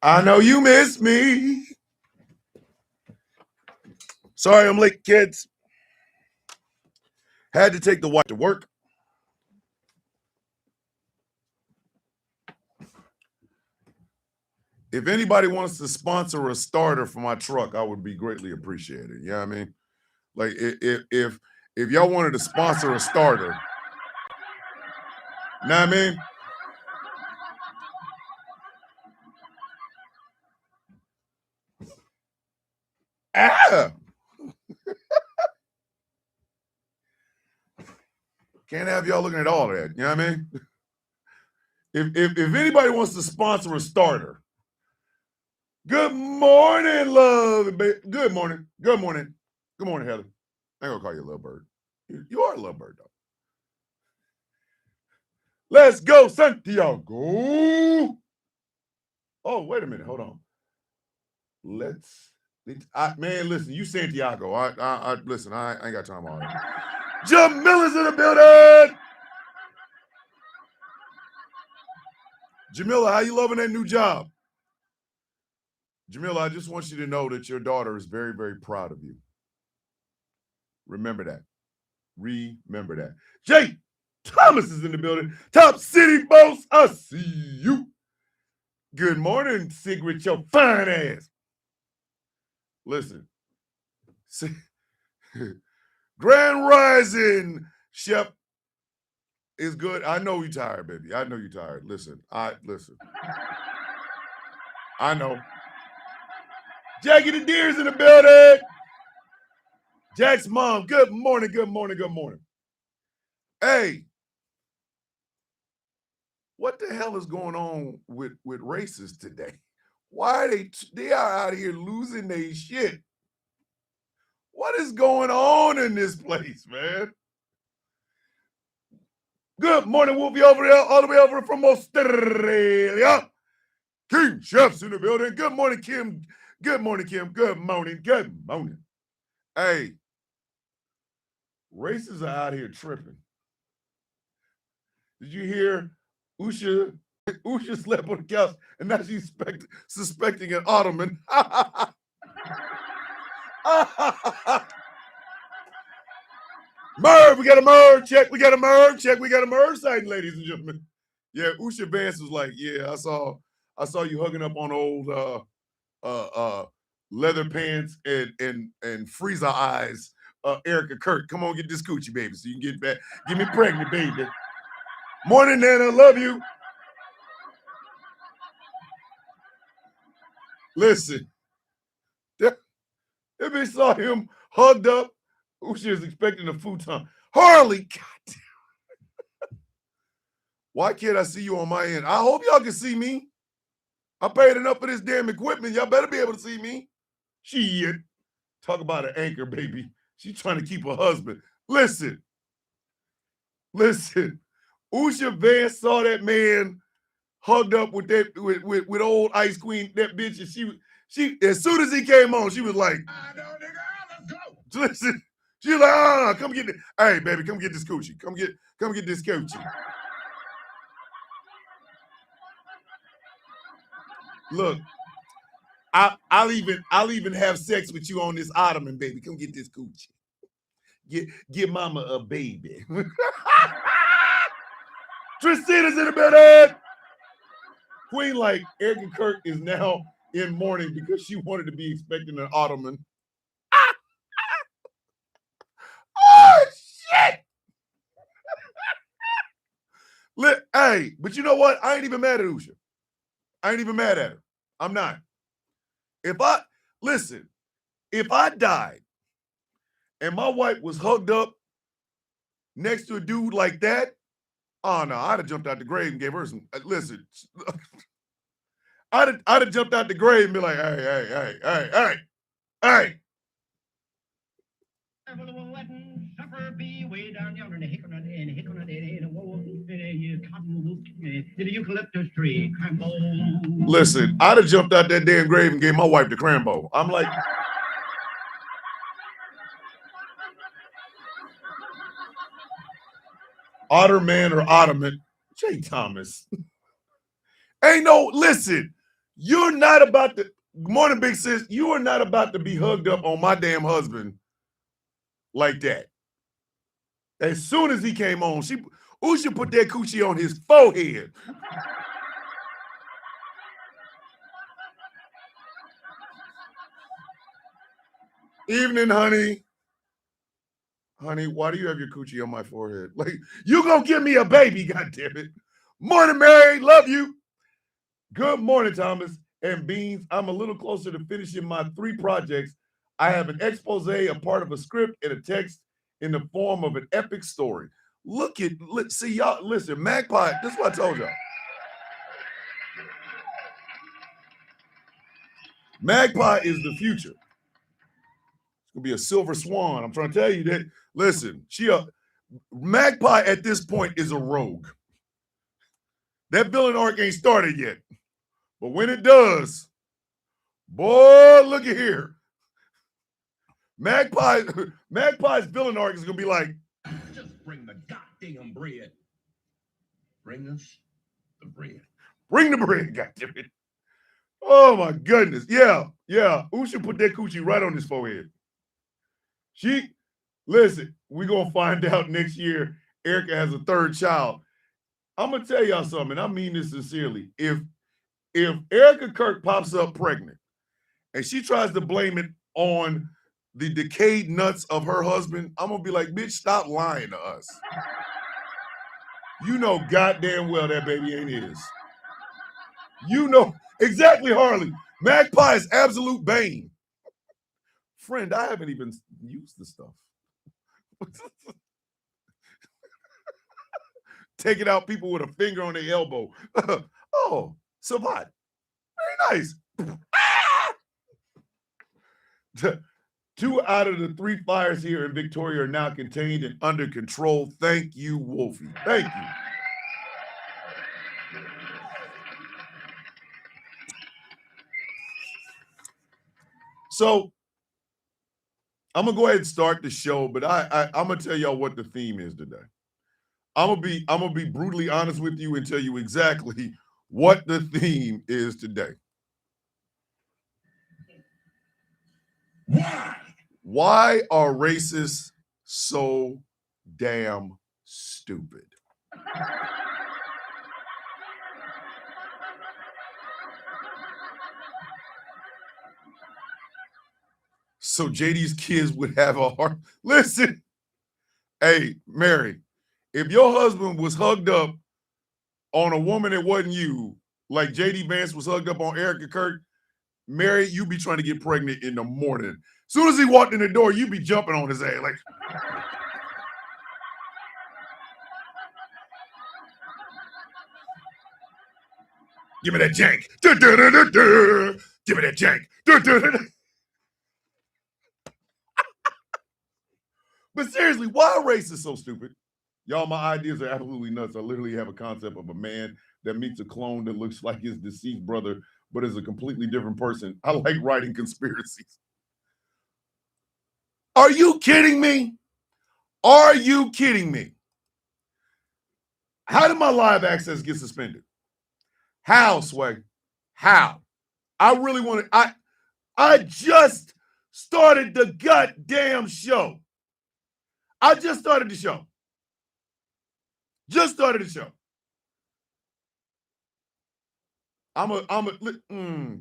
I know you miss me. Sorry, I'm late, kids. Had to take the wife to work. If anybody wants to sponsor a starter for my truck, I would be greatly appreciated. You know what I mean? Like if y'all wanted to sponsor a starter, know what I mean? Ah! Can't have y'all looking at all of that. You know what I mean? If anybody wants to sponsor a starter, good morning, love. Good morning. Good morning. Good morning, Heather. I ain't gonna call you a little bird. You are a little bird, though. Let's go, Santiago. Oh, wait a minute. Hold on. Man, listen, you Santiago. I listen, I ain't got time all that. Jamila's in the building. Jamila, how you loving that new job? Jamila, I just want you to know that your daughter is very, very proud of you. Remember that. Remember that. Jay Thomas is in the building. Top City Boss, I see you. Good morning, Sigrid, your fine ass. Listen. Grand Rising, Chef is good. I know you're tired, baby. I know you're tired. Listen. I know. Jackie the Deer's in the building. Jack's mom. Good morning. Good morning. Good morning. Hey, what the hell is going on with racists today? Why are they are out here losing their shit? What is going on in this place, man? Good morning, Wolfie over there, all the way over from Australia. King Chef's in the building. Good morning, Kim. Good morning, Kim. Good morning. Good morning. Hey, racists are out here tripping. Did you hear Usha slept on the couch and now she's suspecting an ottoman? Merv, we got a Merv check. We got a Merv check. We got a Merv sighting, ladies and gentlemen. Yeah, Usha Vance was like, yeah, I saw you hugging up on old leather pants and freezer eyes. Erica Kirk, come on, get this coochie, baby, so you can get back. Get me pregnant, baby. Morning, Nana, love you. Listen, that bitch saw him hugged up. She was expecting a futon. Harley, goddamn. Why can't I see you on my end? I hope y'all can see me. I paid enough for this damn equipment. Y'all better be able to see me. Shit. Talk about an anchor, baby. She's trying to keep her husband. Listen. Usha Vance saw that man hugged up with that with old Ice Queen, that bitch, and she as soon as he came on, she was like, let's go. Listen, she was like, come get it. Hey, baby, come get this coochie. Come get this coochie. Look, I'll even have sex with you on this ottoman, baby. Come get this coochie. Get mama a baby. Tristina's in the bed. Queen, like, Erica Kirk is now in mourning because she wanted to be expecting an ottoman. Oh, shit! Hey, but you know what? I ain't even mad at Usha. I ain't even mad at her. I'm not. If I died and my wife was hugged up next to a dude like that, oh no, I'd have jumped out the grave and gave her some. Listen, I'd have jumped out the grave and be like, hey. Listen, I'd have jumped out that damn grave and gave my wife the crambo. I'm like, Otterman or Ottoman, Jay Thomas. Ain't no, listen, You're not about to, morning, big sis, you are not about to be hugged up on my damn husband like that. As soon as he came on, Usha put that coochie on his forehead. Evening, honey. Honey, why do you have your coochie on my forehead? Like, you gonna give me a baby, goddammit. Morning, Mary. Love you. Good morning, Thomas and Beans. I'm a little closer to finishing my 3 projects. I have an expose, a part of a script, and a text in the form of an epic story. See, y'all, listen, Magpie, this is what I told y'all. Magpie is the future. It's gonna be a silver swan. I'm trying to tell you that. Listen, Magpie at this point is a rogue. That villain arc ain't started yet. But when it does, boy, look at here. Magpie's villain arc is gonna be like, just bring the goddamn bread. Bring us the bread. Bring the bread, goddammit. Oh my goodness. Yeah. Usha put that coochie right on his forehead. Listen, we're gonna find out next year Erica has a 3rd child. I'm gonna tell y'all something, and I mean this sincerely. If Erica Kirk pops up pregnant and she tries to blame it on the decayed nuts of her husband, I'm gonna be like, bitch, stop lying to us. You know goddamn well that baby ain't his. You know exactly, Harley. Magpie is absolute bane. Friend, I haven't even used the stuff. Taking out people with a finger on their elbow. Oh, Savat. Very nice. 2 out of the 3 fires here in Victoria are now contained and under control. Thank you, Wolfie. Thank you. So I'm gonna go ahead and start the show, but I'm gonna tell y'all what the theme is today. I'm gonna be brutally honest with you and tell you exactly what the theme is today. Why are racists so damn stupid? So JD's kids would have a heart. Listen, hey, Mary, if your husband was hugged up on a woman that wasn't you, like JD Vance was hugged up on Erica Kirk, Mary, you be trying to get pregnant in the morning. As soon as he walked in the door, you be jumping on his ass like. Give me that jank. Give me that jank. But seriously, why are racists so stupid? Y'all, my ideas are absolutely nuts. I literally have a concept of a man that meets a clone that looks like his deceased brother, but is a completely different person. I like writing conspiracies. Are you kidding me? Are you kidding me? How did my live access get suspended? How, Sway? How? I really want to. I just started the goddamn show. I just started the show. Just started the show.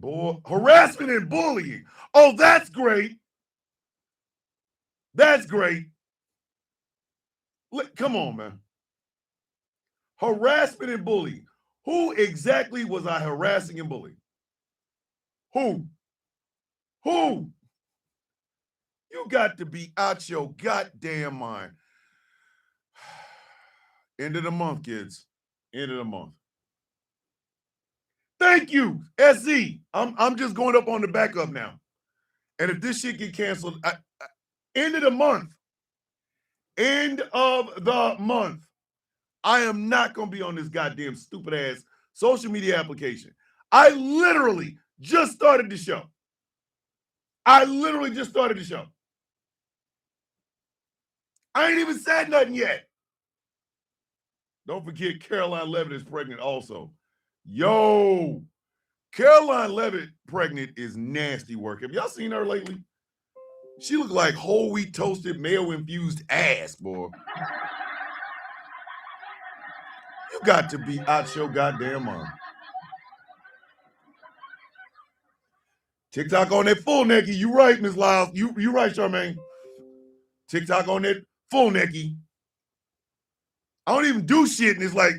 Boy, harassment and bullying. Oh, that's great. That's great. Come on, man. Harassment and bullying. Who exactly was I harassing and bullying? Who? You got to be out your goddamn mind. End of the month, kids. End of the month. Thank you, SZ. I'm just going up on the backup now. And if this shit get canceled, end of the month. End of the month. I am not going to be on this goddamn stupid ass social media application. I literally just started the show. I ain't even said nothing yet. Don't forget Caroline Levitt is pregnant also. Yo, Caroline Levitt pregnant is nasty work. Have y'all seen her lately? She look like whole wheat toasted mayo-infused ass, boy. You got to be out your goddamn mind. TikTok on that full necky. You right, Ms. Lyles. You right, Charmaine. TikTok on that full necky. I don't even do shit, and it's like,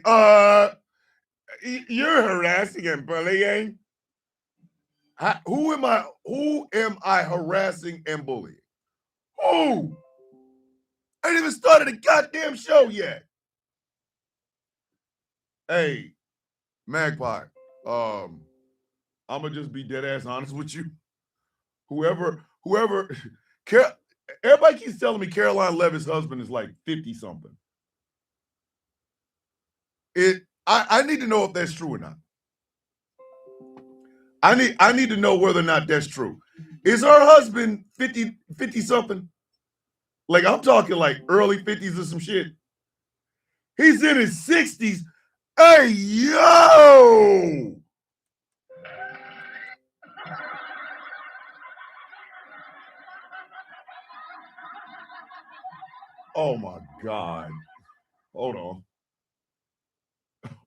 you're harassing and bullying. Who am I harassing and bullying? Who? I ain't even started a goddamn show yet. Hey, Magpie, I'm gonna just be dead ass honest with you. Whoever, everybody keeps telling me Caroline Levitt's husband is like 50 something. I need to know if that's true or not. I need to know whether or not that's true. Is her husband 50 something? Like, I'm talking like early 50s or some shit. He's in his 60s. Hey, yo! Oh my God. Hold on.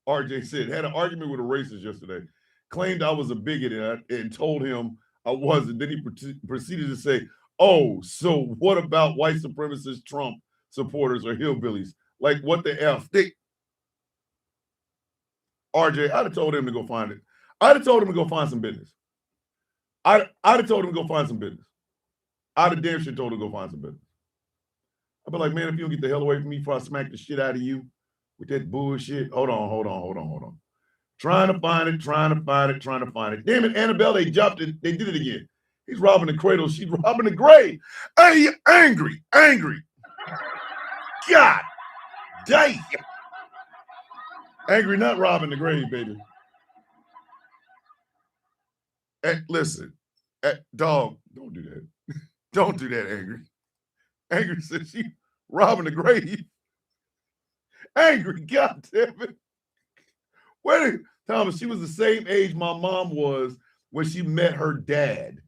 RJ said, had an argument with a racist yesterday. Claimed I was a bigot and told him I wasn't. Then he proceeded to say, oh, so what about white supremacist Trump supporters or hillbillies? Like, what the F? RJ, I'd have told him to go find it. I'd have told him to go find some business. I'd have told him to go find some business. I'd have damn sure told him to go find some business. I'd be like, man, if you don't get the hell away from me before I smack the shit out of you with that bullshit. Hold on. Trying to find it. Damn it, Annabelle, they jumped it. They did it again. He's robbing the cradle. She's robbing the grave. Hey, angry. God damn. Angry, not robbing the grave, baby. Hey, listen, dog, don't do that. Don't do that, Angry. Angry said she robbing the grave. Angry, God damn it. Wait, Thomas, she was the same age my mom was when she met her dad.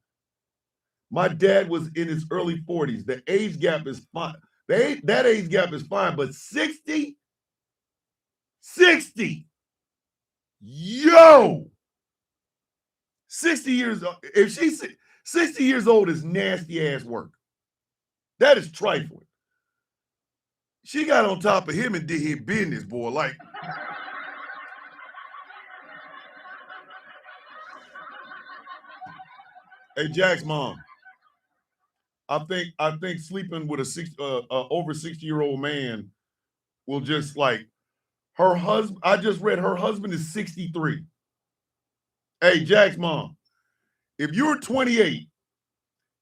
My dad was in his early 40s. The age gap is fine. That age gap is fine, but 60? 60. Yo! 60 years old. If she's 60 years old is nasty ass work. That is trifling. She got on top of him and did his business, boy. Like, hey, Jack's mom. I think sleeping with a over 60-year-old man will just like her husband. I just read her husband is 63. Hey, Jack's mom, if you're 28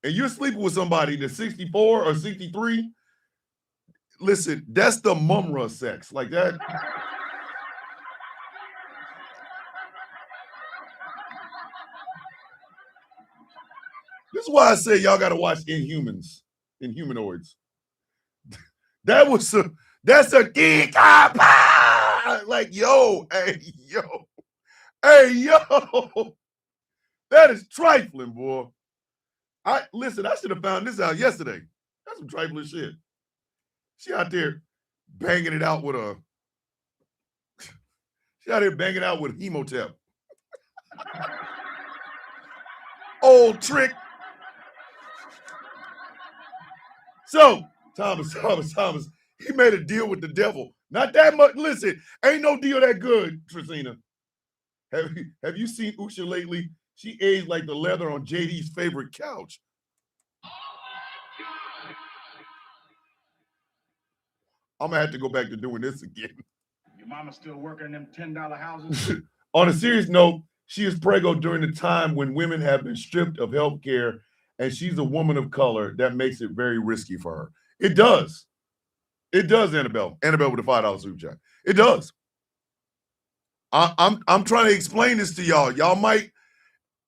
and you're sleeping with somebody that's 64 or 63, listen, that's the mumra sex. Like that. This is why I say y'all got to watch Inhumans, Inhumanoids. That's a dick. Like, yo. That is trifling, boy. I should have found this out yesterday. That's some trifling shit. She out there banging it out with Hemotep. Old trick. So, Thomas, he made a deal with the devil. Not that much. Listen, ain't no deal that good, Trisina. Have you seen Usha lately? She aged like the leather on JD's favorite couch. I'm gonna have to go back to doing this again. Your mama still working in them $10 houses? On a serious note, she is preggo during the time when women have been stripped of health care, and she's a woman of color. That makes it very risky for her. It does. It does, Annabelle. Annabelle with a $5 super chat. It does. I'm trying to explain this to y'all. Y'all might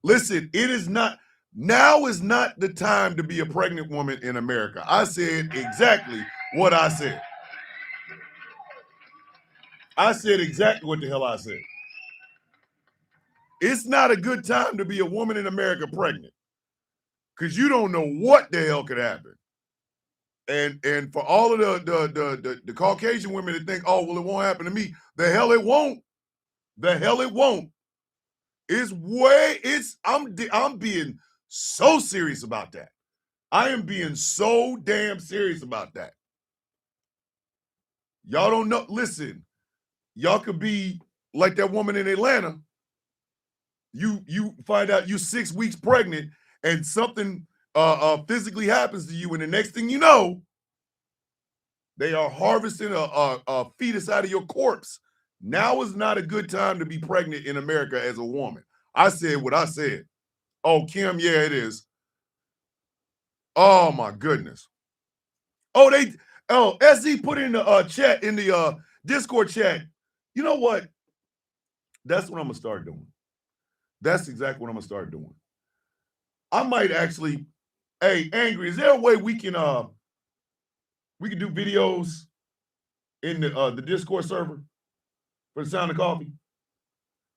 listen. It is not. Now is not the time to be a pregnant woman in America. I said exactly what I said. I said exactly what the hell I said. It's not a good time to be a woman in America pregnant because you don't know what the hell could happen. And for all of the Caucasian women that think, oh, well, it won't happen to me. The hell it won't. The hell it won't. I'm being so serious about that. I am being so damn serious about that. Y'all don't know. Listen, y'all could be like that woman in Atlanta. You find out you're 6 weeks pregnant and something physically happens to you, and the next thing you know, they are harvesting a fetus out of your corpse. Now is not a good time to be pregnant in America as a woman. I said what I said. Oh, Kim, yeah, it is. Oh my goodness. SZ put in the chat, in the Discord chat. You know what? That's what I'm gonna start doing. That's exactly what I'm gonna start doing. I might actually, hey, Angry, is there a way we can do videos in the Discord server for the Sound of Coffee?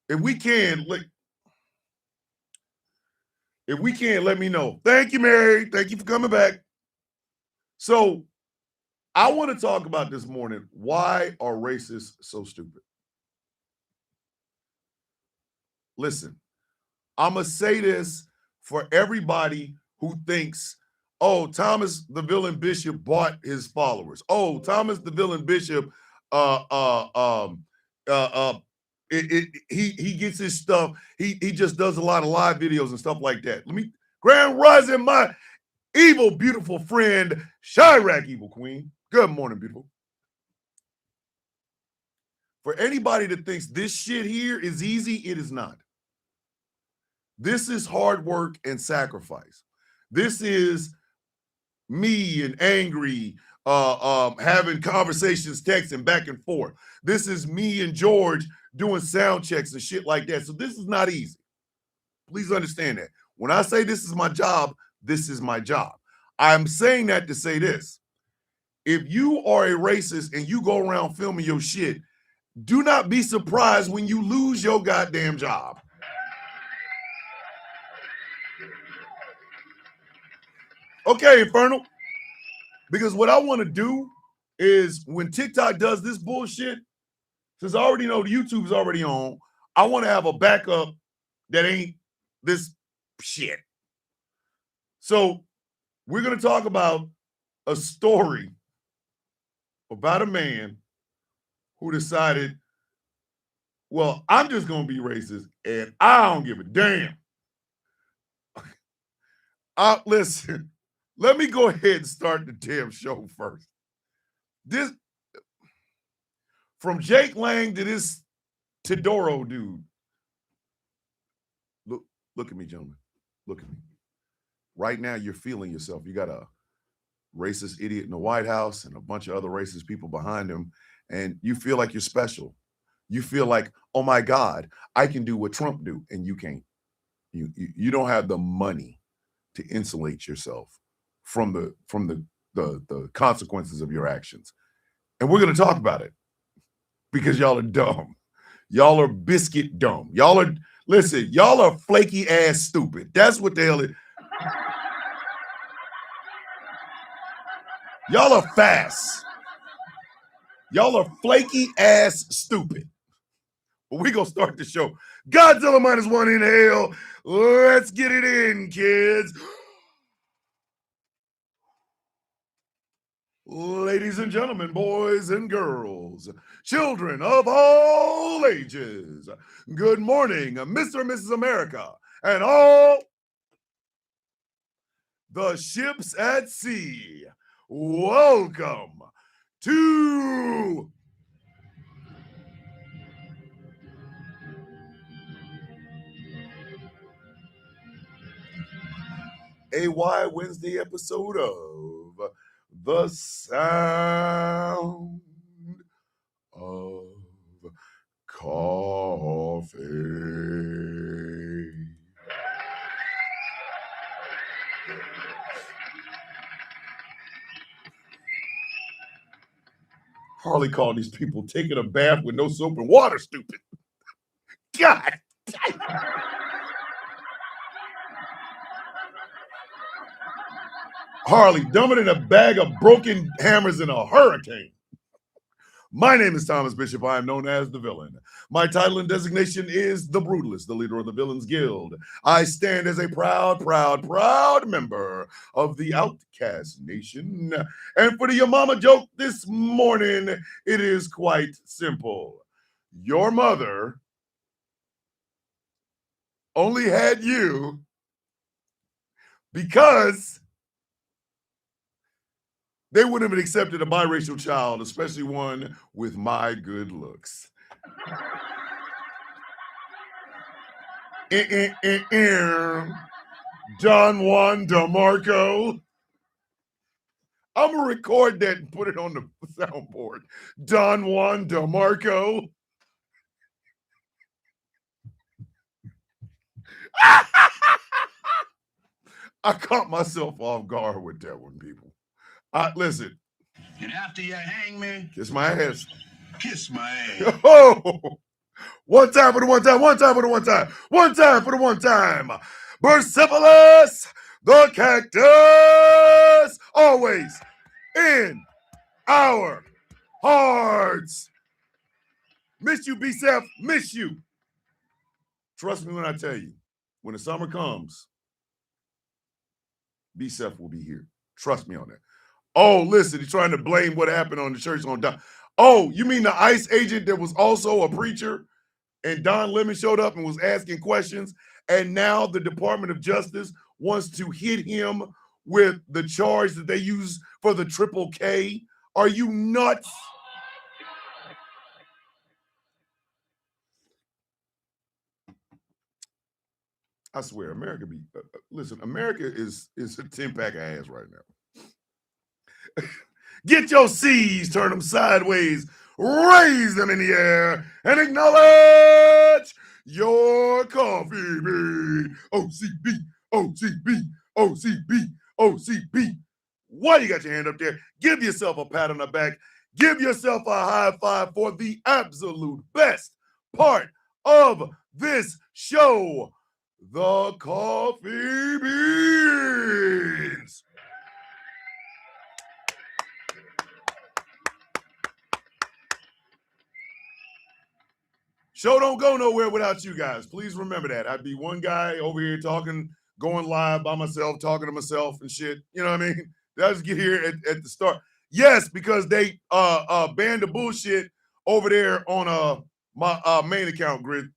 If we can, let me know. Thank you, Mary. Thank you for coming back. So I want to talk about this morning, why are racists so stupid? Listen, I'm going to say this for everybody who thinks, oh, Thomas the Villain Bishop bought his followers. Oh, Thomas the Villain Bishop, he gets his stuff. He just does a lot of live videos and stuff like that. Grand Rising, my evil, beautiful friend, Chirac Evil Queen. Good morning, beautiful. For anybody that thinks this shit here is easy, it is not. This is hard work and sacrifice. This is me and Angry having conversations, texting back and forth. This is me and George doing sound checks and shit like that. So this is not easy. Please understand that. When I say this is my job, this is my job. I'm saying that to say this. If you are a racist and you go around filming your shit, do not be surprised when you lose your goddamn job. Okay, Infernal. Because what I want to do is when TikTok does this bullshit, since I already know the YouTube's already on, I want to have a backup that ain't this shit. So we're going to talk about a story about a man who decided, well, I'm just going to be racist and I don't give a damn. Listen, let me go ahead and start the damn show first. This, from Jake Lang to this Todoro dude. Look at me, gentlemen. Look at me. Right now, you're feeling yourself. You got a racist idiot in the White House and a bunch of other racist people behind him, and you feel like you're special. You feel like, oh my God, I can do what Trump do, and you can't. You don't have the money to insulate yourself from the consequences of your actions. And we're going to talk about it because y'all are dumb. Y'all are biscuit dumb. Y'all are flaky ass stupid. That's what the hell it is. Y'all are fast. Y'all are flaky ass stupid. But we're going to start the show. Godzilla -1 in hell. Let's get it in, kids. Ladies and gentlemen, boys and girls, children of all ages, good morning, Mr. and Mrs. America, and all the ships at sea. Welcome to a Why Wednesday episode of The Sound of Coffee. Harley called these people taking a bath with no soap and water, stupid. God. Harley, dumber than a bag of broken hammers in a hurricane. My name is Thomas Bishop. I am known as the villain. My title and designation is the Brutalist, the leader of the Villains Guild. I stand as a proud member of the Outcast Nation. And for the Your Mama joke this morning, it is quite simple. Your mother only had you because they wouldn't have accepted a biracial child, especially one with my good looks. Don Juan DeMarco. I'm going to record that and put it on the soundboard. Don Juan DeMarco. I caught myself off guard with that one, people. Listen. And after you hang me, Kiss my ass. kiss my ass. Oh, one time for the one time, one time for the one time, one time for the one time. Persepolis, the cactus, always in our hearts. Miss you, B-Seth, miss you. Trust me when I tell you, when the summer comes, B-Seth will be here. Trust me on that. Oh, listen, he's trying to blame what happened on the church on Don. Oh, you mean the ICE agent that was also a preacher and Don Lemon showed up and was asking questions, and now the Department of Justice wants to hit him with the charge that they use for the Triple K? Are you nuts? I swear, America be listen. America is a 10-pack of ass right now. Get your C's, turn them sideways, raise them in the air, and acknowledge your coffee bean. OCB, OCB, OCB, OCB. Why you got your hand up there? Give yourself a pat on the back. Give yourself a high five for the absolute best part of this show. The coffee beans. Show don't go nowhere without you guys. Please remember that. I'd be one guy over here talking, going live by myself, talking to myself and shit. You know what I mean? I'll just get here at the start. Yes, because they banned the bullshit over there on my main account, Grid.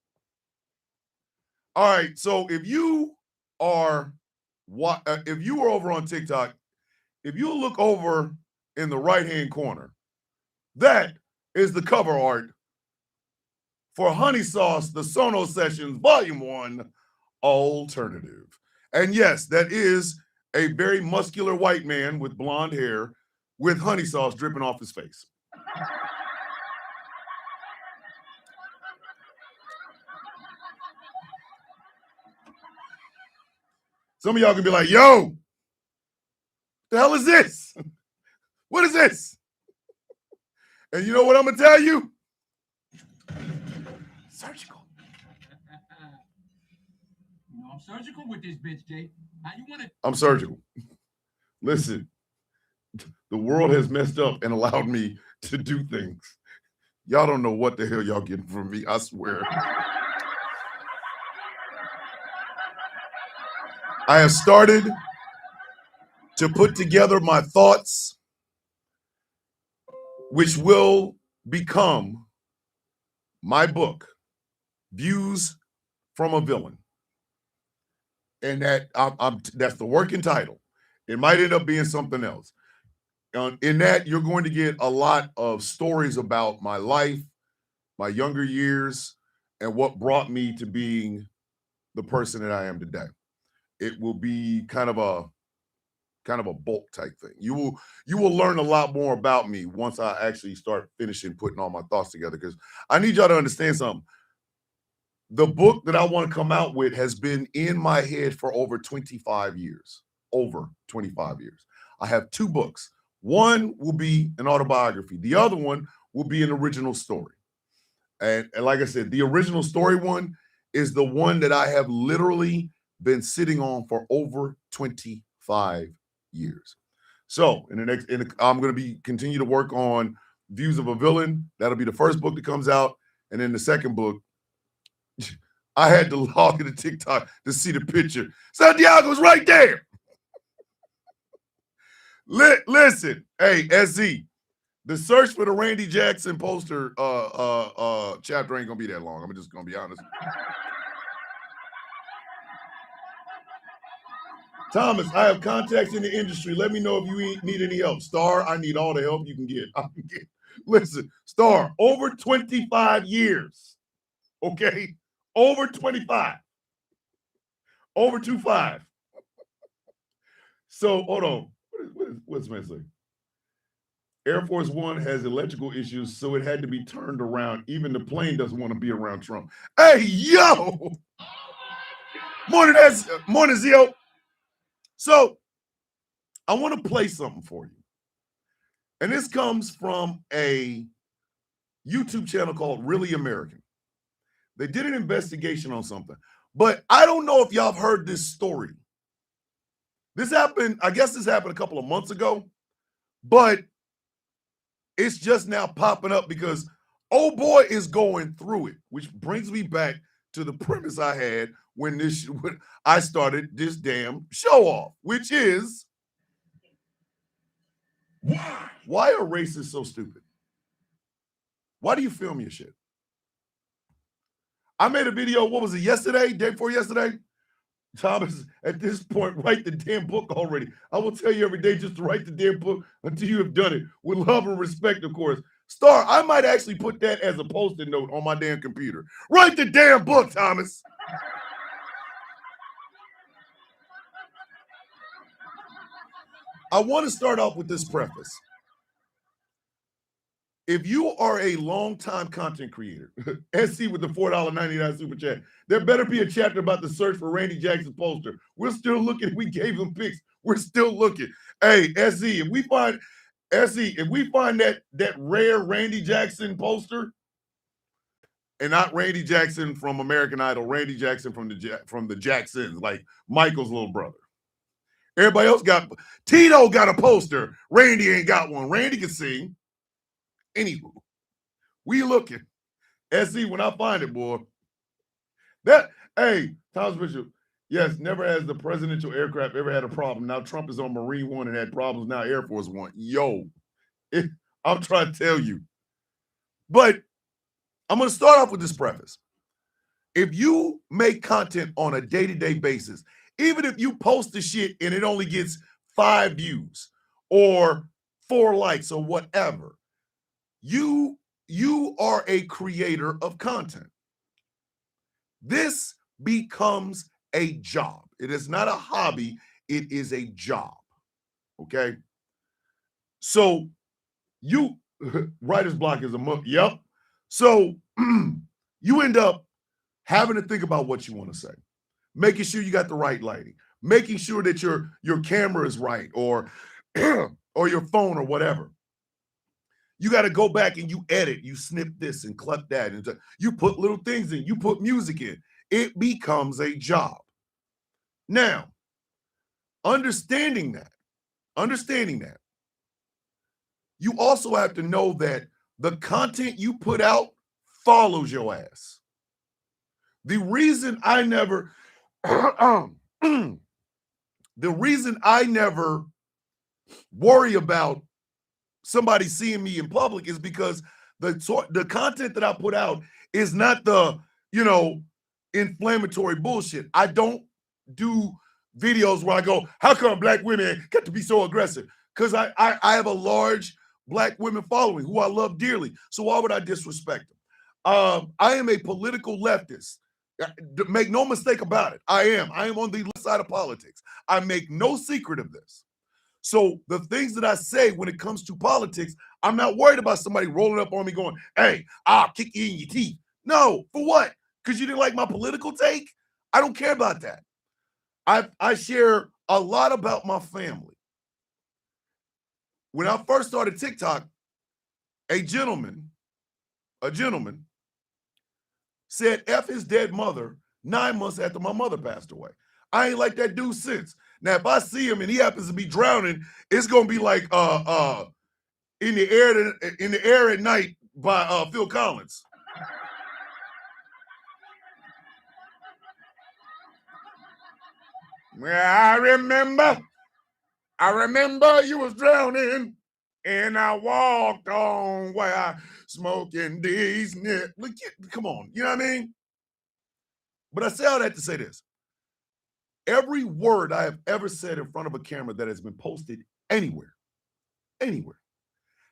All right, so if you are over on TikTok, if you look over in the right-hand corner, that is the cover art for Honey Sauce, the Sono Sessions, Volume 1, Alternative. And yes, that is a very muscular white man with blonde hair with honey sauce dripping off his face. Some of y'all can be like, yo, the hell is this? What is this? And you know what I'm going to tell you? Surgical. No, I'm surgical with this bitch, Jay. How you want it? I'm surgical. Listen, the world has messed up and allowed me to do things. Y'all don't know what the hell y'all getting from me, I swear. I have started to put together my thoughts, which will become my book, Views from a Villain. And that that's the working title. It might end up being something else. In that, you're going to get a lot of stories about my life, my younger years, and what brought me to being the person that I am today. It will be kind of a bulk type thing. You will learn a lot more about me once I actually start finishing putting all my thoughts together, because I need y'all to understand something. The book that I want to come out with has been in my head for over 25 years. Over 25 years. I have two books. One will be an autobiography. The other one will be an original story. And like I said, the original story one is the one that I have literally been sitting on for over 25 years. So I'm going to be continue to work on Views of a Villain. That'll be the first book that comes out, and then the second book. I had to log into TikTok to see the picture. Santiago's right there. Listen, hey, SZ, the search for the Randy Jackson poster chapter ain't gonna be that long. I'm just gonna be honest. Thomas, I have contacts in the industry. Let me know if you need any help. Star, I need all the help you can get. Listen, Star, over 25 years. Okay? Over 25. Over 25. So, hold on. What's my say? Air Force One has electrical issues, so it had to be turned around. Even the plane doesn't want to be around Trump. Hey, yo! Morning, Zio. So, I want to play something for you. And this comes from a YouTube channel called Really American. They did an investigation on something. But I don't know if y'all have heard this story. This happened, I guess this happened a couple of months ago. But it's just now popping up because old boy is going through it, which brings me back to the premise I had when I started this damn show off, which is why are racists so stupid? Why do you film your shit? I made a video, what was it, yesterday, day before yesterday? Thomas, at this point, write the damn book already. I will tell you every day just to write the damn book until you have done it with love and respect, of course. Star, I might actually put that as a post-it note on my damn computer. Write the damn book, Thomas. I want to start off with this preface. If you are a long-time content creator, SC with the $4.99 super chat, there better be a chapter about the search for Randy Jackson's poster. We're still looking. We gave him pics. We're still looking. Hey, SC, if we find that rare Randy Jackson poster, and not Randy Jackson from American Idol, Randy Jackson from the Jacksons, like Michael's little brother. Everybody else Tito got a poster. Randy ain't got one. Randy can sing. Anywho, we looking. SC, when I find it, boy. Hey, Thomas Bishop, yes, never has the presidential aircraft ever had a problem. Now Trump is on Marine One and had problems. Now Air Force One. Yo, I'm trying to tell you. But I'm going to start off with this preface. If you make content on a day-to-day basis, even if you post the shit and it only gets 5 views or 4 likes or whatever, you are a creator of content. This becomes a job. It is not a hobby. It is a job. Okay? So writer's block is a month. Yep. So you end up having to think about what you want to say, making sure you got the right lighting, making sure that your camera is right or your phone or whatever. You got to go back and you edit, you snip this and clip that, and you put little things in, you put music in. It becomes a job. Now, understanding that, you also have to know that the content you put out follows your ass. The reason I never worry about somebody seeing me in public is because the content that I put out is not the, inflammatory bullshit. I don't do videos where I go, how come black women got to be so aggressive? Because I have a large black women following who I love dearly. So why would I disrespect them? I am a political leftist. Make no mistake about it. I am on the left side of politics. I make no secret of this. So the things that I say when it comes to politics, I'm not worried about somebody rolling up on me going, hey, I'll kick you in your teeth. No, for what? Because you didn't like my political take? I don't care about that. I share a lot about my family. When I first started TikTok, a gentleman said F his dead mother 9 months after my mother passed away. I ain't like that dude since. Now, if I see him and he happens to be drowning, it's gonna be like in the air at night by Phil Collins. Well, I remember you was drowning, and I walked on while smoking these nips. Look, come on, you know what I mean? But I say all that to say this. Every word I have ever said in front of a camera that has been posted anywhere,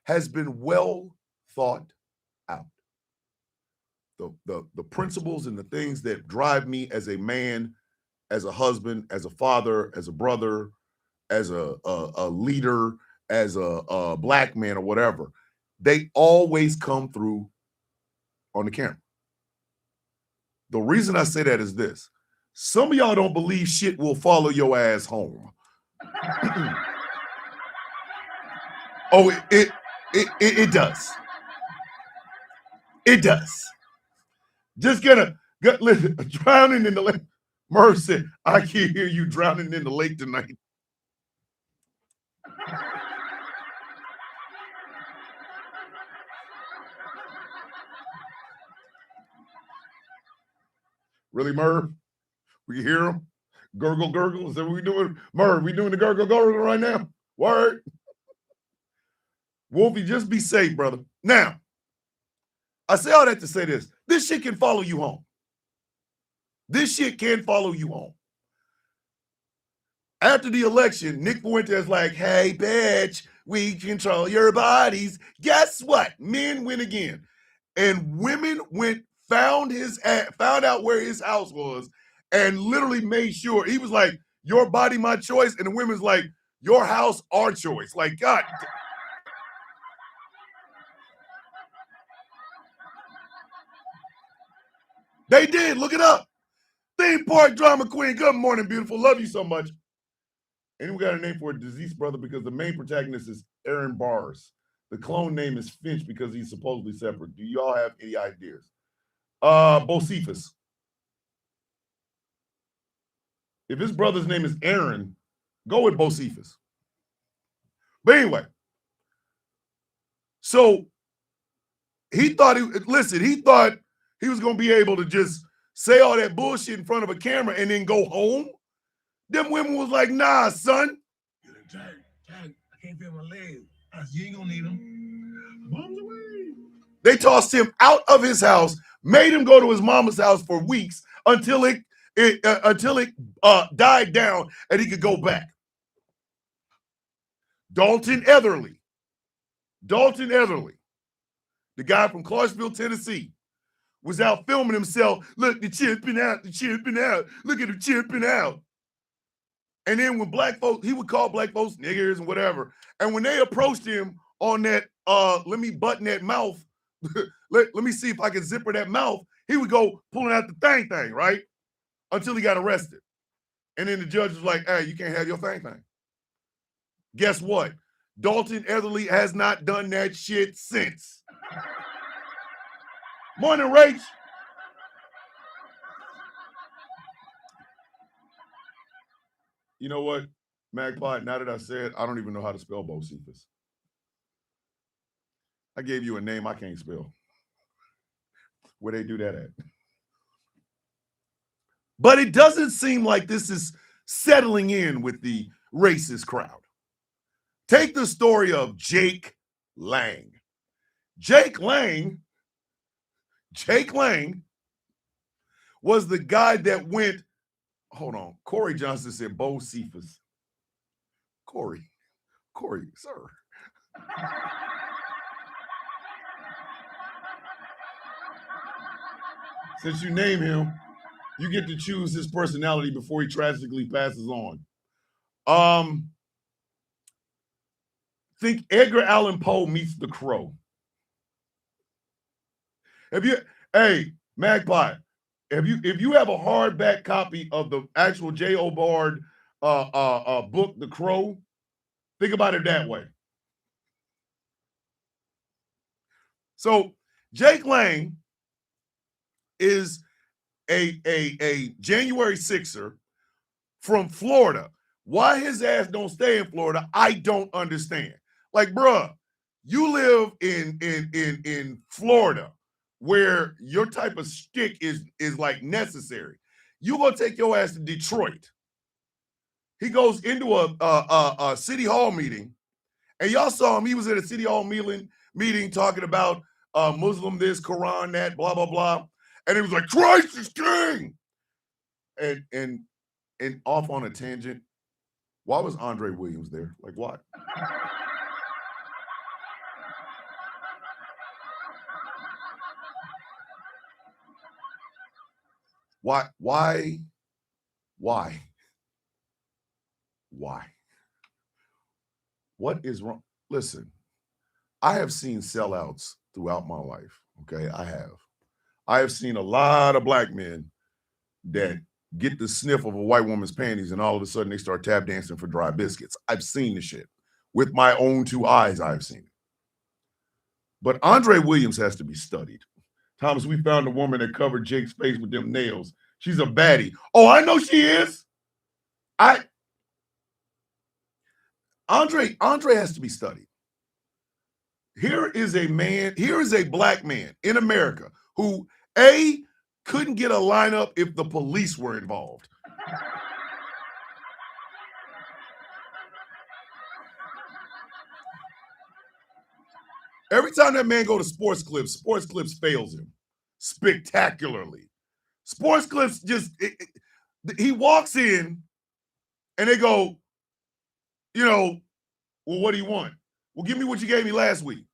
has been well thought out. The principles and the things that drive me as a man, as a husband, as a father, as a brother, as a leader, as a black man or whatever, they always come through on the camera. The reason I say that is this. Some of y'all don't believe shit will follow your ass home. Oh, it does. It does. Just listen, drowning in the lake. Mercy, I can hear you drowning in the lake tonight. Really, Merv? We can hear him? Gurgle, gurgle. Is that what we doing? Merv, we doing the gurgle, gurgle right now? Word. Wolfie, just be safe, brother. Now, I say all that to say this. This shit can follow you home. This shit can follow you home. After the election, Nick Fuentes like, hey, bitch, we control your bodies. Guess what? Men win again. And women found out where his house was and literally made sure. He was like, your body, my choice. And the women's like, your house, our choice. Like, God. They did. Look it up. Theme Park Drama Queen. Good morning, beautiful. Love you so much. And we got a name for a deceased brother because the main protagonist is Aaron Bars. The clone name is Finch because he's supposedly separate. Do y'all have any ideas? Bocephus. If his brother's name is Aaron, go with Bocephus. But anyway, so he thought he was going to be able to just say all that bullshit in front of a camera and then go home. Them women was like, nah, son. Tag, I can't feel my legs. You ain't gonna need them. Bombs away. They tossed him out of his house, made him go to his mama's house for weeks until it died down and he could go back. Dalton Etherly, the guy from Clarksville, Tennessee, was out filming himself. Look, the chipping out. Look at him chipping out. And then when black folks, he would call black folks niggers and whatever. And when they approached him on that, let me button that mouth, let me see if I can zipper that mouth, he would go pulling out the thing, right? Until he got arrested. And then the judge was like, hey, you can't have your thing. Guess what? Dalton Etherly has not done that shit since. Morning, Rach. You know what, Magpie, now that I said, I don't even know how to spell Bocephus. I gave you a name I can't spell. Where they do that at? But it doesn't seem like this is settling in with the racist crowd. Take the story of Jake Lang. Jake Lang was the guy that went, hold on, Corey Johnson said Bocephus. Corey, sir. Since you name him, you get to choose his personality before he tragically passes on. Think Edgar Allan Poe meets the Crow. Hey, Magpie, if you have a hardback copy of the actual J.O. Bard book, The Crow, think about it that way. So Jake Lang is a January 6er from Florida, Why his ass don't stay in Florida, I don't understand. Like, bruh, you live in Florida where your type of shtick is like necessary. You gonna take your ass to Detroit. He goes into a city hall meeting, and y'all saw him. He was at a city hall meeting talking about Muslim this, Quran that, blah blah blah, and he was like, "Christ is king," and off on a tangent. Why was Andre Williams there? Like, what? Why? What is wrong? Listen, I have seen sellouts throughout my life. Okay, I have seen a lot of black men that get the sniff of a white woman's panties and all of a sudden they start tap dancing for dry biscuits. I've seen the shit with my own two eyes. I've seen it. But Andre Williams has to be studied. Thomas, we found a woman that covered Jake's face with them nails. She's a baddie. Oh, I know she is. Andre has to be studied. Here is a black man in America who couldn't get a lineup if the police were involved. Every time that man go to Sports Clips fails him spectacularly. Sports Clips he walks in and they go, well, what do you want? Well, give me what you gave me last week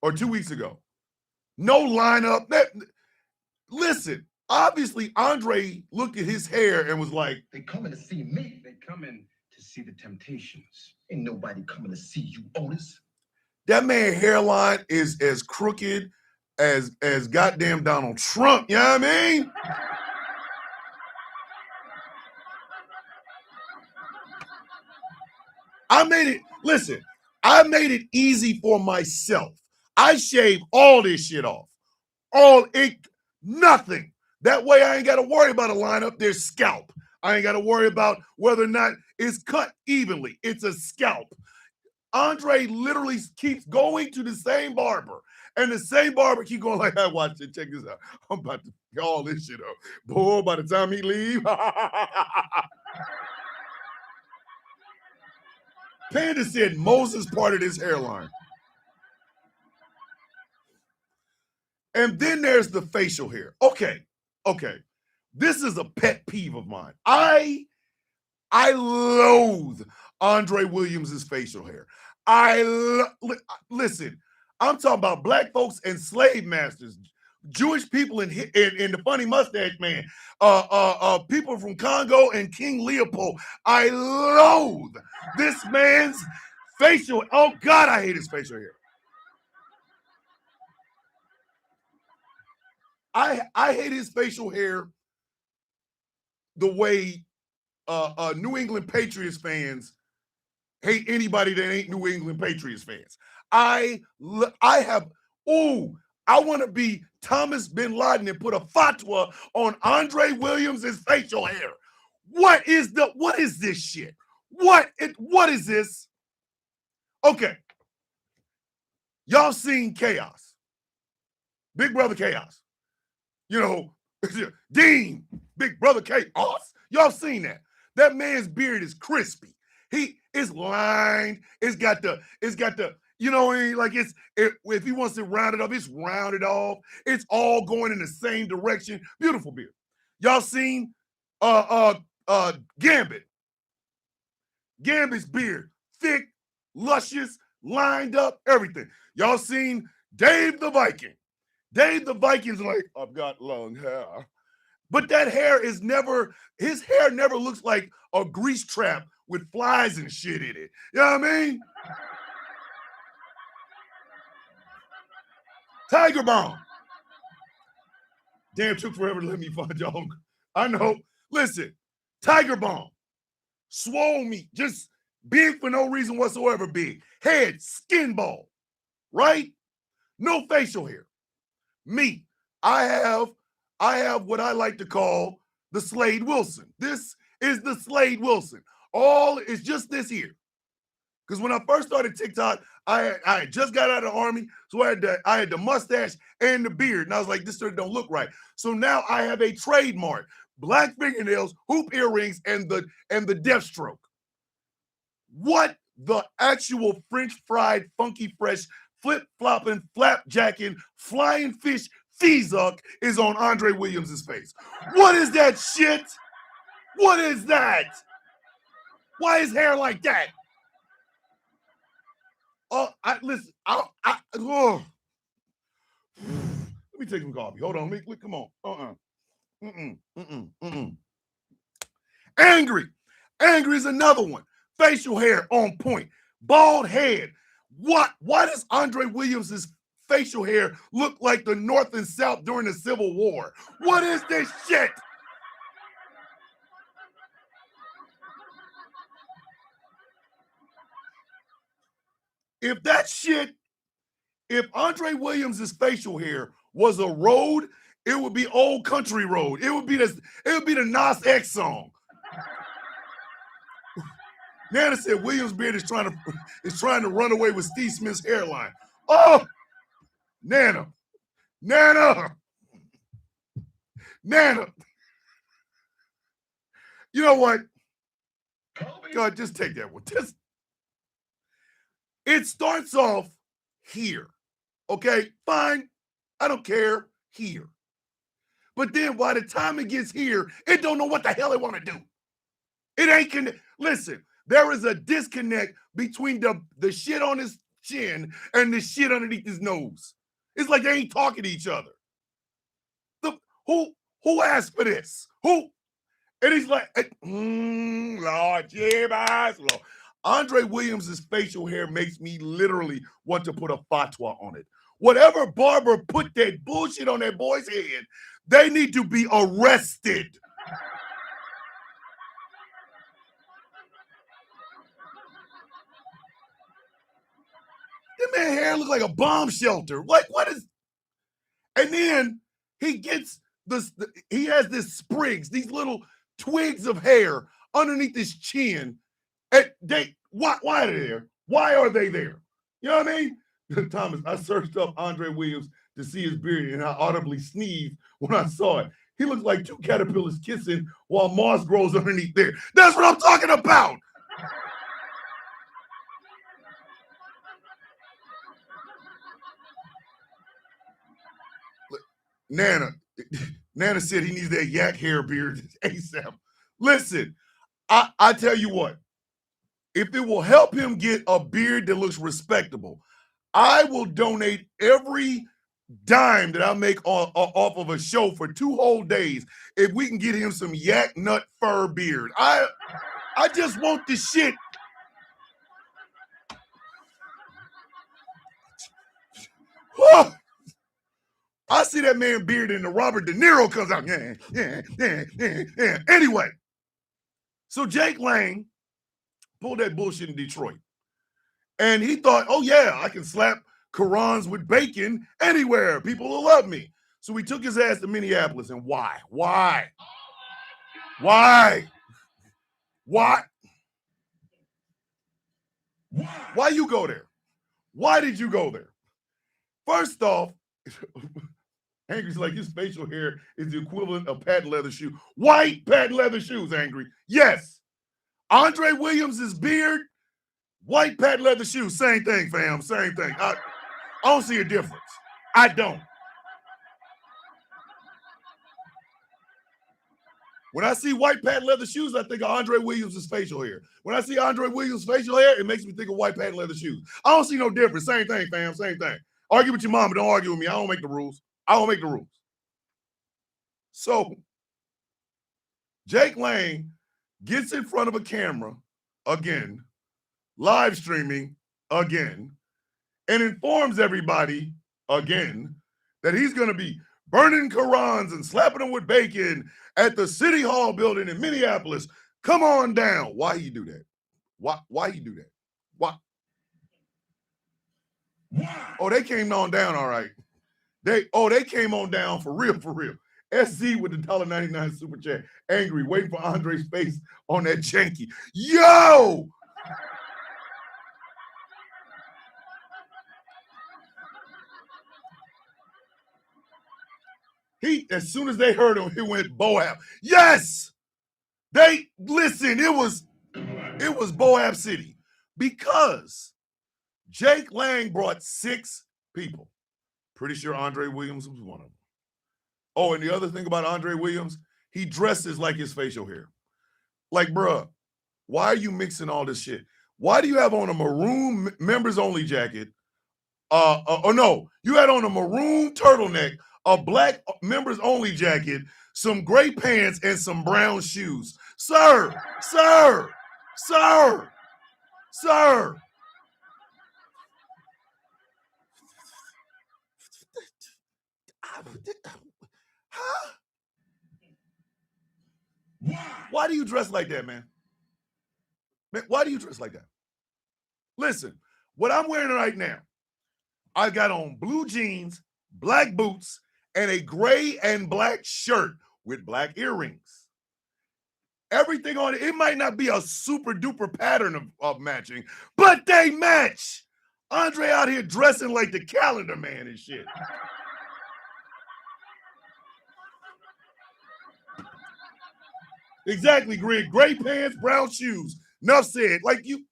or 2 weeks ago. No lineup. Listen, obviously Andre looked at his hair and was like, They coming to see me. They coming to see the Temptations. Ain't nobody coming to see you, Otis. That man's hairline is as crooked as goddamn Donald Trump. You know what I mean? I made it easy for myself. I shaved all this shit off. Nothing. That way I ain't got to worry about a lineup. There's scalp. I ain't got to worry about whether or not it's cut evenly. It's a scalp. Andre literally keeps going to the same barber, and the same barber keep going like, "Hey, watch it. Check this out. I'm about to get all this shit up. Boy, by the time he leave." Panda said Moses parted his hairline. And then there's the facial hair. Okay. This is a pet peeve of mine. I loathe Andre Williams' facial hair. Listen, I'm talking about black folks and slave masters, Jewish people in the funny mustache man, people from Congo and King Leopold. I loathe this man's facial. Oh God, I hate his facial hair. I hate his facial hair the way New England Patriots fans hate anybody that ain't New England Patriots fans. I want to be Thomas bin Laden and put a fatwa on Andre Williams' facial hair. What is this shit? What is this? Okay. Y'all seen Chaos. Big Brother Chaos. Dean, Big Brother Chaos. Y'all seen that. That man's beard is crispy. He is lined. It's got the, like if he wants to round it up, it's rounded off. It's all going in the same direction. Beautiful beard. Y'all seen Gambit. Gambit's beard, thick, luscious, lined up, everything. Y'all seen Dave the Viking. Dave the Viking's like, I've got long hair. But his hair never looks like a grease trap with flies and shit in it. You know what I mean? Tiger Bomb. Damn, took forever to let me find y'all. I know. Listen, Tiger Bomb. Swole meat, just big for no reason whatsoever big. Head, skin ball, right? No facial hair. Me, I have what I like to call the Slade Wilson. This is the Slade Wilson. It's just this here. Because when I first started TikTok, I had just got out of the army, so I had the mustache and the beard, and I was like, this sort of don't look right. So now I have a trademark: black fingernails, hoop earrings, and the Deathstroke. What the actual French fried, funky fresh, flip flopping, flapjacking, flying fish Fezuk is on Andre Williams' face? What is that shit? What is that? Why is hair like that? Oh, listen. Let me take some coffee. Hold on. Come on. Angry. Angry is another one. Facial hair on point. Bald head. Why does Andre Williams' facial hair look like the North and South during the Civil War? What is this shit? If Andre Williams' facial hair was a road, it would be Old Country Road. It would be the Nas X song. Nana said Williams' beard is trying to run away with Steve Smith's hairline. Oh, Nana. You know what? God, just take that one. It starts off here. Okay, fine. I don't care. Here. But then by the time it gets here, it don't know what the hell it want to do. It ain't listen, there is a disconnect between the shit on his chin and the shit underneath his nose. It's like they ain't talking to each other. Who asked for this? Who? And he's like, Lord Jesus, Lord. Andre Williams' facial hair makes me literally want to put a fatwa on it. Whatever barber put that bullshit on that boy's head, they need to be arrested. That man's hair look like a bomb shelter. What is? And then he has this sprigs, these little twigs of hair underneath his chin. And why are they there? Why are they there? You know what I mean? Thomas, I searched up Andre Williams to see his beard, and I audibly sneezed when I saw it. He looks like two caterpillars kissing while moss grows underneath there. That's what I'm talking about. Nana said he needs that yak hair beard ASAP. Listen, I tell you what, if it will help him get a beard that looks respectable, I will donate every dime that I make off of a show for 2 whole days if we can get him some yak nut fur beard. I just want this shit. Whoa. I see that man beard and the Robert De Niro comes out. Yeah. Anyway, so Jake Lang pulled that bullshit in Detroit. And he thought, oh yeah, I can slap Qurans with bacon anywhere. People will love me. So we took his ass to Minneapolis. And why? Why you go there? Why did you go there? First off, Angry's like his facial hair is the equivalent of patent leather shoe. White patent leather shoes, Angry. Yes. Andre Williams' beard, white patent leather shoes. Same thing, fam. Same thing. I don't see a difference. I don't. When I see white patent leather shoes, I think of Andre Williams' facial hair. When I see Andre Williams' facial hair, it makes me think of white patent leather shoes. I don't see no difference. Same thing, fam. Same thing. Argue with your mom, but don't argue with me. I don't make the rules. So, Jake Lang gets in front of a camera again, live streaming again, and informs everybody again that he's going to be burning Qurans and slapping them with bacon at the City Hall building in Minneapolis. Come on down. Why he do that? Why he do that? Why? Oh, they came on down all right. They came on down for real. SZ with the $1.99 super chat. Angry, waiting for Andre's face on that janky. Yo! As soon as they heard him, he went Boab. Yes! Listen, it was Boab City because Jake Lang brought 6 people. Pretty sure Andre Williams was one of them. Oh, and the other thing about Andre Williams, he dresses like his facial hair. Like, bruh, why are you mixing all this shit? Why do you have on a maroon members only jacket? No, you had on a maroon turtleneck, a black members only jacket, some gray pants, and some brown shoes. Sir. Huh? Why do you dress like that, man? Man, why do you dress like that? Listen, what I'm wearing right now, I got on blue jeans, black boots, and a gray and black shirt with black earrings. Everything on it, it might not be a super duper pattern of matching, but they match. Andre out here dressing like the calendar man and shit. Exactly, Greg. Gray pants, brown shoes. Enough said. Like you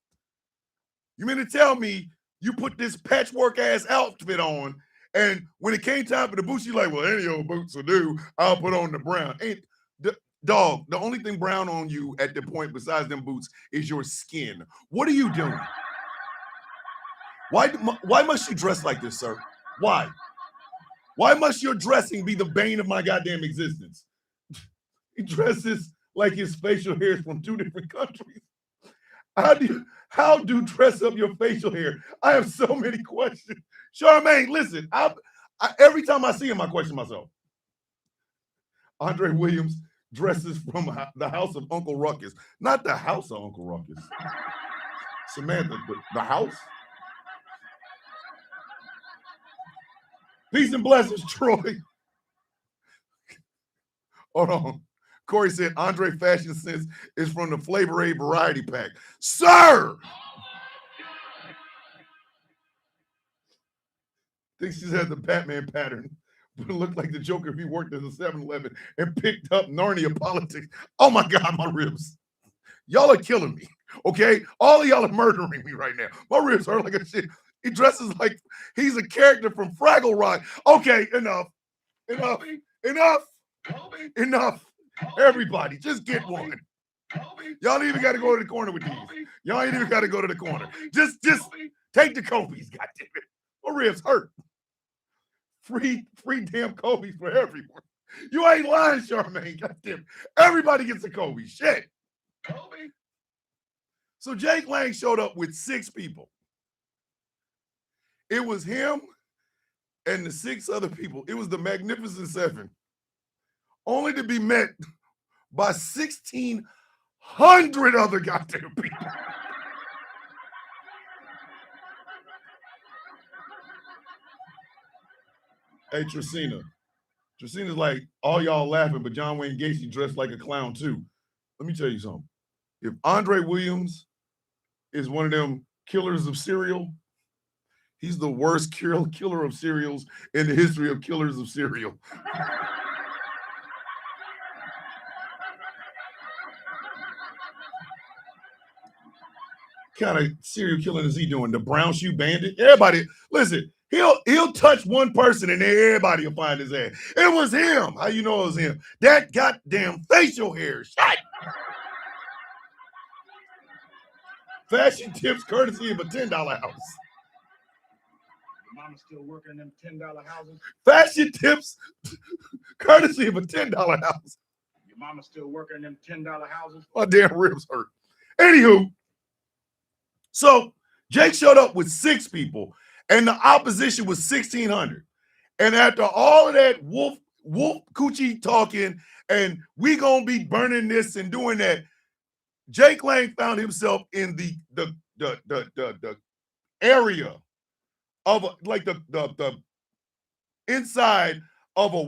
mean to tell me you put this patchwork ass outfit on, and when it came time for the boots, you're like, well, any old boots will do. I'll put on the brown. Dog, the only thing brown on you at the point besides them boots is your skin. What are you doing? Why must you dress like this, sir? Why? Why must your dressing be the bane of my goddamn existence? He dresses like his facial hair is from 2 different countries. How do dress up your facial hair? I have so many questions. Charmaine, listen, every time I see him, I question myself. Andre Williams dresses from the house of Uncle Ruckus, not the house of Uncle Ruckus. Samantha, the house? Peace and blessings, Troy. Hold on. Corey said Andre fashion sense is from the Flavor Aid variety pack. Sir! Thinks she's had the Batman pattern, but it looked like the Joker if he worked at a 7-Eleven and picked up Narnia politics. Oh my God, my ribs. Y'all are killing me, okay? All of y'all are murdering me right now. My ribs hurt like a shit. He dresses like he's a character from Fraggle Rock. Okay, enough. Everybody, just get one. Y'all even got to go to the corner with these. Y'all ain't even got to go to the corner. Just take the Kobe's, goddamn it. My ribs hurt. Free damn Kobe's for everyone. You ain't lying, Charmaine. Goddamn. Everybody gets a Kobe. Shit. Kobe. So Jake Lang showed up with 6 people. It was him and the 6 other people. It was the Magnificent 7. Only to be met by 1,600 other goddamn people. Hey, Tracina. Tracina's like, all y'all laughing, but John Wayne Gacy dressed like a clown too. Let me tell you something. If Andre Williams is one of them killers of cereal, he's the worst killer of cereals in the history of killers of cereal. Kind of serial killing is he doing? The brown shoe bandit? Everybody, listen, he'll touch one person and everybody will find his ass. It was him. How you know it was him? That goddamn facial hair. Shit. Fashion tips courtesy of a $10 house. Your mama still working in them $10 houses? Fashion tips courtesy of a $10 house. Your mama still working in them $10 houses? My damn ribs hurt. Anywho, so Jake showed up with 6 people, and the opposition was 1,600. And after all of that wolf coochie talking, and we gonna be burning this and doing that, Jake Lang found himself in the area of like the inside of a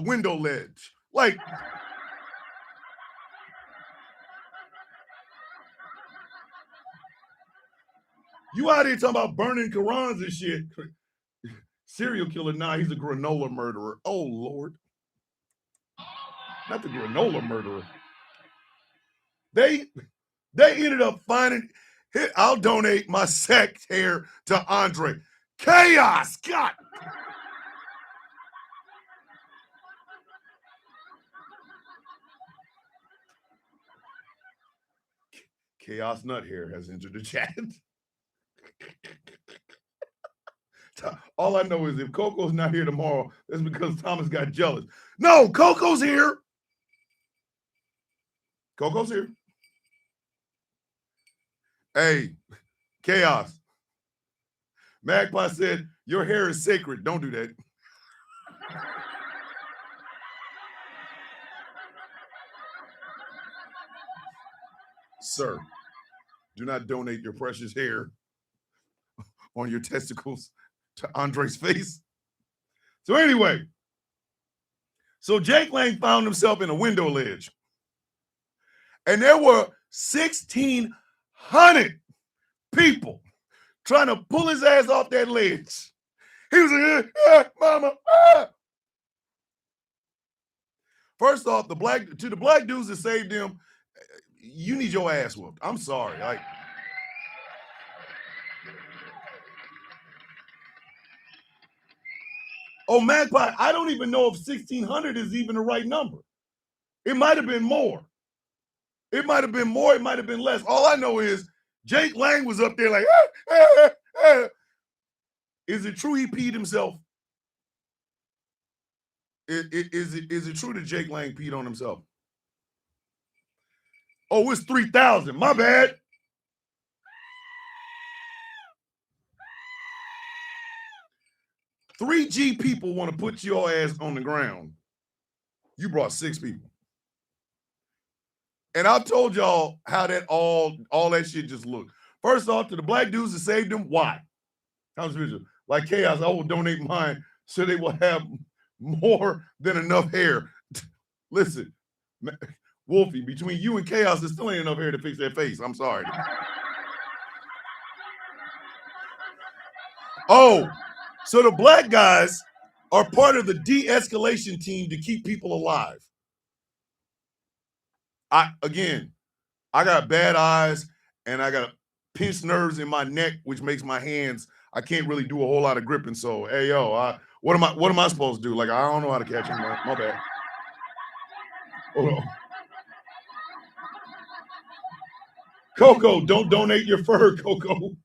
window ledge. Like, you out here talking about burning Qurans and shit. Serial killer, nah, he's a granola murderer. Oh, Lord. Not the granola murderer. They ended up finding, I'll donate my sex hair to Andre. Chaos, God. Chaos Nut Hair has entered the chat. All I know is if Coco's not here tomorrow, that's because Thomas got jealous. No, Coco's here. Coco's here. Hey, Chaos. Magpie said, your hair is sacred. Don't do that. Sir, do not donate your precious hair on your testicles to Andre's face. So anyway, so Jake Lang found himself in a window ledge. And there were 1,600 people trying to pull his ass off that ledge. He was like, mama. First off, the black dudes that saved him, you need your ass whooped. I'm sorry. Like, oh, Magpie, I don't even know if 1,600 is even the right number. It might have been more. It might have been more. It might have been less. All I know is Jake Lang was up there like, Is it true he peed himself? Is it true that Jake Lang peed on himself? Oh, it's 3,000. My bad. Three G people want to put your ass on the ground. You brought 6 people. And I told y'all how that all that shit just looked. First off, to the black dudes that saved them, why? Thomas Mitchell, like Chaos, I will donate mine so they will have more than enough hair. Listen, Wolfie, between you and Chaos, there still ain't enough hair to fix that face. I'm sorry. Oh, so the black guys are part of the de-escalation team to keep people alive. I got bad eyes and I got pinched nerves in my neck, which makes my hands, I can't really do a whole lot of gripping. So, hey, yo, what am I supposed to do? Like, I don't know how to catch him. My bad. Hold on. Coco, don't donate your fur, Coco.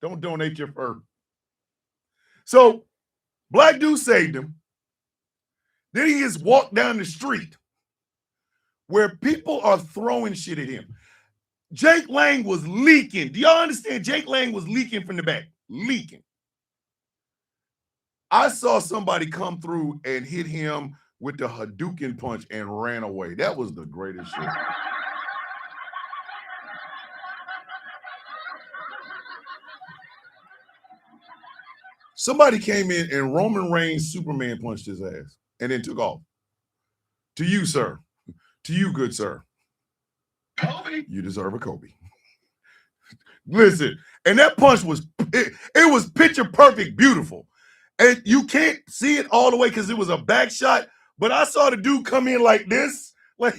Don't donate your fur. So, black dude saved him. Then he gets walked down the street where people are throwing shit at him. Jake Lang was leaking. Do y'all understand? Jake Lang was leaking from the back. Leaking. I saw somebody come through and hit him with the Hadouken punch and ran away. That was the greatest shit. Somebody came in and Roman Reigns Superman punched his ass and then took off. To you, sir. To you, good sir. Kobe. You deserve a Kobe. Listen, and that punch was, it was picture perfect, beautiful. And you can't see it all the way because it was a back shot, but I saw the dude come in like this. Like,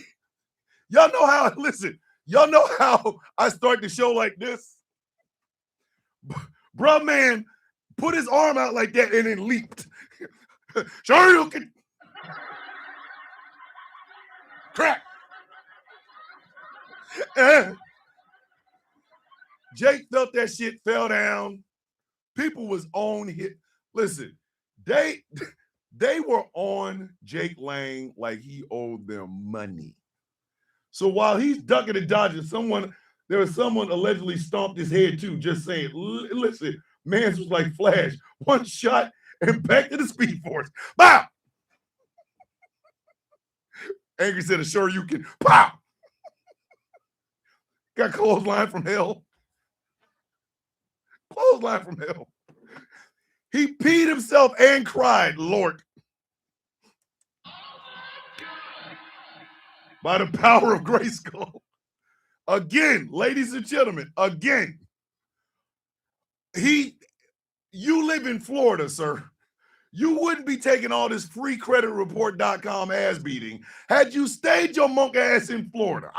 y'all know how, listen, y'all know how I start the show like this? Bruh, man, put his arm out like that and then leaped. Sure, you can. Crack. Jake felt that shit, fell down. People was on hit. Listen, they were on Jake Lang like he owed them money. So while he's ducking and dodging, there was someone allegedly stomped his head too, just saying, listen, man's was like Flash. One shot and back to the Speed Force. Pow! Angry said, sure you can. Pow! Got clothesline from hell. Clothesline from hell. He peed himself and cried, Lord. By the power of Grayskull. Again, ladies and gentlemen, again. You live in Florida, sir. You wouldn't be taking all this freecreditreport.com ass beating had you stayed your monk ass in Florida.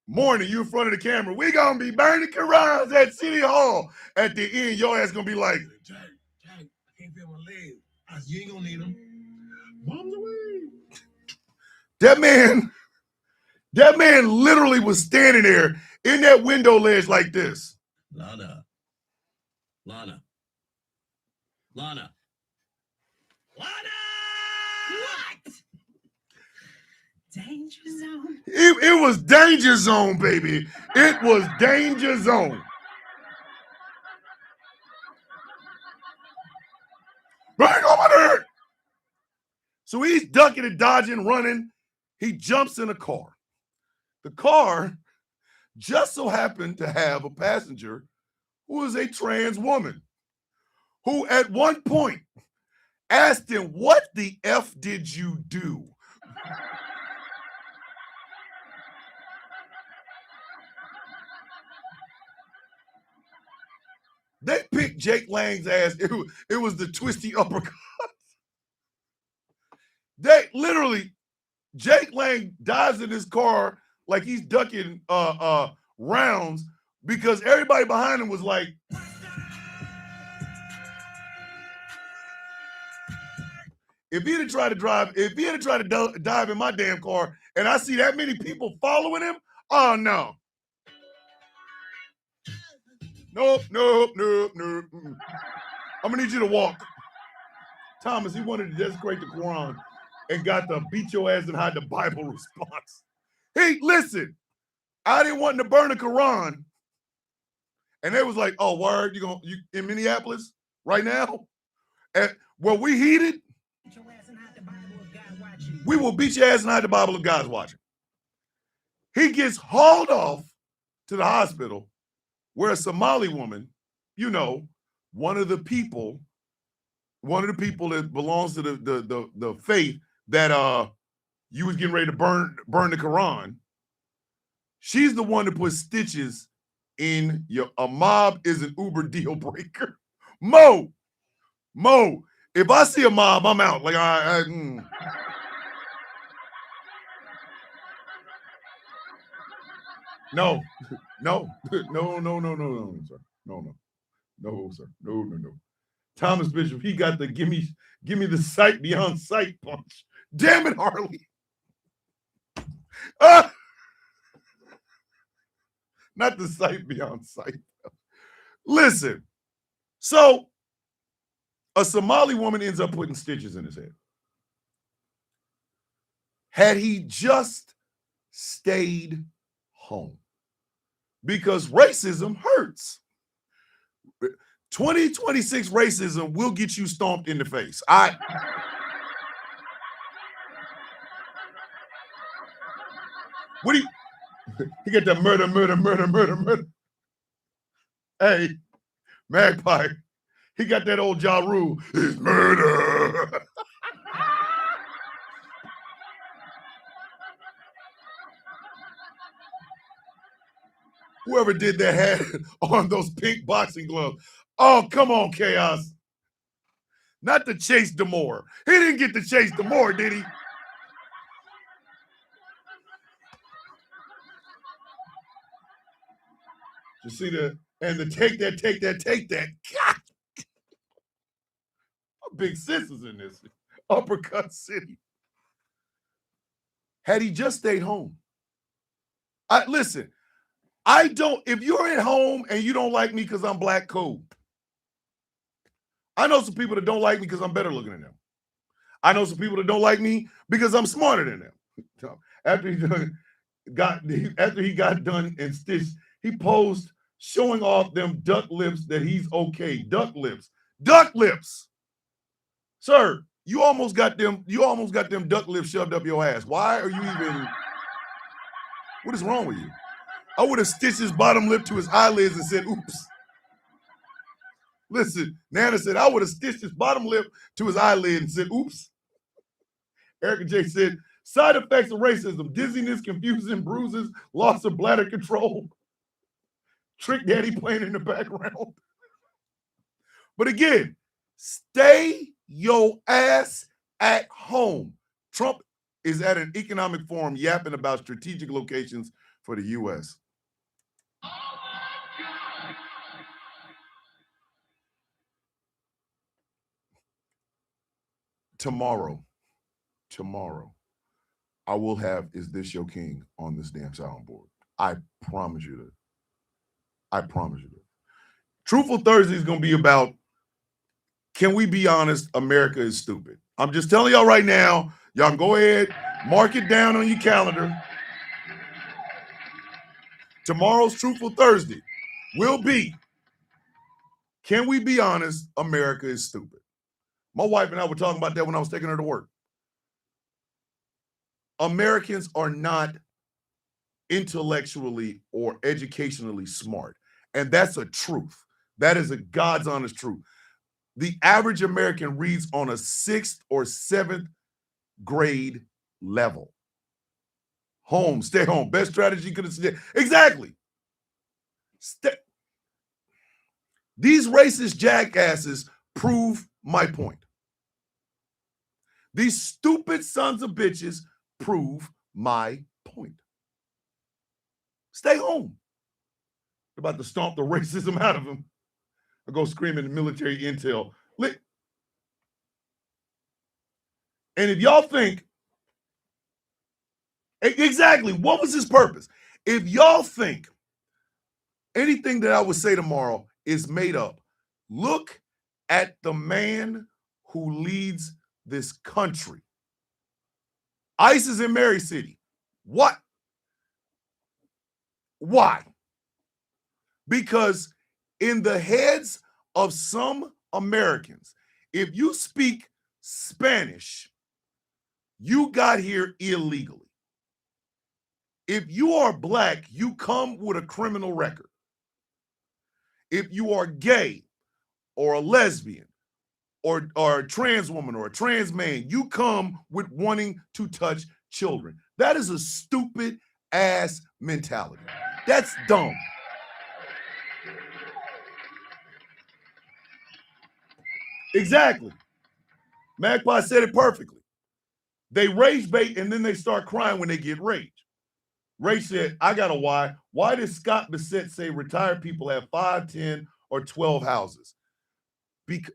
Morning, you in front of the camera. We gonna be burning Qurans at City Hall. At the end, your ass gonna be like, Jack, I can't feel my legs. You ain't gonna need them. Bombs away. that man literally was standing there in that window ledge like this. Lana. What? Danger zone. It was danger zone, baby. It was danger zone. Bang on my head. So he's ducking and dodging, running. He jumps in a car. The car just so happened to have a passenger who was a trans woman who at one point asked him, what the F did you do? They picked Jake Lang's ass. It was the twisty uppercut. They literally, Jake Lang dives in his car like he's ducking rounds because everybody behind him was like, if he had tried to dive in my damn car and I see that many people following him, oh no. Nope. I'm gonna need you to walk. Thomas, he wanted to desecrate the Quran and got the beat your ass and hide the Bible response. Hey, listen, I didn't want to burn the Quran. And they was like, oh, word, you in Minneapolis right now? And well, we heated. We will beat your ass and hide the Bible if God's watching. He gets hauled off to the hospital where a Somali woman, one of the people that belongs to the faith that you was getting ready to burn the Quran. She's the one that put stitches in a mob is an Uber deal breaker. Mo, if I see a mob, I'm out. Like No, sir. No, sir. No. Thomas Bishop, he got the give me the sight beyond sight punch. Damn it, Harley. Not the sight beyond sight. Listen, so a Somali woman ends up putting stitches in his head. Had he just stayed home, because racism hurts. 2026 racism will get you stomped in the face. What do you get that murder? Hey, Magpie, he got that old Ja Rule. It's murder. Whoever did that had on those pink boxing gloves. Oh, come on, Chaos. Not to chase D'Amore. He didn't get to chase D'Amore, did he? You see the take that. God. Big sisters in this uppercut city. Had he just stayed home. Listen, if you're at home and you don't like me because I'm black, cool. I know some people that don't like me because I'm better looking than them. I know some people that don't like me because I'm smarter than them. After he got done and stitched, he posed showing off them duck lips that he's okay. Duck lips. Sir, You almost got them duck lips shoved up your ass. Why are you even? What is wrong with you? I would have stitched his bottom lip to his eyelids and said, oops. Listen, Nana said, I would have stitched his bottom lip to his eyelid and said, oops. Erica J said, side effects of racism, dizziness, confusion, bruises, loss of bladder control, Trick Daddy playing in the background. But again, stay your ass at home. Trump is at an economic forum yapping about strategic locations for the U.S. Tomorrow, I will have Is This Your King on this damn soundboard. I promise you that. I promise you that. Truthful Thursday is going to be about, can we be honest, America is stupid. I'm just telling y'all right now, y'all can go ahead, mark it down on your calendar. Tomorrow's Truthful Thursday will be, can we be honest, America is stupid. My wife and I were talking about that when I was taking her to work. Americans are not intellectually or educationally smart. And that's a truth. That is a God's honest truth. The average American reads on a 6th or 7th grade level. Home, stay home. Best strategy you could have said. Exactly. These racist jackasses prove my point. These stupid sons of bitches prove my point. Stay home. They're about to stomp the racism out of them. I go screaming in military intel. And if y'all think, exactly, what was his purpose? If y'all think anything that I would say tomorrow is made up, look at the man who leads this country. ICE is in Mary City. What? Why? Because in the heads of some Americans, if you speak Spanish, you got here illegally. If you are black, you come with a criminal record. If you are gay or a lesbian or a trans woman or a trans man, you come with wanting to touch children. That is a stupid ass mentality. That's dumb. Exactly. Magpie said it perfectly. They rage bait and then they start crying when they get rage. Ray said, I got a why. Why did Scott Bissett say retired people have 5, 10, or 12 houses? Because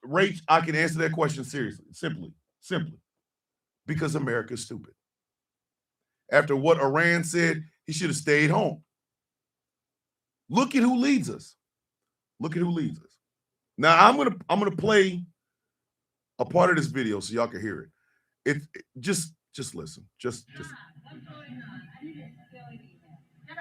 Rach, I can answer that question seriously, simply. Because America's stupid. After what Iran said, he should have stayed home. Look at who leads us. Now I'm gonna play a part of this video so y'all can hear it. Just listen. Just. Get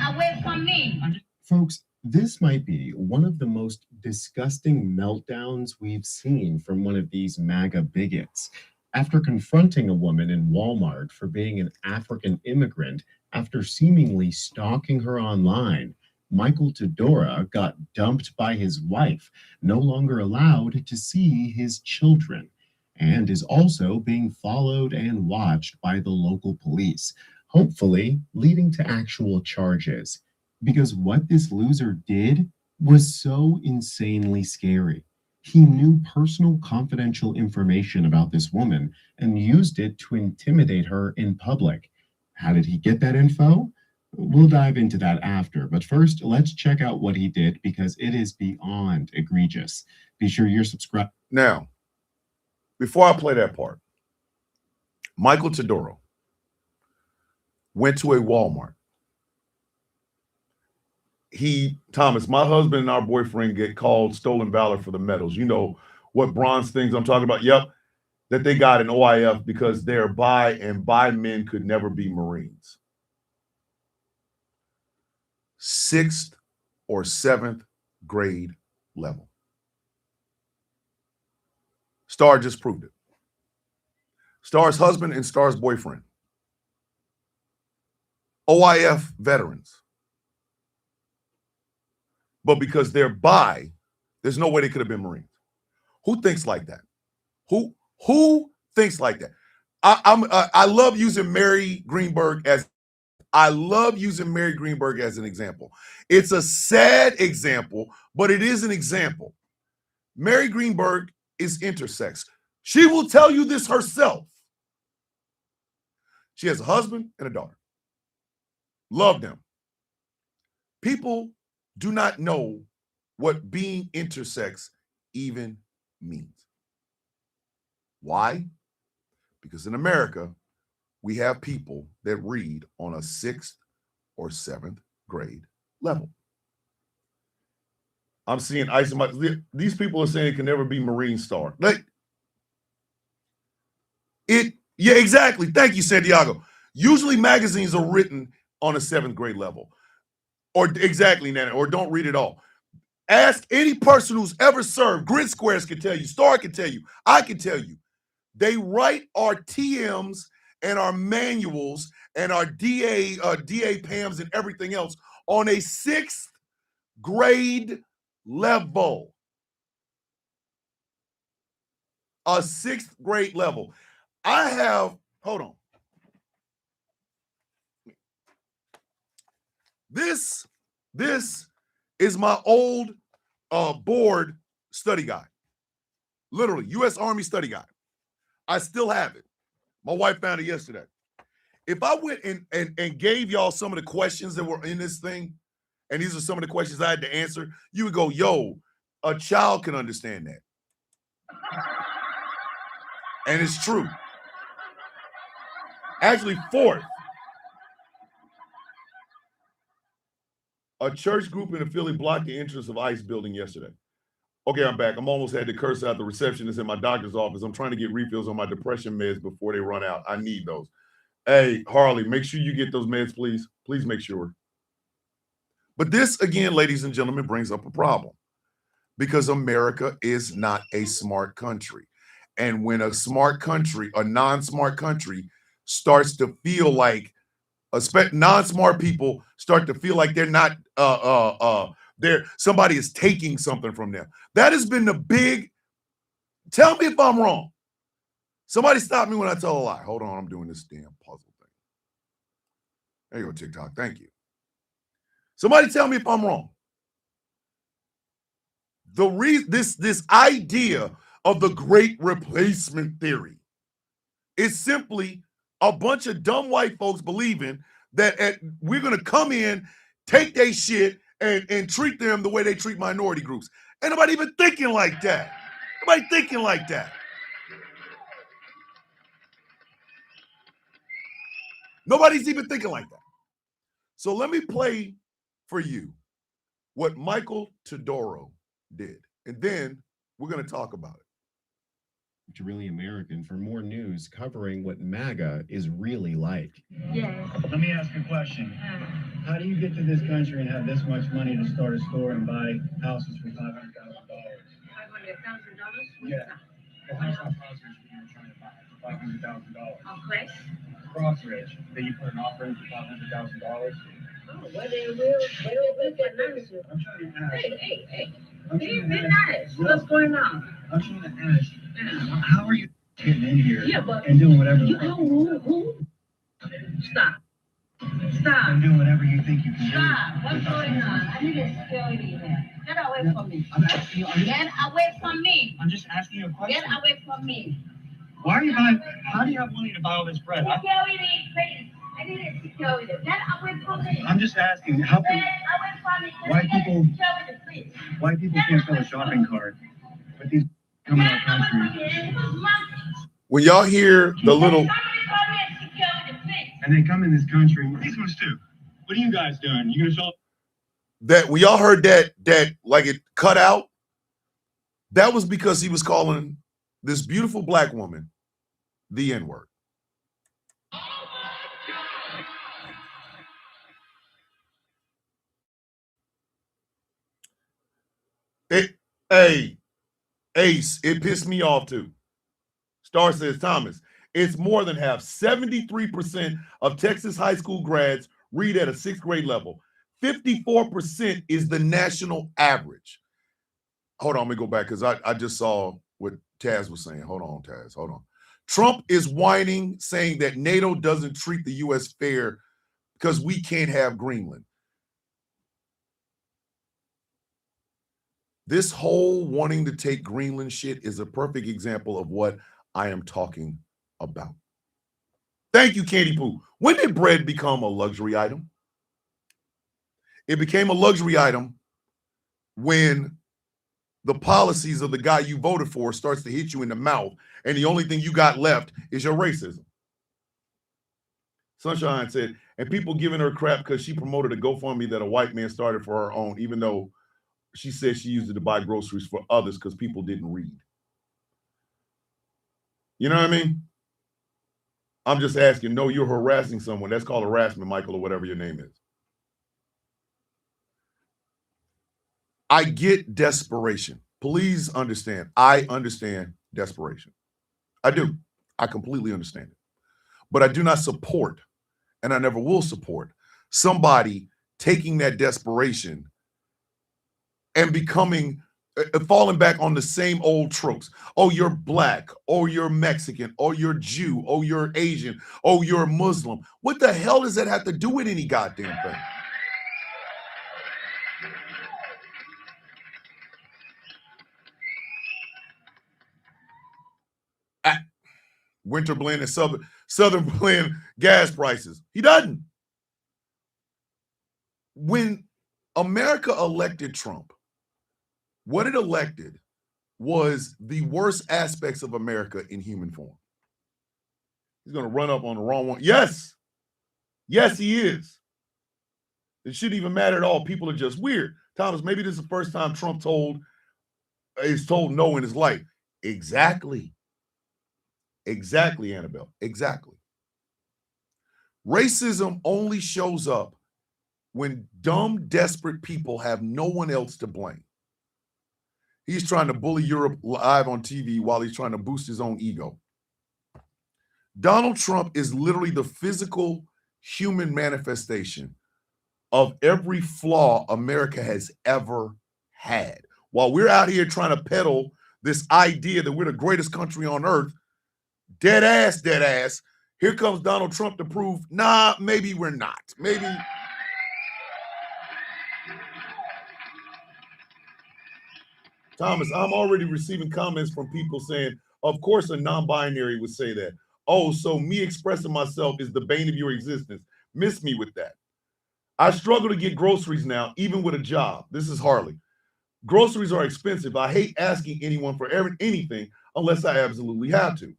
away from me. Folks, this might be one of the most disgusting meltdowns we've seen from one of these MAGA bigots. After confronting a woman in Walmart for being an African immigrant after seemingly stalking her online, Michael Todora got dumped by his wife, no longer allowed to see his children, and is also being followed and watched by the local police, hopefully leading to actual charges. Because what this loser did was so insanely scary. He knew personal confidential information about this woman and used it to intimidate her in public. How did he get that info? We'll dive into that after, but first, let's check out what he did because it is beyond egregious. Be sure you're subscribed. Now, before I play that part, Michael Todoro went to a Walmart. Thomas, my husband and our boyfriend get called Stolen Valor for the medals. You know what bronze things I'm talking about? Yep, that they got in OIF because they're bi, and bi men could never be Marines. 6th or 7th grade level. Star just proved it. Star's husband and Star's boyfriend. OIF veterans. But because they're bi, there's no way they could have been Marines. Who thinks like that? Who thinks like that? I love using Mary Greenberg as an example. It's a sad example, but it is an example. Mary Greenberg is intersex. She will tell you this herself. She has a husband and a daughter. Love them. People do not know what being intersex even means. Why? Because in America, we have people that read on a 6th or 7th grade level. I'm seeing these people are saying it can never be Marine Star. Yeah, exactly. Thank you, Santiago. Usually magazines are written on a 7th grade level. Or exactly, Nana, or don't read it all. Ask any person who's ever served. Grid Squares can tell you. Star can tell you. I can tell you. They write our TMs and our manuals and our DA PAMs and everything else on a 6th grade level. A 6th grade level. Hold on. This is my old board study guide. Literally, U.S. Army study guide. I still have it. My wife found it yesterday. If I went and gave y'all some of the questions that were in this thing, and these are some of the questions I had to answer, you would go, yo, a child can understand that. And it's true. Actually, 4th. A church group in the Philly blocked the entrance of ICE building yesterday. Okay, I'm back. I'm almost had to curse out the receptionist in my doctor's office. I'm trying to get refills on my depression meds before they run out. I need those. Hey, Harley, make sure you get those meds, please. Please make sure. But this, again, ladies and gentlemen, brings up a problem because America is not a smart country. And when a smart country, a non-smart country, starts to feel like non-smart people start to feel like they're not somebody is taking something from them. That has been the big. Tell me if I'm wrong. Somebody stop me when I tell a lie. Hold on, I'm doing this damn puzzle thing. There you go, TikTok. Thank you. Somebody tell me if I'm wrong. This idea of the great replacement theory is simply a bunch of dumb white folks believing that we're going to come in, take their shit, and treat them the way they treat minority groups. Ain't nobody even thinking like that. Nobody thinking like that. Nobody's even thinking like that. So let me play for you what Michael Todoro did, and then we're going to talk about it. To Really American for more news covering what MAGA is really like. Yes. Let me ask you a question. How do you get to this country and have this much money to start a store and buy houses for $500,000? $500,000? Yeah. The house on Crossridge that you were trying to buy for $500,000. On Crest? Crossridge. That you put an offer in for $500,000. Oh, where they will get nice. I'm trying to ask. Hey. I'm Be trying to ask. nice. What's going on? I'm trying to ask. Yeah. How are you getting in here Yeah, but and doing whatever you who? Stop. and doing whatever you think you can do? Stop. What's going on? I need a security here. Get away from me. I'm asking you. Get away from me. I'm just asking you a question. Get away from me. Why are you buying? How do you have money to buy all this bread? Security, please. I need a security. Get away from me. I'm just asking. How Get can away from me. Why Get people- security, please. white people can't fill a shopping cart with these coming Get out country? away from me. Who's monkey? When y'all hear the little, Somebody call me a security, please. And they come in this country. These ones too. What are you guys doing? You gonna show? that when y'all heard that like it cut out, that was because he was calling this beautiful black woman the N-word. Hey, Ace, it pissed me off too. Star says, Thomas, it's more than half. 73% of Texas high school grads read at a 6th grade level. 54% is the national average. Hold on, let me go back because I just saw what Taz was saying. Hold on, Taz. Hold on. Trump is whining, saying that NATO doesn't treat the U.S. fair because we can't have Greenland. This whole wanting to take Greenland shit is a perfect example of what I am talking about. Thank you, Candy Poo. When did bread become a luxury item? It became a luxury item when the policies of the guy you voted for starts to hit you in the mouth, and the only thing you got left is your racism. Sunshine said, and people giving her crap because she promoted a GoFundMe that a white man started for her own, even though she said she used it to buy groceries for others because people didn't read. You know what I mean? I'm just asking, no, you're harassing someone. That's called harassment, Michael, or whatever your name is. I get desperation. Please understand. I understand desperation. I do. I completely understand it. But I do not support, and I never will support, somebody taking that desperation and becoming, falling back on the same old tropes. Oh, you're black. Oh, you're Mexican. Oh, you're Jew. Oh, you're Asian. Oh, you're Muslim. What the hell does that have to do with any goddamn thing? Winter blend and southern blend gas prices. He doesn't. When America elected Trump, what it elected was the worst aspects of America in human form. He's going to run up on the wrong one. Yes. Yes, he is. It shouldn't even matter at all. People are just weird. Thomas, maybe this is the first time Trump is told no in his life. Exactly. Exactly, Annabelle. Exactly. Racism only shows up when dumb, desperate people have no one else to blame. He's trying to bully Europe live on TV while he's trying to boost his own ego. Donald Trump is literally the physical human manifestation of every flaw America has ever had. While we're out here trying to peddle this idea that we're the greatest country on earth, dead ass, here comes Donald Trump to prove, nah, maybe we're not. Maybe. Thomas, I'm already receiving comments from people saying, of course a non-binary would say that. Oh, so me expressing myself is the bane of your existence. Miss me with that. I struggle to get groceries now, even with a job. This is Harley. Groceries are expensive. I hate asking anyone for anything unless I absolutely have to.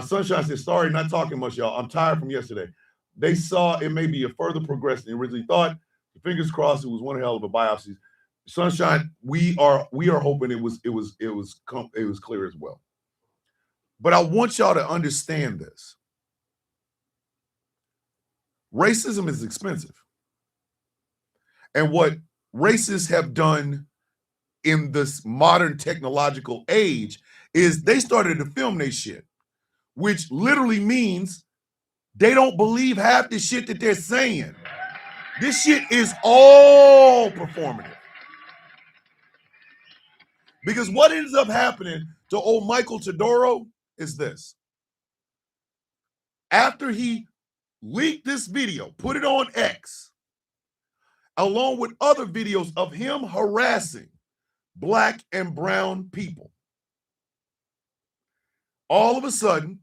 Sunshine says, sorry, not talking much, y'all. I'm tired from yesterday. They saw it may be a further progression than originally thought. Fingers crossed, it was one hell of a biopsy. Sunshine, we are hoping it was clear as well. But I want y'all to understand this. Racism is expensive. And what racists have done in this modern technological age is they started to film their shit, which literally means they don't believe half the shit that they're saying. This shit is all performative. Because what ends up happening to old Michael Todoro is this. After he leaked this video, put it on X, along with other videos of him harassing black and brown people, all of a sudden,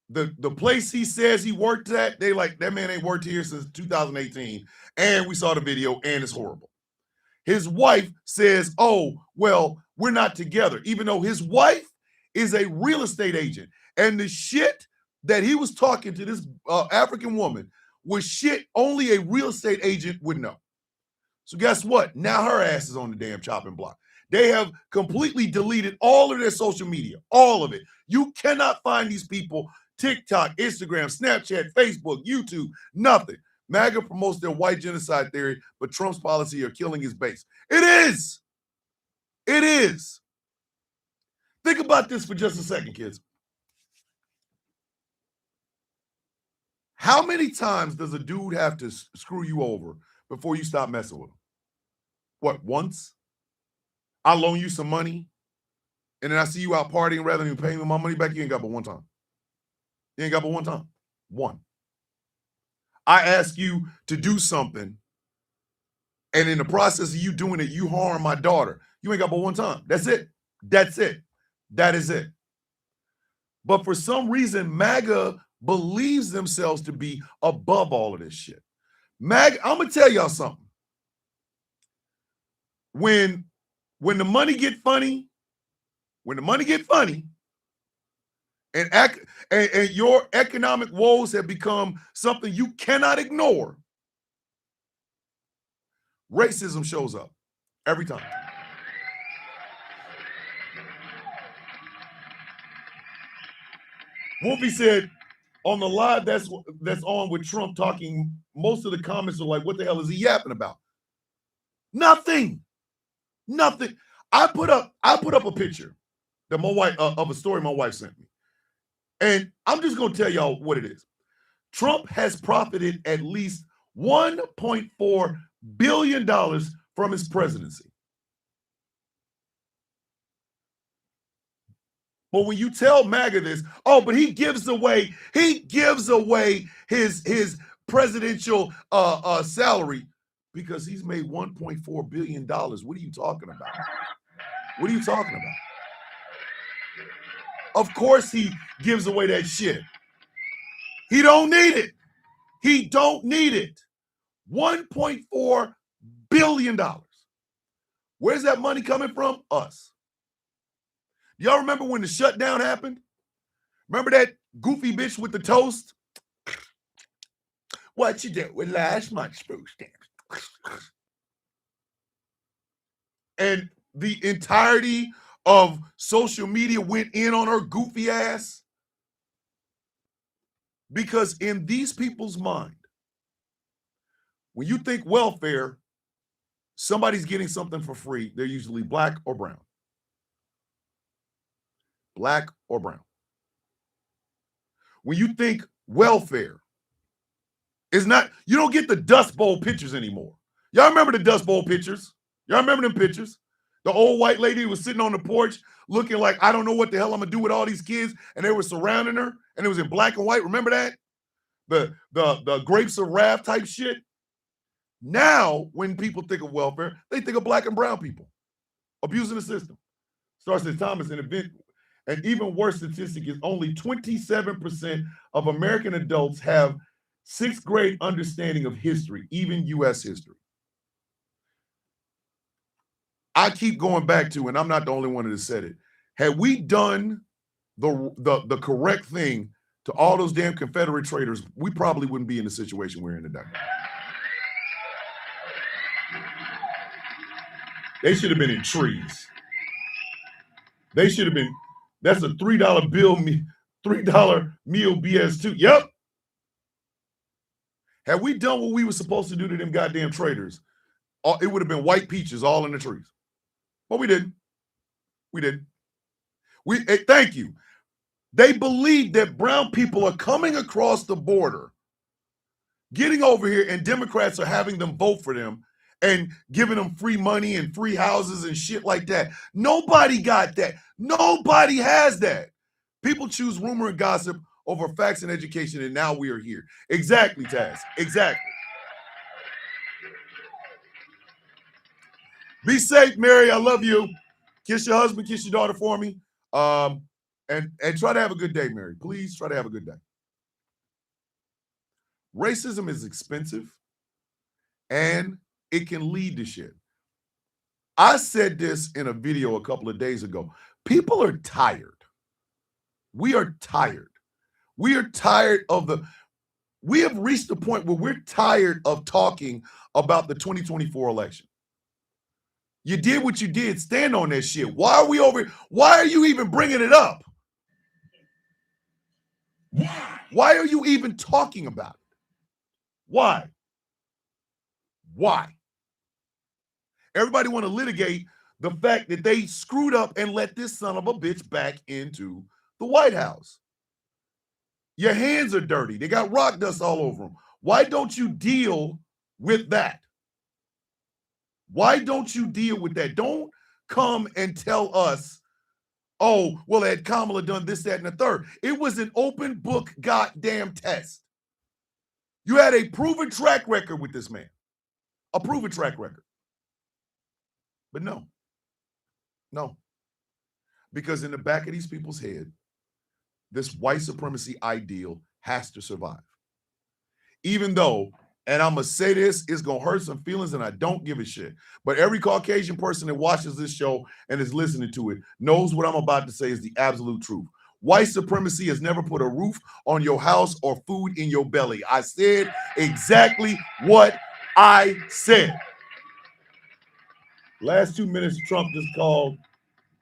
the place he says he worked at, they like, that man ain't worked here since 2018, and we saw the video, and it's horrible. His wife says, oh, well, we're not together, even though his wife is a real estate agent. And the shit that he was talking to this African woman was shit only a real estate agent would know. So guess what? Now her ass is on the damn chopping block. They have completely deleted all of their social media, all of it. You cannot find these people, TikTok, Instagram, Snapchat, Facebook, YouTube, nothing. MAGA promotes their white genocide theory, but Trump's policy are killing his base. It is. It is. Think about this for just a second, kids. How many times does a dude have to screw you over before you stop messing with him? What, once? I loan you some money, and then I see you out partying rather than paying me my money back. You ain't got but one time. You ain't got but one time. One. I ask you to do something, and in the process of you doing it, you harm my daughter. You ain't got but one time. That's it. That's it. That is it. But for some reason, MAGA believes themselves to be above all of this shit. MAGA, I'm gonna tell y'all something. When the money get funny, and your economic woes have become something you cannot ignore, racism shows up every time. Wolfie said on the live that's on with Trump talking, most of the comments are like, what the hell is he yapping about? Nothing. I put up a picture that my wife of a story my wife sent me. And I'm just going to tell y'all what it is. Trump has profited at least $1.4 billion from his presidency. But when you tell MAGA this, oh, but he gives away his presidential salary because he's made $1.4 billion. What are you talking about? What are you talking about? Of course he gives away that shit. He don't need it. He don't need it. $1.4 billion. Where's that money coming from? Us. Y'all remember when the shutdown happened? Remember that goofy bitch with the toast? What you do with last month's food stamps? And the entirety of social media went in on her goofy ass. Because in these people's mind, when you think welfare, somebody's getting something for free. They're usually black or brown. Black or brown. When you think welfare, it's not, you don't get the Dust Bowl pictures anymore. Y'all remember the Dust Bowl pictures? Y'all remember them pictures? The old white lady was sitting on the porch looking like, I don't know what the hell I'm gonna do with all these kids, and they were surrounding her, and it was in black and white. Remember that? The Grapes of Wrath type shit. Now, when people think of welfare, they think of black and brown people abusing the system. Starcey Thomas, an even worse statistic is only 27% of American adults have sixth grade understanding of history, even U.S. history. I keep going back to, and I'm not the only one that has said it, had we done the correct thing to all those damn Confederate traitors, we probably wouldn't be in the situation we're in today. They should have been in trees. They should have been. That's a $3 bill, $3 meal BS too. Yep. Had we done what we were supposed to do to them goddamn traitors, it would have been white peaches all in the trees. But we didn't. We didn't. Thank you. They believe that brown people are coming across the border, getting over here, and Democrats are having them vote for them and giving them free money and free houses and shit like that. Nobody got that. Nobody has that. People choose rumor and gossip over facts and education, and now we are here. Exactly, Taz. Exactly. Be safe, Mary. I love you. Kiss your husband, kiss your daughter for me. And try to have a good day, Mary. Please try to have a good day. Racism is expensive, and it can lead to shit. I said this in a video a couple of days ago. People are tired. We are tired. We are tired we have reached the point where we're tired of talking about the 2024 election. You did what you did. Stand on that shit. Why are you even bringing it up? Why are you even talking about it? Why? Everybody want to litigate the fact that they screwed up and let this son of a bitch back into the White House. Your hands are dirty. They got rock dust all over them. Why don't you deal with that? Why don't you deal with that? Don't come and tell us, oh, well, had Kamala done this, that, and the third. It was an open book goddamn test. You had a proven track record with this man. A proven track record. But no. Because in the back of these people's head, this white supremacy ideal has to survive. Even though, and I'm going to say this, it's going to hurt some feelings and I don't give a shit. But every Caucasian person that watches this show and is listening to it knows what I'm about to say is the absolute truth. White supremacy has never put a roof on your house or food in your belly. I said exactly what I said. Last 2 minutes, Trump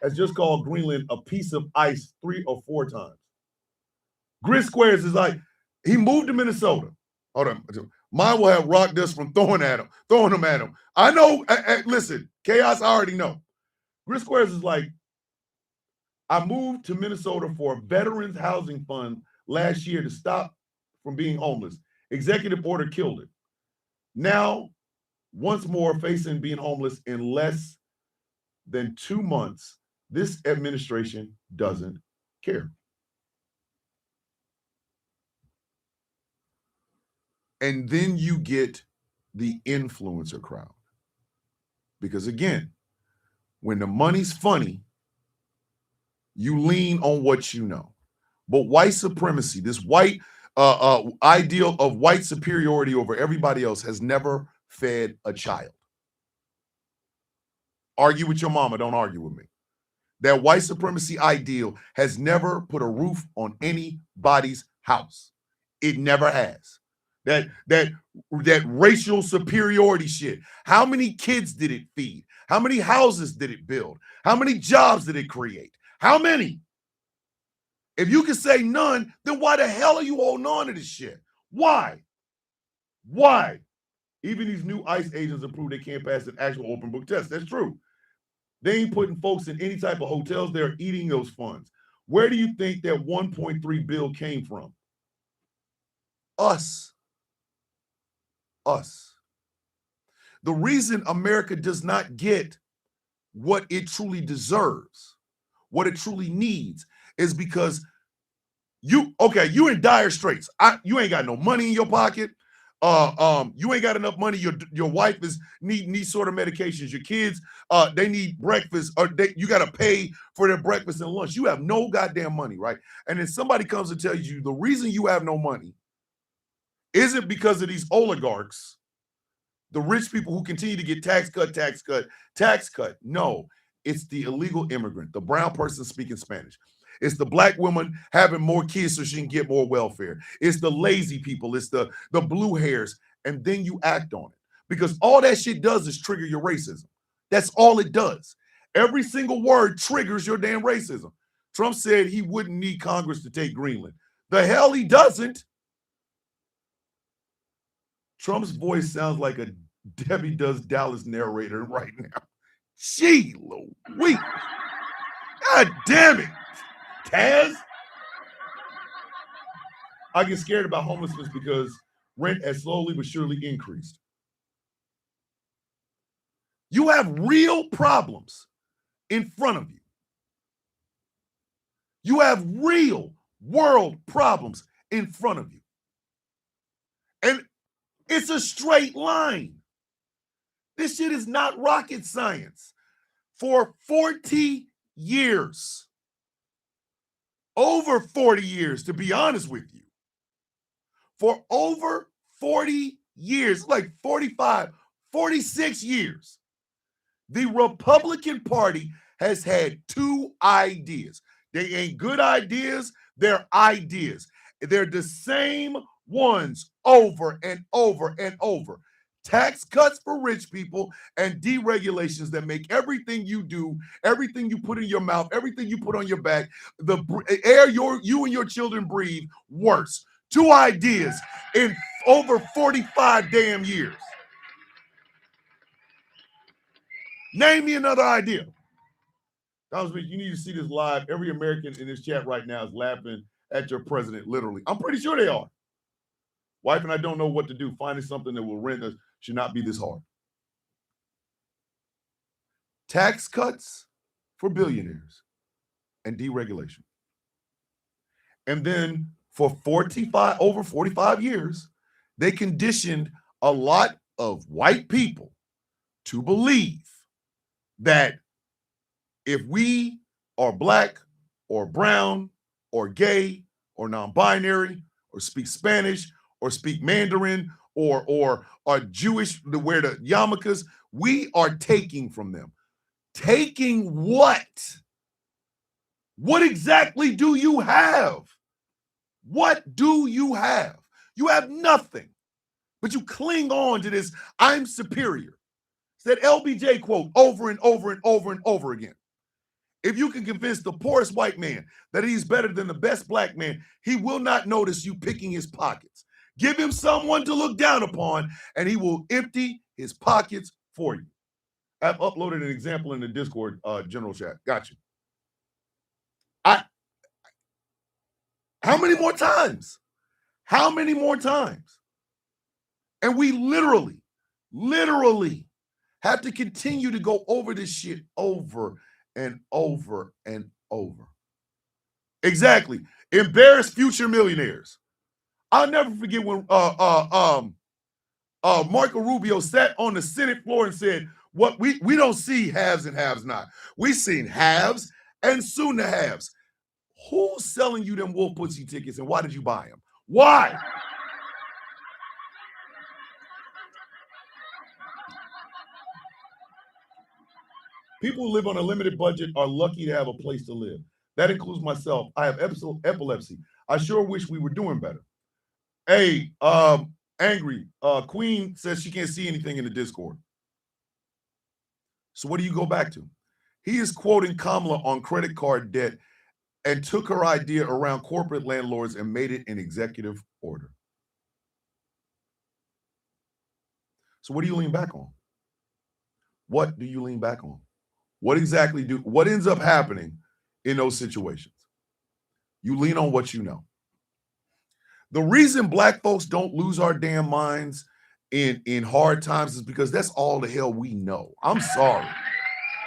has just called Greenland a piece of ice 3 or 4 times. Grid Squares is like, he moved to Minnesota. Hold on. Mine will have rock dust from throwing them at him. I know, listen, chaos, I already know. Grid Squares is like, I moved to Minnesota for a veterans housing fund last year to stop from being homeless. Executive order killed it. Now, once more facing being homeless in less than 2 months, this administration doesn't care. And then you get the influencer crowd. Because again, when the money's funny, you lean on what you know. But white supremacy, this white ideal of white superiority over everybody else has never fed a child. Argue with your mama, don't argue with me. That white supremacy ideal has never put a roof on anybody's house. It never has. That racial superiority shit. How many kids did it feed? How many houses did it build? How many jobs did it create? How many? If you can say none, then why the hell are you holding on to this shit? Why? Why? Even these new ICE agents have proved they can't pass an actual open book test. That's true. They ain't putting folks in any type of hotels. They're eating those funds. Where do you think that 1.3 bill came from? Us. The reason America does not get what it truly deserves, what it truly needs, is because you in dire straits. You ain't got no money in your pocket. You ain't got enough money. Your wife needs sort of medications. Your kids, they need breakfast, or you got to pay for their breakfast and lunch. You have no goddamn money, right? And then somebody comes and tells you the reason you have no money isn't because of these oligarchs, the rich people who continue to get tax cut. No, it's the illegal immigrant, the brown person speaking Spanish. It's the black woman having more kids so she can get more welfare. It's the lazy people. It's the blue hairs. And then you act on it. Because all that shit does is trigger your racism. That's all it does. Every single word triggers your damn racism. Trump said he wouldn't need Congress to take Greenland. The hell he doesn't. Trump's voice sounds like a Debbie Does Dallas narrator right now. Gee Louise. God damn it. Taz? I get scared about homelessness because rent has slowly but surely increased. You have real problems in front of you. You have real world problems in front of you. And it's a straight line. This shit is not rocket science. For 40 years, over 40 years, to be honest with you, for over 40 years, like 45, 46 years, the Republican Party has had 2 ideas. They ain't good ideas, they're ideas. They're the same ones over and over and over. Tax cuts for rich people and deregulations that make everything you do, everything you put in your mouth, everything you put on your back, the air you and your children breathe, worse. 2 ideas in over 45 damn years. Name me another idea. Congressman, you need to see this live. Every American in this chat right now is laughing at your president, literally. I'm pretty sure they are. Wife and I don't know what to do. Finding something that will rent us should not be this hard. Tax cuts for billionaires and deregulation. And then for over 45 years, they conditioned a lot of white people to believe that if we are black or brown or gay or non-binary or speak Spanish or speak Mandarin or are Jewish to wear the yarmulkes, we are taking from them. Taking what? What exactly do you have? What do you have? You have nothing, but you cling on to this I'm superior. It's that LBJ quote over and over and over and over again. If you can convince the poorest white man that he's better than the best black man, he will not notice you picking his pockets. Give him someone to look down upon, and he will empty his pockets for you. I've uploaded an example in the Discord general chat. Got you. How many more times? How many more times? And we literally have to continue to go over this shit over and over and over. Exactly. Embarrass future millionaires. I'll never forget when Marco Rubio sat on the Senate floor and said, "What we don't see haves and haves not. We've seen haves and soon to haves." Who's selling you them Wolf Pussy tickets and why did you buy them? Why? People who live on a limited budget are lucky to have a place to live. That includes myself. I have epilepsy. I sure wish we were doing better. Hey, Angry, Queen says she can't see anything in the Discord. So what do you go back to? He is quoting Kamala on credit card debt and took her idea around corporate landlords and made it an executive order. So what do you lean back on? What do you lean back on? What ends up happening in those situations? You lean on what you know. The reason black folks don't lose our damn minds in hard times is because that's all the hell we know. I'm sorry.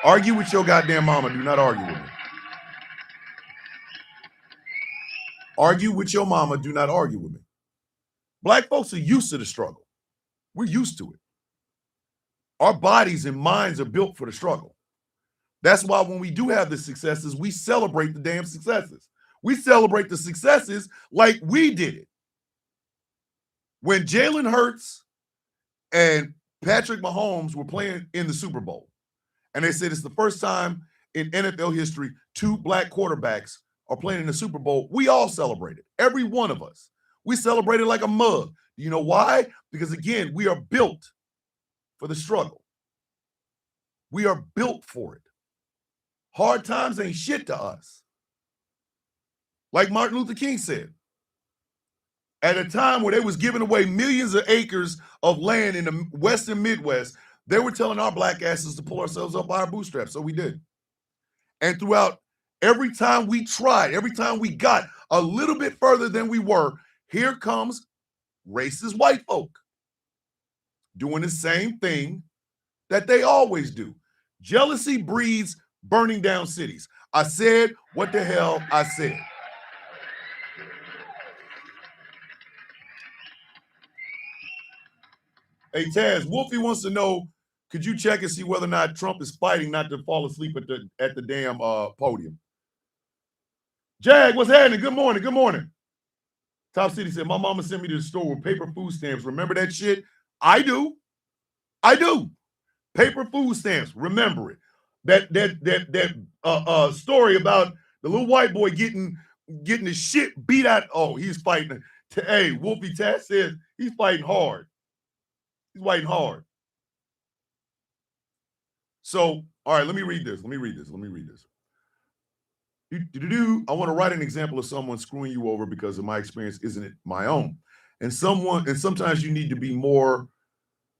Argue with your goddamn mama. Do not argue with me. Argue with your mama. Do not argue with me. Black folks are used to the struggle. We're used to it. Our bodies and minds are built for the struggle. That's why when we do have the successes, we celebrate the damn successes. We celebrate the successes like we did it. When Jalen Hurts and Patrick Mahomes were playing in the Super Bowl, and they said it's the first time in NFL history 2 black quarterbacks are playing in the Super Bowl, we all celebrated. Every one of us. We celebrated like a mug. You know why? Because again, we are built for the struggle. We are built for it. Hard times ain't shit to us. Like Martin Luther King said, at a time where they was giving away millions of acres of land in the Western Midwest, they were telling our black asses to pull ourselves up by our bootstraps. So we did. And throughout every time we tried, every time we got a little bit further than we were, here comes racist white folk doing the same thing that they always do. Jealousy breeds burning down cities. I said what the hell I said. Hey, Taz, Wolfie wants to know, could you check and see whether or not Trump is fighting not to fall asleep at the damn podium? Jag, what's happening? Good morning. Good morning. Top City said, my mama sent me to the store with paper food stamps. Remember that shit? I do. Paper food stamps. Remember it. That story about the little white boy getting the shit beat out. Oh, he's fighting. Hey, Wolfie Taz says he's fighting hard. He's fighting hard. So, all right, let me read this. I want to write an example of someone screwing you over because of my experience isn't it my own. And sometimes you need to be more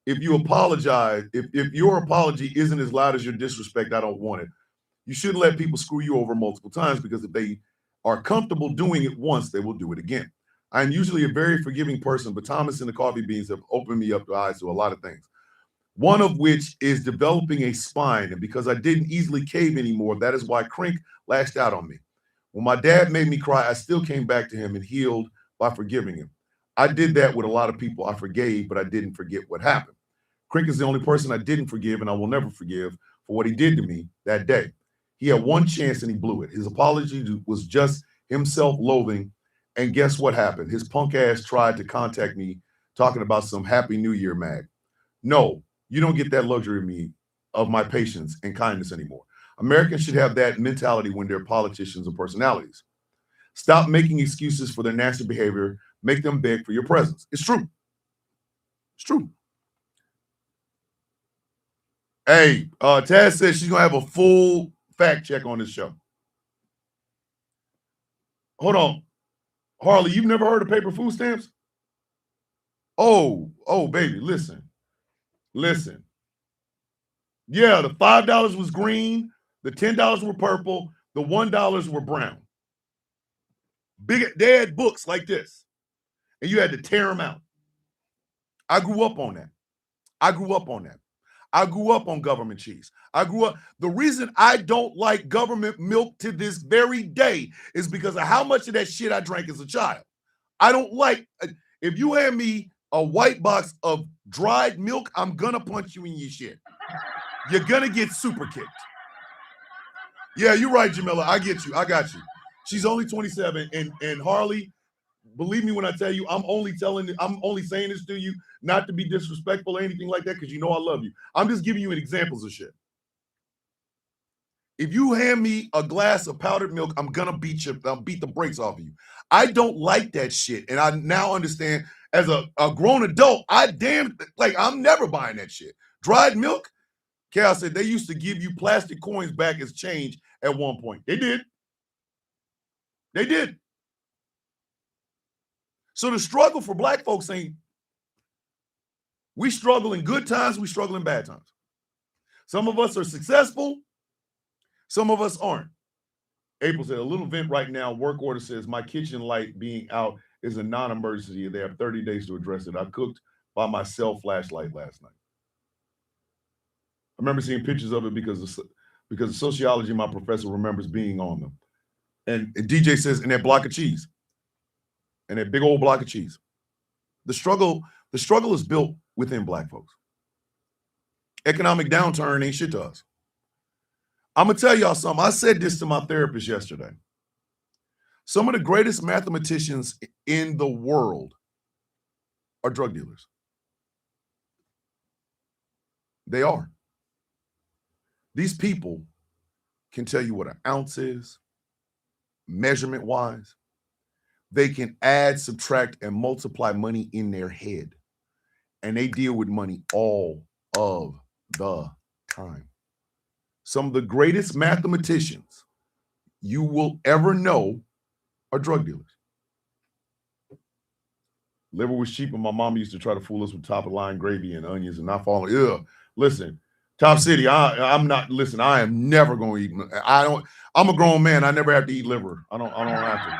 if you apologize, if your apology isn't as loud as your disrespect, I don't want it. You shouldn't let people screw you over multiple times, because if they are comfortable doing it once, they will do it again. I'm usually a very forgiving person, but Thomas and the Coffee Beans have opened me up the eyes to a lot of things. One of which is developing a spine. And because I didn't easily cave anymore, that is why Crink lashed out on me. When my dad made me cry, I still came back to him and healed by forgiving him. I did that with a lot of people I forgave, but I didn't forget what happened. Crink is the only person I didn't forgive, and I will never forgive for what he did to me that day. He had one chance and he blew it. His apology was just himself loathing. And guess what happened? His punk ass tried to contact me talking about some Happy New Year mag. No, you don't get that luxury of my patience and kindness anymore. Americans should have that mentality when they're politicians and personalities. Stop making excuses for their nasty behavior. Make them beg for your presence. It's true. It's true. Hey, Taz says she's going to have a full fact check on this show. Hold on. Harley, you've never heard of paper food stamps? Oh, baby, listen. Yeah, the $5 was green, the $10 were purple, the $1 were brown. They had books like this, and you had to tear them out. I grew up on that. I grew up on government cheese. The reason I don't like government milk to this very day is because of how much of that shit I drank as a child. I don't like, if you hand me a white box of dried milk, I'm gonna punch you in your shit. You're gonna get super kicked. Yeah, you're right, Jamila. I get you. I got you. She's only 27, and Harley, believe me when I tell you, I'm only saying this to you not to be disrespectful or anything like that, because you know I love you. I'm just giving you examples of shit. If you hand me a glass of powdered milk, I'm gonna beat the brakes off of you. I don't like that shit, and I now understand as a grown adult, I'm never buying that shit. Dried milk, Chaos said they used to give you plastic coins back as change at one point. They did. So the struggle for black folks ain't, we struggle in good times, we struggle in bad times. Some of us are successful, some of us aren't. April said, a little vent right now, work order says my kitchen light being out is a non-emergency. They have 30 days to address it. I cooked by myself flashlight last night. I remember seeing pictures of it because of sociology, my professor remembers being on them. And DJ says, and that block of cheese. And that big old block of cheese. The struggle is built within black folks. Economic downturn ain't shit to us. I'm going to tell y'all something. I said this to my therapist yesterday. Some of the greatest mathematicians in the world are drug dealers. They are. These people can tell you what an ounce is, measurement-wise. They can add, subtract, and multiply money in their head. And they deal with money all of the time. Some of the greatest mathematicians you will ever know are drug dealers. Liver was cheap, and my mom used to try to fool us with top-of-line gravy and onions and not falling. Ugh. Listen, Top City, I'm not, listen, I am never going to eat. I'm a grown man. I never have to eat liver. I don't have to.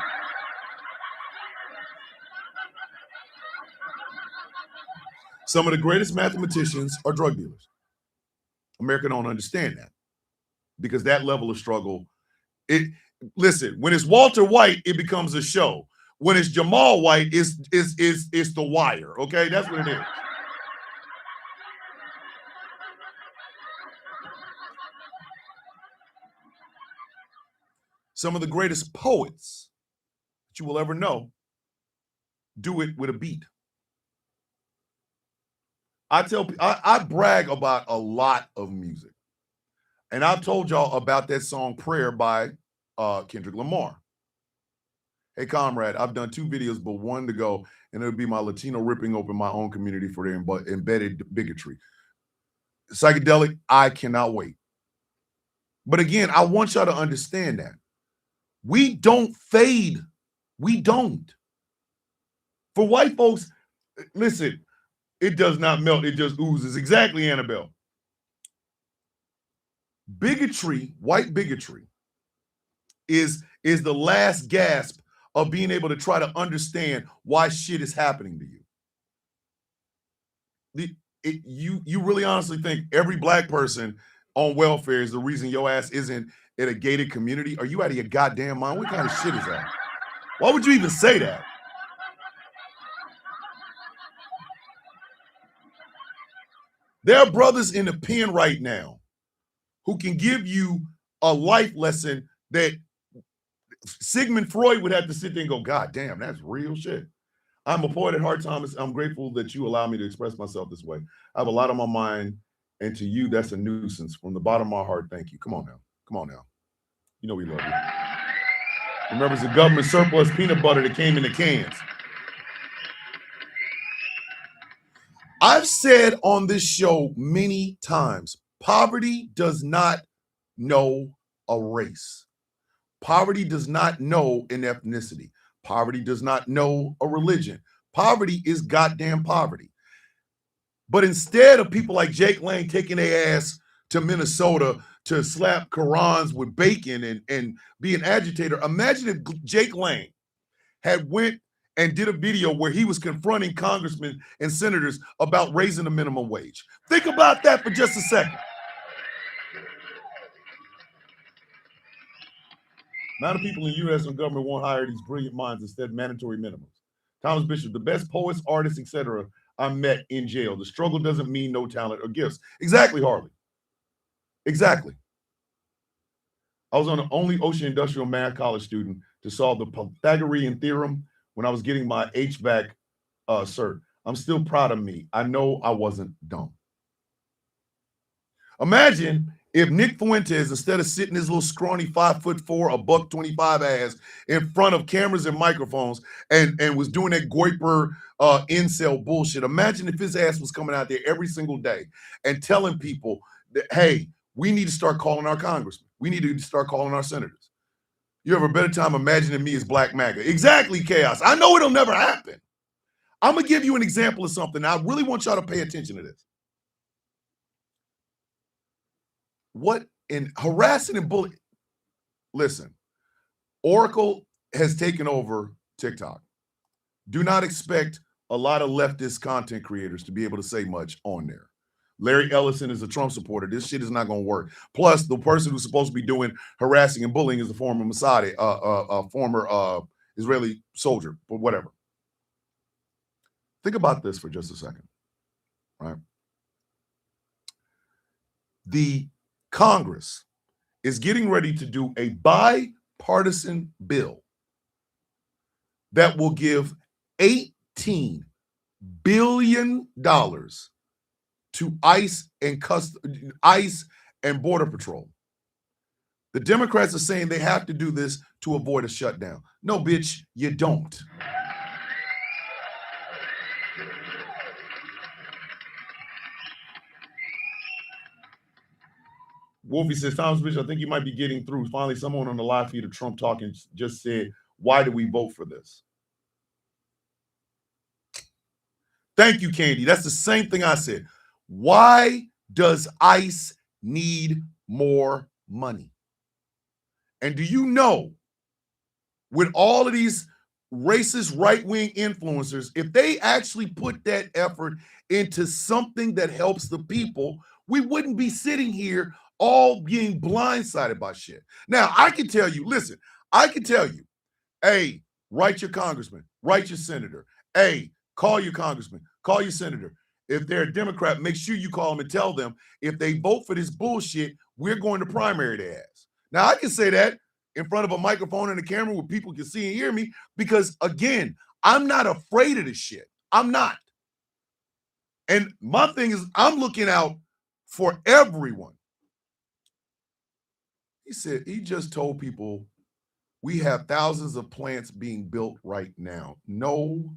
Some of the greatest mathematicians are drug dealers. America don't understand that because that level of struggle, listen, when it's Walter White, it becomes a show. When it's Jamal White, it's The Wire, okay? That's what it is. Some of the greatest poets that you will ever know do it with a beat. I brag about a lot of music. And I've told y'all about that song Prayer by Kendrick Lamar. Hey, comrade, I've done 2 videos, but one to go, and it'll be my Latino ripping open my own community for their embedded bigotry. Psychedelic, I cannot wait. But again, I want y'all to understand that. We don't fade. We don't. For white folks, listen, It does not melt. It just oozes. Exactly, Annabelle. Bigotry, white bigotry, is the last gasp of being able to try to understand why shit is happening to you. You really honestly think every black person on welfare is the reason your ass isn't in a gated community? Are you out of your goddamn mind? What kind of shit is that? Why would you even say that? There are brothers in the pen right now who can give you a life lesson that Sigmund Freud would have to sit there and go, God damn, that's real shit. I'm a poet at heart, Thomas. I'm grateful that you allow me to express myself this way. I have a lot on my mind, and to you, that's a nuisance. From the bottom of my heart, thank you. Come on now. Come on now. You know we love you. Remember, it's the government surplus peanut butter that came in the cans. I've said on this show many times, poverty does not know a race. Poverty does not know an ethnicity. Poverty does not know a religion. Poverty is goddamn poverty. But instead of people like Jake Lang taking their ass to Minnesota to slap Qurans with bacon and be an agitator, imagine if Jake Lang had went and did a video where he was confronting congressmen and senators about raising the minimum wage. Think about that for just a second. Now the people in the U.S. and government won't hire these brilliant minds, instead mandatory minimums. Thomas Bishop, the best poets, artists, etc. I met in jail. The struggle doesn't mean no talent or gifts. Exactly, Harley. Exactly. I was on the only Ocean Industrial Math College student to solve the Pythagorean theorem when I was getting my HVAC cert. I'm still proud of me. I know I wasn't dumb. Imagine if Nick Fuentes, instead of sitting his little scrawny 5'4", $125 ass in front of cameras and microphones and was doing that Goiper incel bullshit. Imagine if his ass was coming out there every single day and telling people that, hey, we need to start calling our congressmen. We need to start calling our senators. You have a better time imagining me as Black MAGA. Exactly, Chaos. I know it'll never happen. I'm going to give you an example of something. I really want y'all to pay attention to this. What in harassing and bullying? Listen, Oracle has taken over TikTok. Do not expect a lot of leftist content creators to be able to say much on there. Larry Ellison is a Trump supporter. This shit is not going to work. Plus, the person who's supposed to be doing harassing and bullying is the former Mossad, former Israeli soldier, but whatever. Think about this for just a second, right? The Congress is getting ready to do a bipartisan bill that will give $18 billion to ICE and Border Patrol. The Democrats are saying they have to do this to avoid a shutdown. No, bitch, you don't. Wolfie says, Thomas Bishop, I think you might be getting through. Finally, someone on the live feed of Trump talking just said, why do we vote for this? Thank you, Candy. That's the same thing I said. Why does ICE need more money? And do you know, with all of these racist right-wing influencers, if they actually put that effort into something that helps the people, we wouldn't be sitting here all being blindsided by shit. Now, I can tell you, listen, I can tell you, hey, write your congressman, write your senator. Hey, call your congressman, call your senator. If they're a Democrat, make sure you call them and tell them if they vote for this bullshit, we're going to primary their ass. Now, I can say that in front of a microphone and a camera where people can see and hear me because, again, I'm not afraid of this shit. I'm not. And my thing is, I'm looking out for everyone. He said, he just told people we have thousands of plants being built right now. No,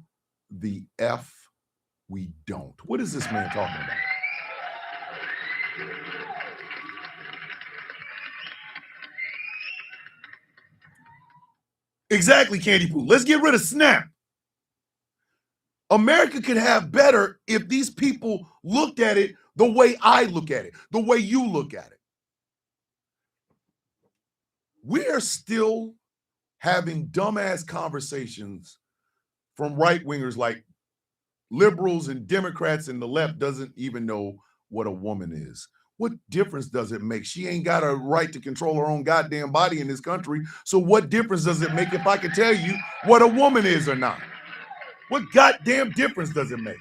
the F we don't. What is this man talking about? Exactly, Candy Poo. Let's get rid of SNAP. America could have better if these people looked at it the way I look at it, the way you look at it. We are still having dumbass conversations from right-wingers like liberals and Democrats, and the left doesn't even know what a woman is. What difference does it make? She ain't got a right to control her own goddamn body in this country. So what difference does it make if I can tell you what a woman is or not? What goddamn difference does it make?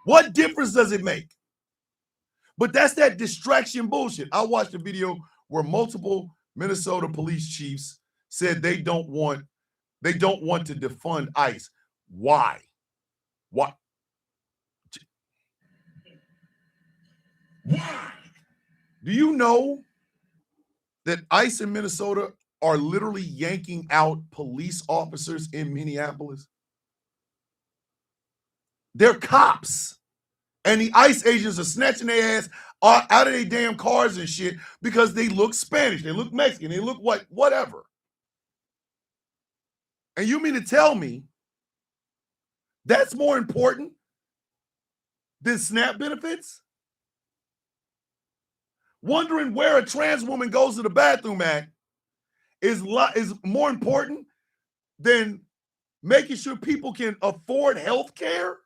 What difference does it make? But that's that distraction bullshit. I watched a video where multiple Minnesota police chiefs said they don't want to defund ICE. Why? Why? Why? Do you know that ICE in Minnesota are literally yanking out police officers in Minneapolis? They're cops. And the ICE agents are snatching their ass out of their damn cars and shit because they look Spanish, they look Mexican, they look whatever. And you mean to tell me that's more important than SNAP benefits? Wondering where a trans woman goes to the bathroom at is more important than making sure people can afford health care?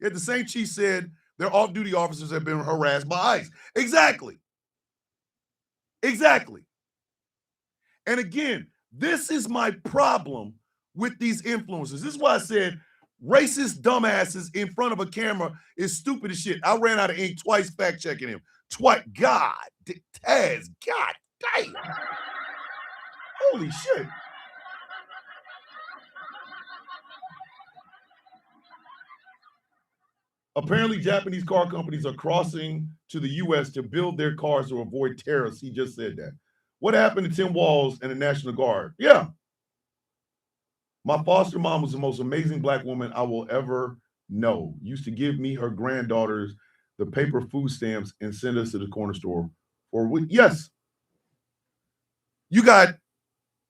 Yet the same chief said their off-duty officers have been harassed by ICE. Exactly. Exactly. And again, this is my problem with these influencers. This is why I said racist dumbasses in front of a camera is stupid as shit. I ran out of ink twice fact-checking him. Twice. God. Taz. God damn. Holy shit. Apparently, Japanese car companies are crossing to the U.S. to build their cars to avoid tariffs. He just said that. What happened to Tim Walz and the National Guard? Yeah. My foster mom was the most amazing black woman I will ever know. Used to give me her granddaughters the paper food stamps and send us to the corner store for a week. Yes. You got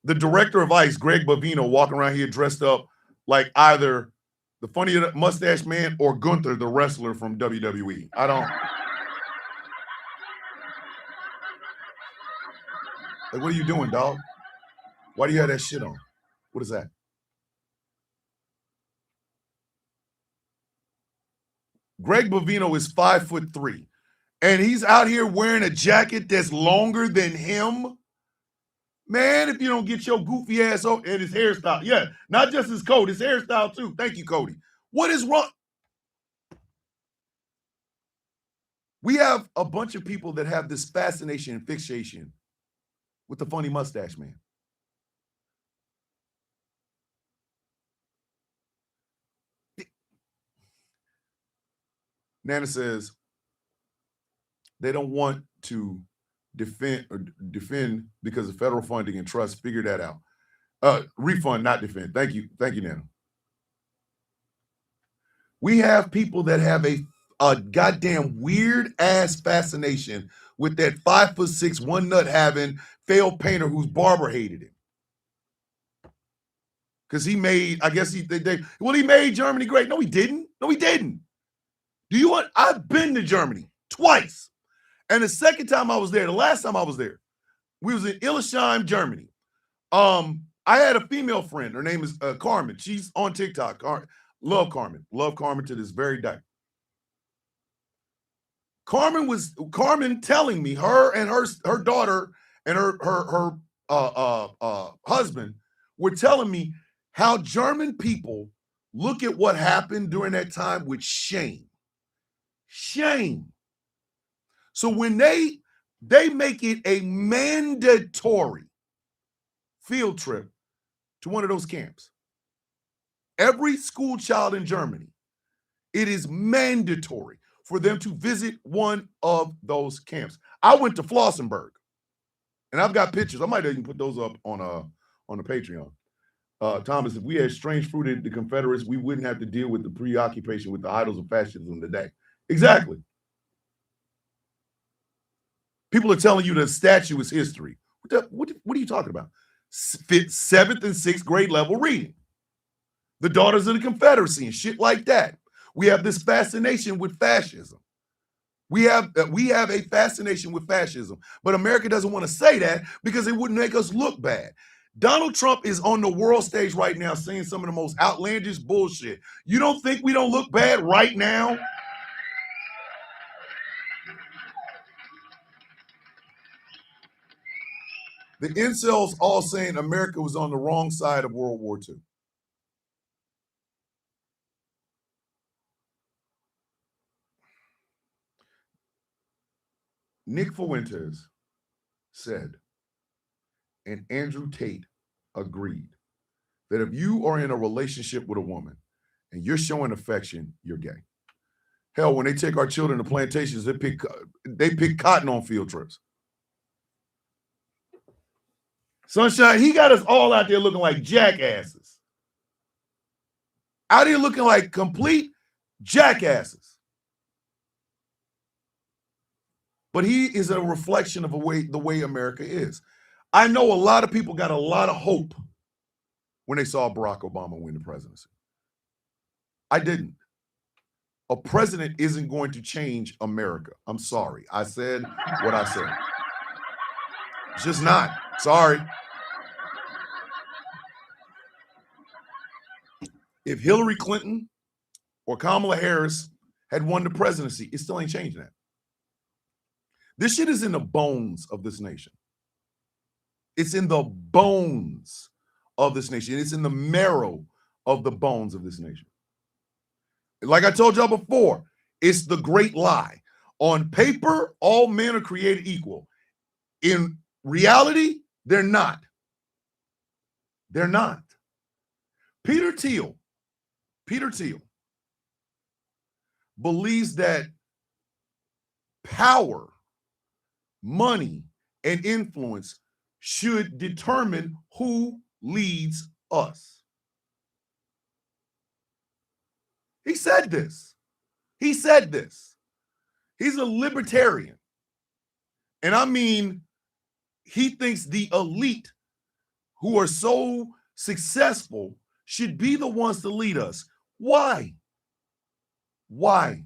the director of ICE, Greg Bavino, walking around here dressed up like either the funny mustache man or Gunther, the wrestler from WWE. I don't. Like, what are you doing, dog? Why do you have that shit on? What is that? Greg Bavino is 5'3", and he's out here wearing a jacket that's longer than him. Man, if you don't get your goofy ass on, and his hairstyle, yeah, not just his coat, his hairstyle too. Thank you, Cody. What is wrong? We have a bunch of people that have this fascination and fixation with the funny mustache man. Nana says they don't want to defend because of federal funding and trust. Figure that out. Refund, not defend. Thank you, Nana. We have people that have a goddamn weird ass fascination with that 5'6", one nut having failed painter whose barber hated him. Because he made, I guess he made Germany great. No, he didn't. No, he didn't. I've been to Germany twice. And the second time I was there, the last time I was there, we was in Illesheim, Germany. I had a female friend. Her name is Carmen. She's on TikTok. Love Carmen. Love Carmen to this very day. Carmen telling me, her and her daughter and her husband were telling me how German people look at what happened during that time with shame. Shame. So when they make it a mandatory field trip to one of those camps, every school child in Germany, it is mandatory for them to visit one of those camps. I went to Flossenburg, and I've got pictures. I might even put those up on the Patreon. Thomas, if we had strange fruited the Confederates, we wouldn't have to deal with the preoccupation with the idols of fascism today. Exactly. People are telling you the statue is history. What are you talking about? 7th and 6th grade level reading. the Daughters of the Confederacy and shit like that. We have this fascination with fascism. We have a fascination with fascism, but America doesn't want to say that because it wouldn't make us look bad. Donald Trump is on the world stage right now saying some of the most outlandish bullshit. You don't think we don't look bad right now? The incels all saying America was on the wrong side of World War II. Nick Fuentes said, and Andrew Tate agreed, that if you are in a relationship with a woman and you're showing affection, you're gay. Hell, when they take our children to plantations, they pick cotton on field trips. Sunshine, he got us all out there looking like jackasses. Out here looking like complete jackasses. But he is a reflection of the way America is. I know a lot of people got a lot of hope when they saw Barack Obama win the presidency. I didn't. A president isn't going to change America. I'm sorry. I said what I said. It's just not. Sorry. If Hillary Clinton or Kamala Harris had won the presidency, it still ain't changing that. This shit is in the bones of this nation. It's in the bones of this nation. It's in the marrow of the bones of this nation. Like I told y'all before, it's the great lie. On paper, all men are created equal. In reality, they're not. They're not. Peter Thiel believes that power, money, and influence should determine who leads us. He said this. He said this. He's a libertarian. And I mean, he thinks the elite who are so successful should be the ones to lead us. Why? Why?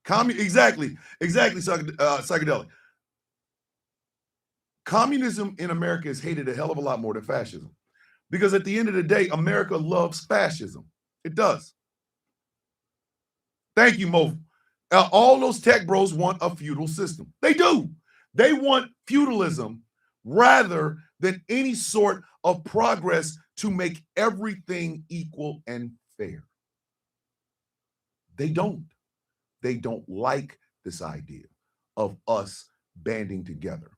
Exactly, psychedelic. Communism in America is hated a hell of a lot more than fascism. Because at the end of the day, America loves fascism. It does. Thank you, Mo. All those tech bros want a feudal system. They do. They want feudalism rather than any sort of progress to make everything equal and fair. They don't. They don't like this idea of us banding together.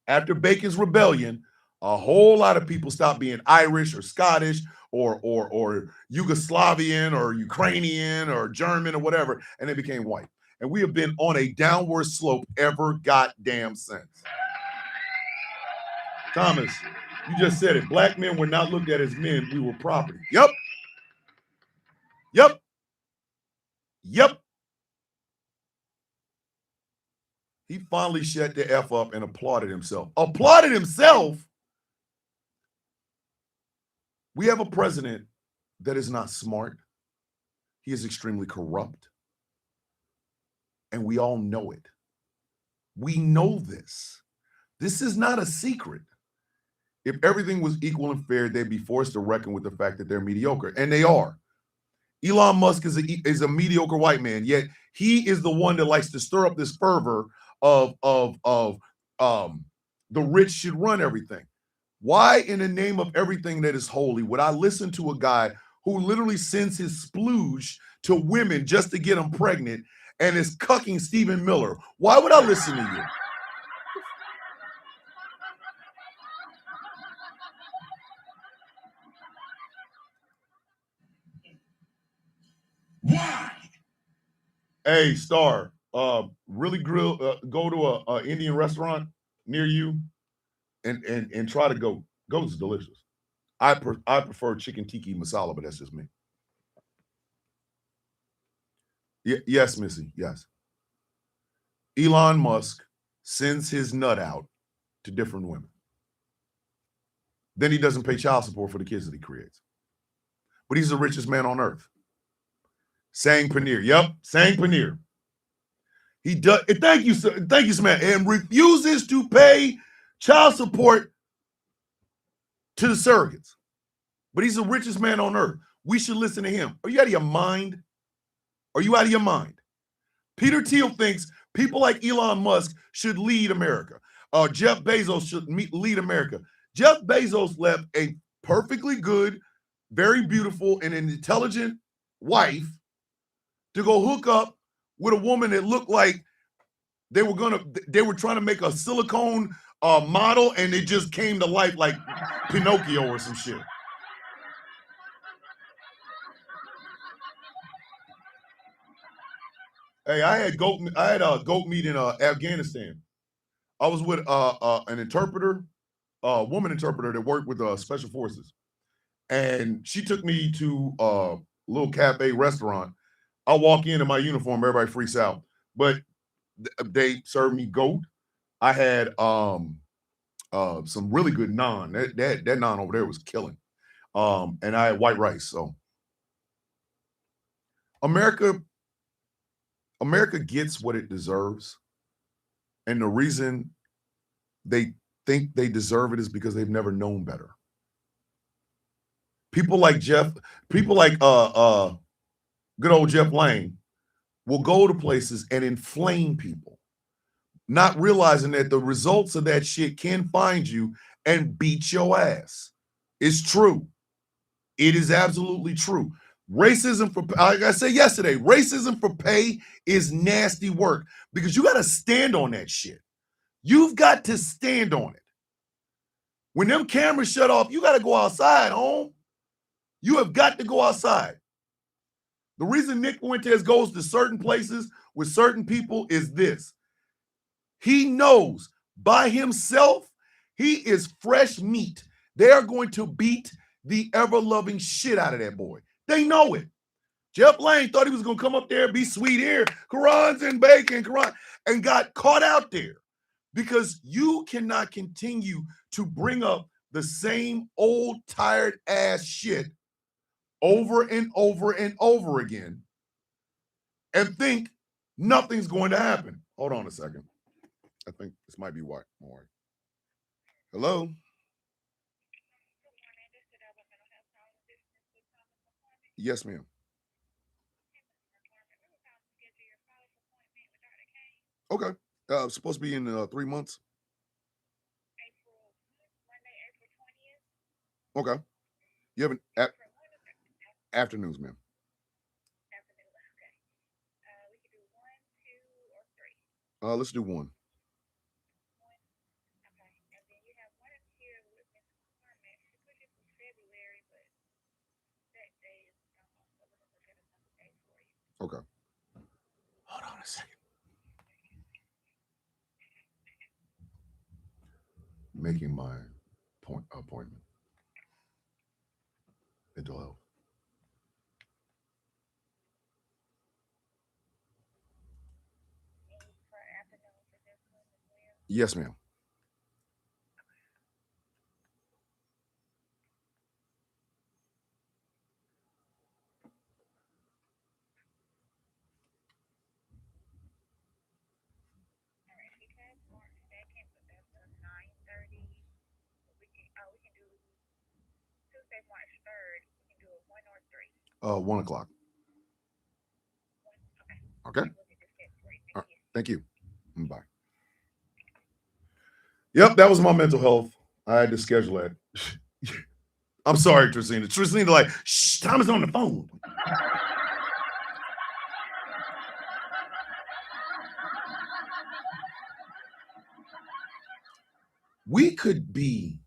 After Bacon's Rebellion, a whole lot of people stopped being Irish or Scottish or Yugoslavian or Ukrainian or German or whatever, and they became white. And we have been on a downward slope ever goddamn since. Thomas, you just said it. Black men were not looked at as men. We were property. Yep. Yep. Yep. He finally shut the F up and applauded himself. Applauded himself? We have a president that is not smart. He is extremely corrupt. And we all know it. We know this. This is not a secret. If everything was equal and fair, they'd be forced to reckon with the fact that they're mediocre. And they are. Elon Musk is a mediocre white man, yet he is the one that likes to stir up this fervor of the rich should run everything. Why in the name of everything that is holy would I listen to a guy who literally sends his splooge to women just to get them pregnant and is cucking Stephen Miller? Why would I listen to you? Why? Hey, Star, really go to a Indian restaurant near you and try to go. Goat's delicious. I prefer chicken tikka masala, but that's just me. Yes, Missy, yes. Elon Musk sends his nut out to different women. Then he doesn't pay child support for the kids that he creates. but he's the richest man on earth. Sang Paneer. Yep, Sang Paneer. He does. Thank you, sir. Thank you, man. And refuses to pay child support to the surrogates. But he's the richest man on earth. We should listen to him. Are you out of your mind? Are you out of your mind? Peter Thiel thinks people like Elon Musk should lead America. Jeff Bezos should lead America. Jeff Bezos left a perfectly good, very beautiful, and an intelligent wife to go hook up with a woman that looked like they were trying to make a silicone model, and it just came to life like Pinocchio or some shit. Hey, I had goat meat in Afghanistan. I was with an interpreter, a woman interpreter that worked with special forces, and she took me to a little cafe restaurant. I walk in my uniform, everybody freaks out, but they served me goat. I had some really good naan. That naan over there was killing, and I had white rice. So America gets what it deserves. And the reason they think they deserve it is because they've never known better. People like good old Jeff Lang will go to places and inflame people, not realizing that the results of that shit can find you and beat your ass. It's true. It is absolutely true. Racism for, like I said yesterday, racism for pay is nasty work because you got to stand on that shit. You've got to stand on it. When them cameras shut off, you got to go outside, home. You have got to go outside. The reason Nick Fuentes goes to certain places with certain people is this. He knows by himself, he is fresh meat. They are going to beat the ever-loving shit out of that boy. They know it. Jeff Lang thought he was going to come up there and be sweet here, Quran's and bacon, Quran, and got caught out there because you cannot continue to bring up the same old, tired ass shit over and over and over again and think nothing's going to happen. Hold on a second. I think this might be why. Hello? Yes, ma'am. Okay. Supposed to be in 3 months. Okay. You have an afternoons, ma'am. Let's do one. Okay. Hold on a second. Making my appointment. Mental health. Yes, ma'am. Tuesday, March 3rd. We can do it 1 or 3. 1 o'clock. Okay. Thank you. Bye. Yep, that was my mental health. I had to schedule that. I'm sorry, Tracina. Tracina, like, shh, Thomas on the phone. We could be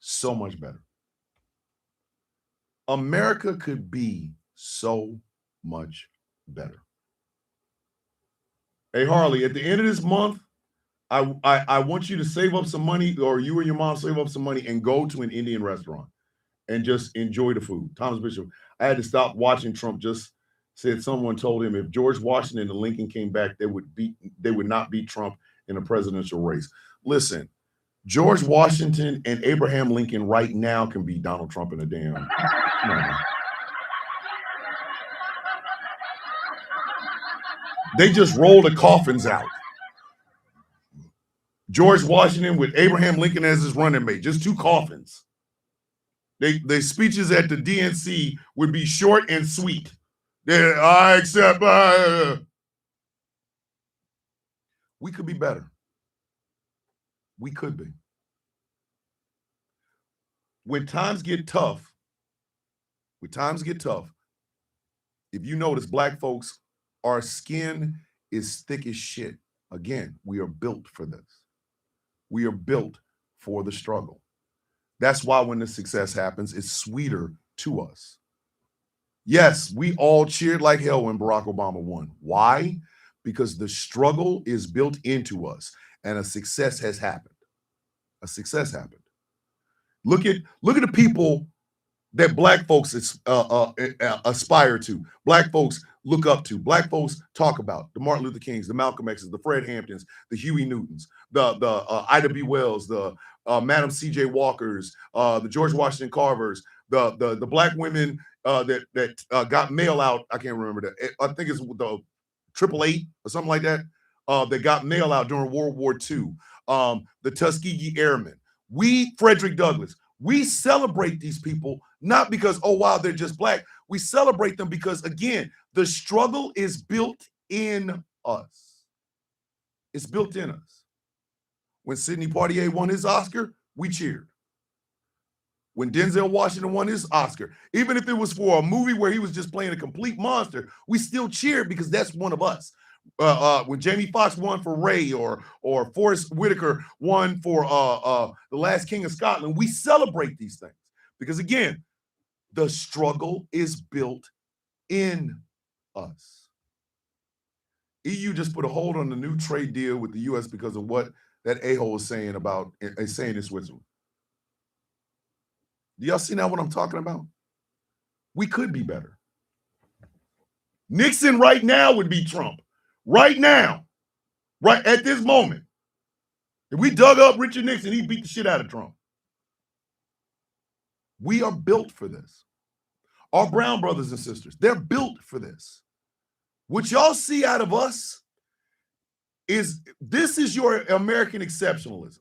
so much better. America could be so much better. Hey, Harley, at the end of this month, I want you to save up some money, or you and your mom save up some money and go to an Indian restaurant and just enjoy the food. Thomas Bishop, I had to stop watching Trump. Just said someone told him if George Washington and Lincoln came back, they would not beat Trump in a presidential race. Listen, George Washington and Abraham Lincoln right now can beat Donald Trump in a damn. They just roll the coffins out. George Washington with Abraham Lincoln as his running mate, just 2 coffins. Their speeches at the DNC would be short and sweet. I accept. We could be better. We could be. When times get tough, if you notice, black folks, our skin is thick as shit. Again, we are built for this. We are built for the struggle. That's why when the success happens, it's sweeter to us. Yes, we all cheered like hell when Barack Obama won. Why? Because the struggle is built into us and a success has happened. A success happened. Look at the people that black folks aspire to, black folks look up to, black folks talk about: the Martin Luther Kings, the Malcolm X's, the Fred Hamptons, the Huey Newtons, the Ida B. Wells, the Madam C.J. Walkers, the George Washington Carvers, the black women that got mail out. I can't remember that. I think it's the 888 or something like that. That got mail out during World War II. The Tuskegee Airmen. Frederick Douglass. We celebrate these people not because, oh, wow, they're just black. We celebrate them because, again, the struggle is built in us. It's built in us. When Sidney Poitier won his Oscar, we cheered. When Denzel Washington won his Oscar, even if it was for a movie where he was just playing a complete monster, we still cheered because that's one of us. When Jamie Foxx won for Ray, or Forrest Whitaker won for The Last King of Scotland, we celebrate these things because, again, the struggle is built in us. EU just put a hold on the new trade deal with the U.S. because of what that a-hole is saying in Switzerland. Do y'all see now what I'm talking about? We could be better. Nixon right now would be Trump. Right now, right at this moment. If we dug up Richard Nixon, he'd beat the shit out of Trump. We are built for this. Our brown brothers and sisters, they're built for this. What y'all see out of us is your American exceptionalism.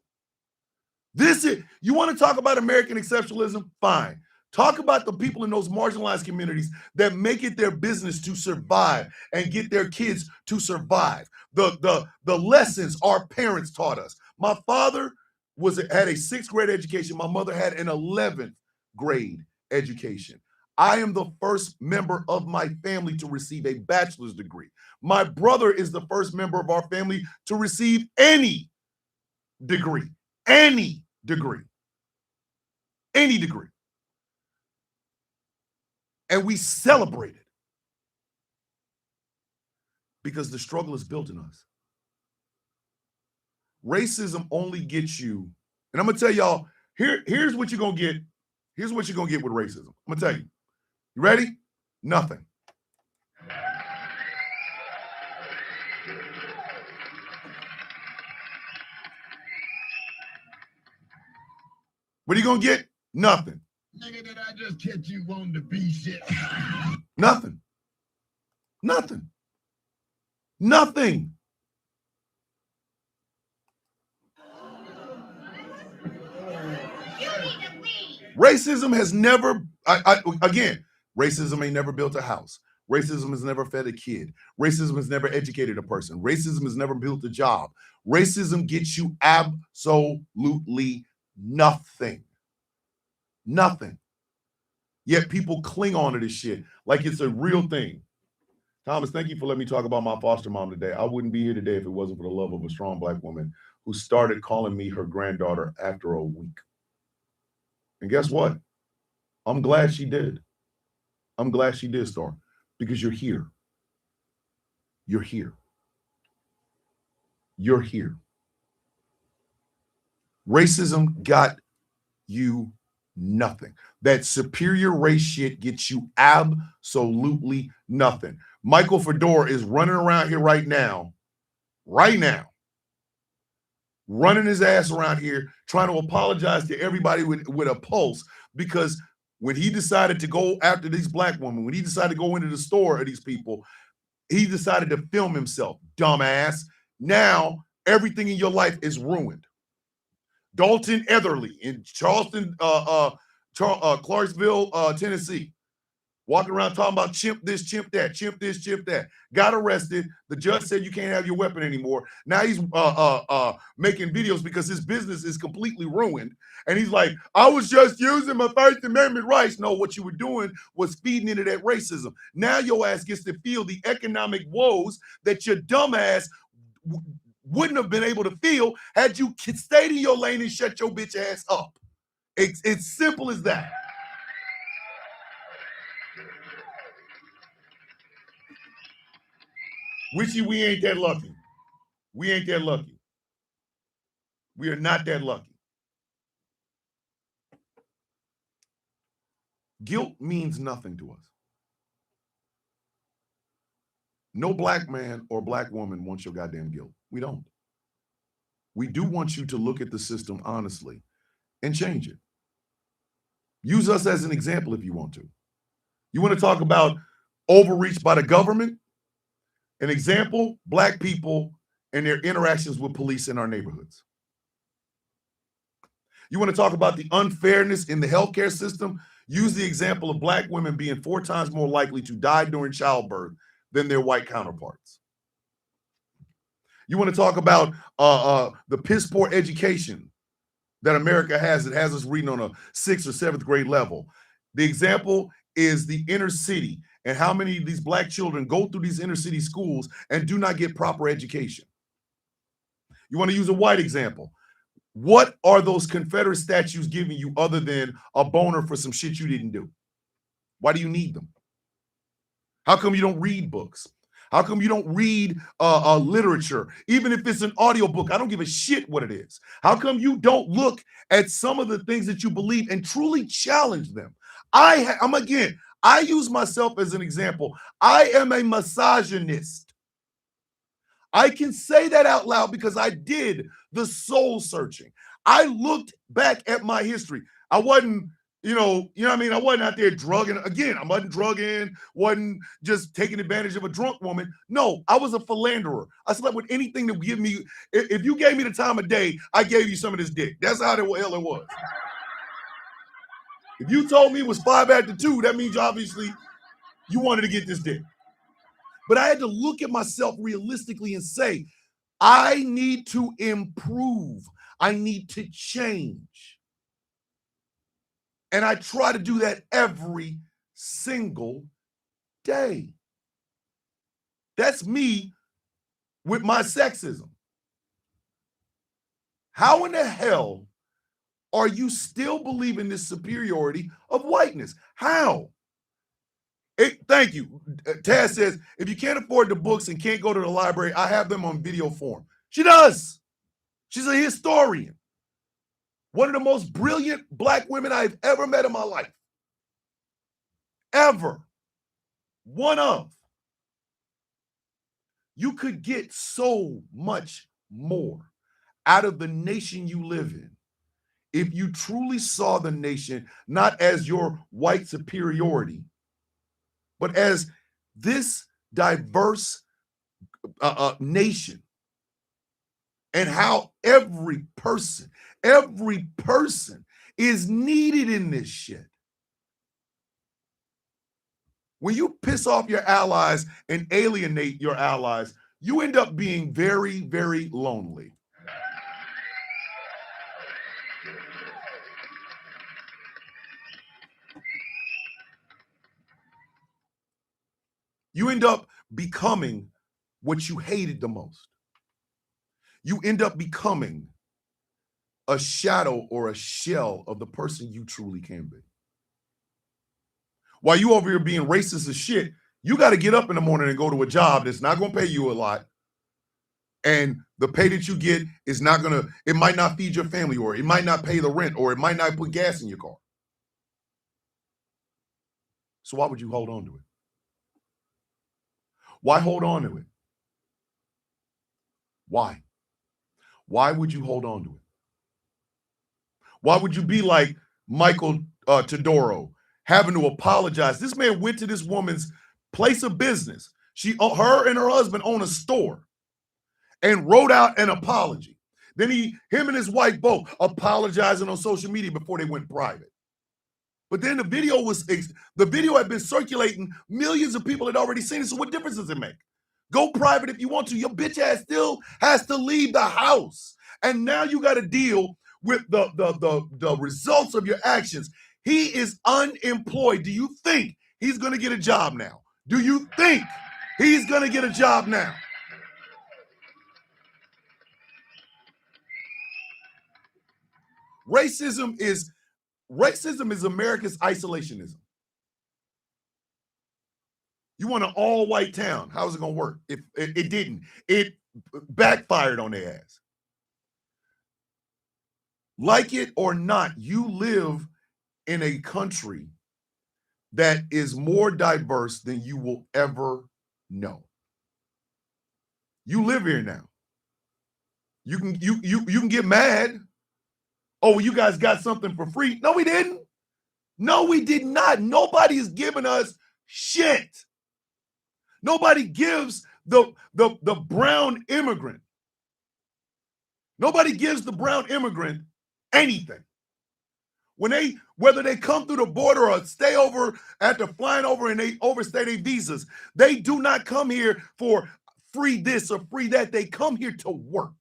You want to talk about American exceptionalism? Fine. Talk about the people in those marginalized communities that make it their business to survive and get their kids to survive. The lessons our parents taught us. My father had a 6th grade education. My mother had an 11th grade education. I am the first member of my family to receive a bachelor's degree. My brother is the first member of our family to receive any degree. Any degree. Any degree. And we celebrate it because the struggle is built in us. Racism only gets you, and I'm gonna tell y'all, here's what you're gonna get. Here's what you're gonna get with racism. I'm gonna tell you. You ready? Nothing. What are you gonna get? Nothing. Nigga, did I just catch you wanting to be shit? Nothing. Nothing. Nothing. Racism has never, again, racism ain't never built a house. Racism has never fed a kid. Racism has never educated a person. Racism has never built a job. Racism gets you absolutely nothing. Nothing. Yet people cling on to this shit like it's a real thing. Thomas, thank you for letting me talk about my foster mom today. I wouldn't be here today if it wasn't for the love of a strong black woman who started calling me her granddaughter after a week. And guess what? I'm glad she did. I'm glad she did, Star, because you're here. You're here. You're here. Racism got you nothing. That superior race shit gets you absolutely nothing. Michael Fedor is running around here right now, running his ass around here, trying to apologize to everybody with a pulse, because when he decided to go after these black women, when he decided to go into the store of these people, he decided to film himself. Dumbass. Now everything in your life is ruined. Dalton Etherly in Charleston, Clarksville, Tennessee. Walking around talking about chimp this, chimp that, chimp this, chimp that. Got arrested. The judge said you can't have your weapon anymore. Now he's making videos because his business is completely ruined. And he's like, I was just using my First Amendment rights. No, what you were doing was feeding into that racism. Now your ass gets to feel the economic woes that your dumb ass wouldn't have been able to feel had you stayed in your lane and shut your bitch ass up. It's simple as that. Wishy, we ain't that lucky. We ain't that lucky. We are not that lucky. Guilt means nothing to us. No black man or black woman wants your goddamn guilt. We don't. We do want you to look at the system honestly and change it. Use us as an example if you want to. You want to talk about overreach by the government? An example, black people and their interactions with police in our neighborhoods. You want to talk about the unfairness in the healthcare system? Use the example of black women being 4 times more likely to die during childbirth than their white counterparts. You want to talk about the piss poor education that America has. It has us reading on a 6th or 7th grade level. The example is the inner city and how many of these black children go through these inner city schools and do not get proper education. You want to use a white example. What are those Confederate statues giving you other than a boner for some shit you didn't do? Why do you need them? How come you don't read books? How come you don't read literature? Even if it's an audiobook, I don't give a shit what it is. How come you don't look at some of the things that you believe and truly challenge them? I use myself as an example. I am a misogynist. I can say that out loud because I did the soul searching. I looked back at my history. I wasn't, you know what I mean? I wasn't out there drugging. Again, I wasn't drugging, wasn't just taking advantage of a drunk woman. No, I was a philanderer. I slept with anything that would give me, if you gave me the time of day, I gave you some of this dick. That's how the hell it was. If you told me it was 5 after 2, that means obviously you wanted to get this dick. But I had to look at myself realistically and say, I need to improve. I need to change. And I try to do that every single day. That's me with my sexism. How in the hell are you still believing this superiority of whiteness? How? Thank you. Taz says, if you can't afford the books and can't go to the library, I have them on video form. She does. She's a historian. One of the most brilliant black women I've ever met in my life. Ever. One of. You could get so much more out of the nation you live in if you truly saw the nation not as your white superiority, but as this diverse nation, and how every person is needed in this shit. When you piss off your allies and alienate your allies, you end up being very, very lonely. You end up becoming what you hated the most. You end up becoming a shadow or a shell of the person you truly can be. While you over here being racist as shit, you got to get up in the morning and go to a job that's not going to pay you a lot. And the pay that you get is not going to, it might not feed your family, or it might not pay the rent, or it might not put gas in your car. So why would you hold on to it? Why hold on to it? Why? Why would you hold on to it? Why would you be like Michael Todoro, having to apologize? This man went to this woman's place of business. Her and her husband own a store and wrote out an apology. Then him and his wife both apologizing on social media before they went private. But then the video had been circulating. Millions of people had already seen it. So what difference does it make? Go private if you want to. Your bitch ass still has to leave the house. And now you got to deal with the results of your actions. He is unemployed. Do you think he's going to get a job now? Do you think he's going to get a job now? Racism is America's isolationism. You want an all-white town. How is it going to work? It didn't. It backfired on their ass. Like it or not, you live in a country that is more diverse than you will ever know. You live here now. You can get mad. Oh, you guys got something for free. No, we didn't. No, we did not. Nobody is giving us shit. Nobody gives the brown immigrant. Nobody gives the brown immigrant anything. Whether they come through the border or stay over after flying over and they overstay their visas, they do not come here for free this or free that. They come here to work.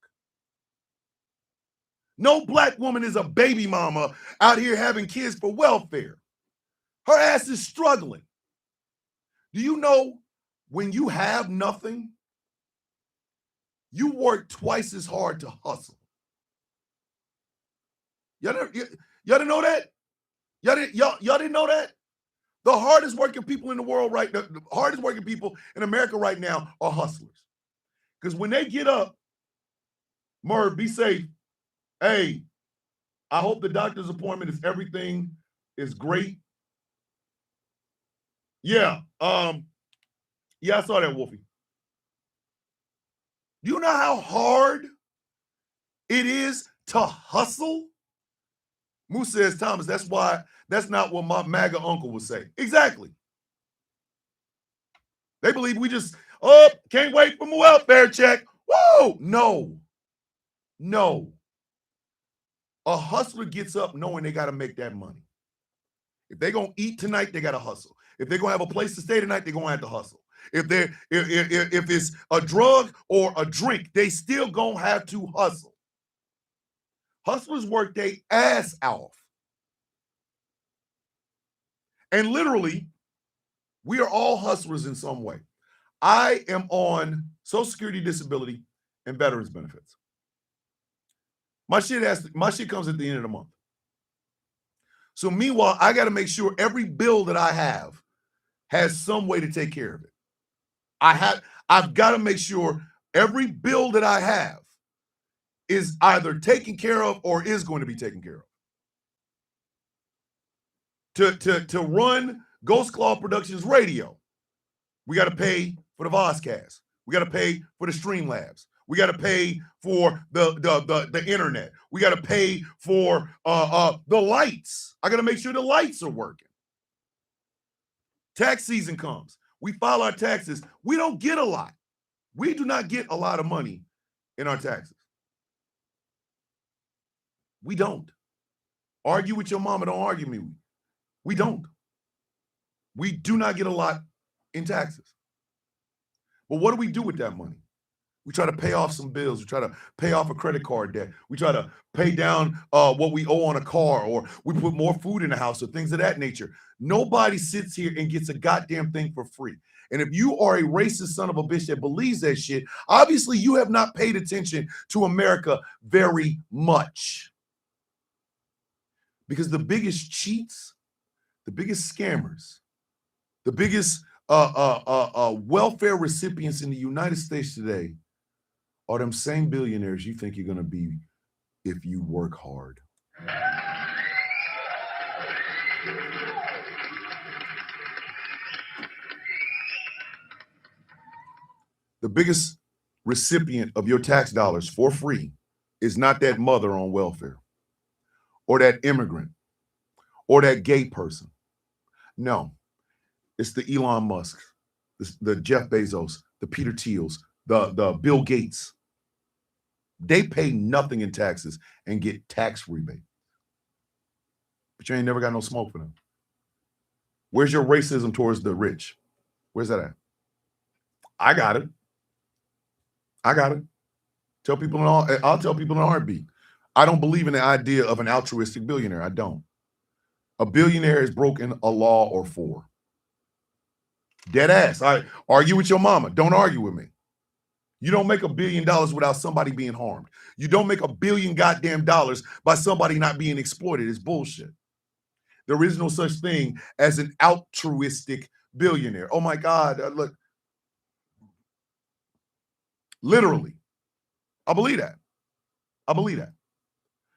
No black woman is a baby mama out here having kids for welfare. Her ass is struggling. Do you know when you have nothing, you work twice as hard to hustle? Y'all didn't know that? Y'all didn't know that? The hardest working people in the world the hardest working people in America right now are hustlers. Because when they get up, Merv, be safe. Hey, I hope the doctor's appointment is everything is great. Yeah, yeah, I saw that, Wolfie. Do you know how hard it is to hustle? Moose says, Thomas, that's not what my MAGA uncle would say. Exactly. They believe we just, can't wait for my welfare check. Whoa, no. A hustler gets up knowing they got to make that money. If they're going to eat tonight, they got to hustle. If they're going to have a place to stay tonight, they're going to have to hustle. If it's a drug or a drink, they still going to have to hustle. Hustlers work their ass off. And literally, we are all hustlers in some way. I am on Social Security, disability, and veterans benefits. My shit comes at the end of the month. So meanwhile, I got to make sure every bill that I have has some way to take care of it. I've got to make sure every bill that I have is either taken care of or is going to be taken care of. To run Ghost Claw Productions Radio, we got to pay for the Vozcast. We got to pay for the Streamlabs. We got to pay for the internet. We got to pay for the lights. I got to make sure the lights are working. Tax season comes. We file our taxes. We don't get a lot. We do not get a lot of money in our taxes. We don't. Argue with your mama, don't argue with me. We don't. We do not get a lot in taxes. But what do we do with that money? We try to pay off some bills. We try to pay off a credit card debt. We try to pay down what we owe on a car, or we put more food in the house or things of that nature. Nobody sits here and gets a goddamn thing for free. And if you are a racist son of a bitch that believes that shit, obviously you have not paid attention to America very much. Because the biggest cheats, the biggest scammers, the biggest welfare recipients in the United States today are them same billionaires you think you're going to be if you work hard. The biggest recipient of your tax dollars for free is not that mother on welfare or that immigrant or that gay person. No, it's the Elon Musk, the Jeff Bezos, the Peter Thiels, the Bill Gates. They pay nothing in taxes and get tax rebate. But you ain't never got no smoke for them. Where's your racism towards the rich? Where's that at? I got it. I got it. I'll tell people in a heartbeat. I don't believe in the idea of an altruistic billionaire. I don't. A billionaire has broken a law or four. Dead ass. I argue with your mama. Don't argue with me. You don't make $1 billion without somebody being harmed. You don't make $1 billion goddamn dollars by somebody not being exploited. It's bullshit. There is no such thing as an altruistic billionaire. Oh my God, look. Literally. I believe that. I believe that.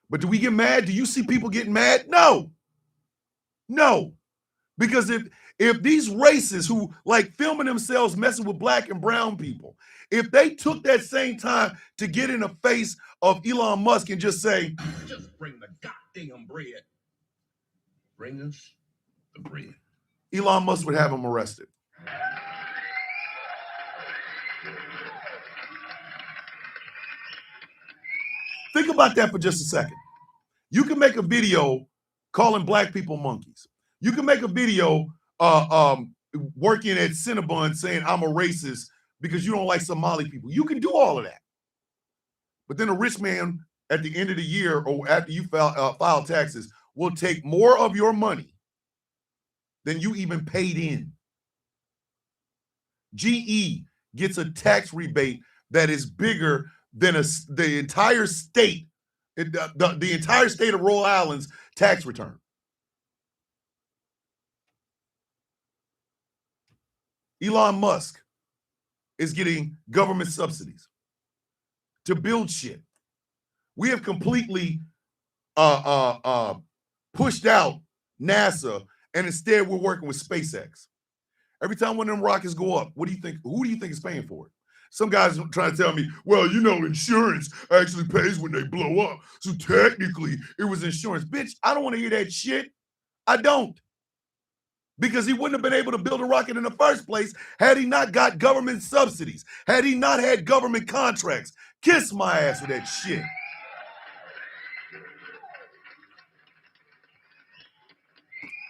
But do we get mad? Do you see people getting mad? No. No. Because if these racists who like filming themselves messing with black and brown people, if they took that same time to get in the face of Elon Musk and just say, Just bring the goddamn bread. Bring us the bread. Elon Musk would have him arrested. Think about that for just a second. You can make a video calling black people monkeys. You can make a video working at Cinnabon saying I'm a racist because you don't like Somali people. You can do all of that. But then a rich man at the end of the year or after you file taxes will take more of your money than you even paid in. GE gets a tax rebate that is bigger than the entire state, the entire state of Rhode Island's tax return. Elon Musk is getting government subsidies to build shit. We have completely pushed out NASA, and instead we're working with SpaceX. Every time one of them rockets go up, what do you think? Who do you think is paying for it? Some guys trying to tell me, well, you know, insurance actually pays when they blow up. So technically, it was insurance. Bitch, I don't want to hear that shit. I don't. Because he wouldn't have been able to build a rocket in the first place had he not got government subsidies, had he not had government contracts. Kiss my ass with that shit.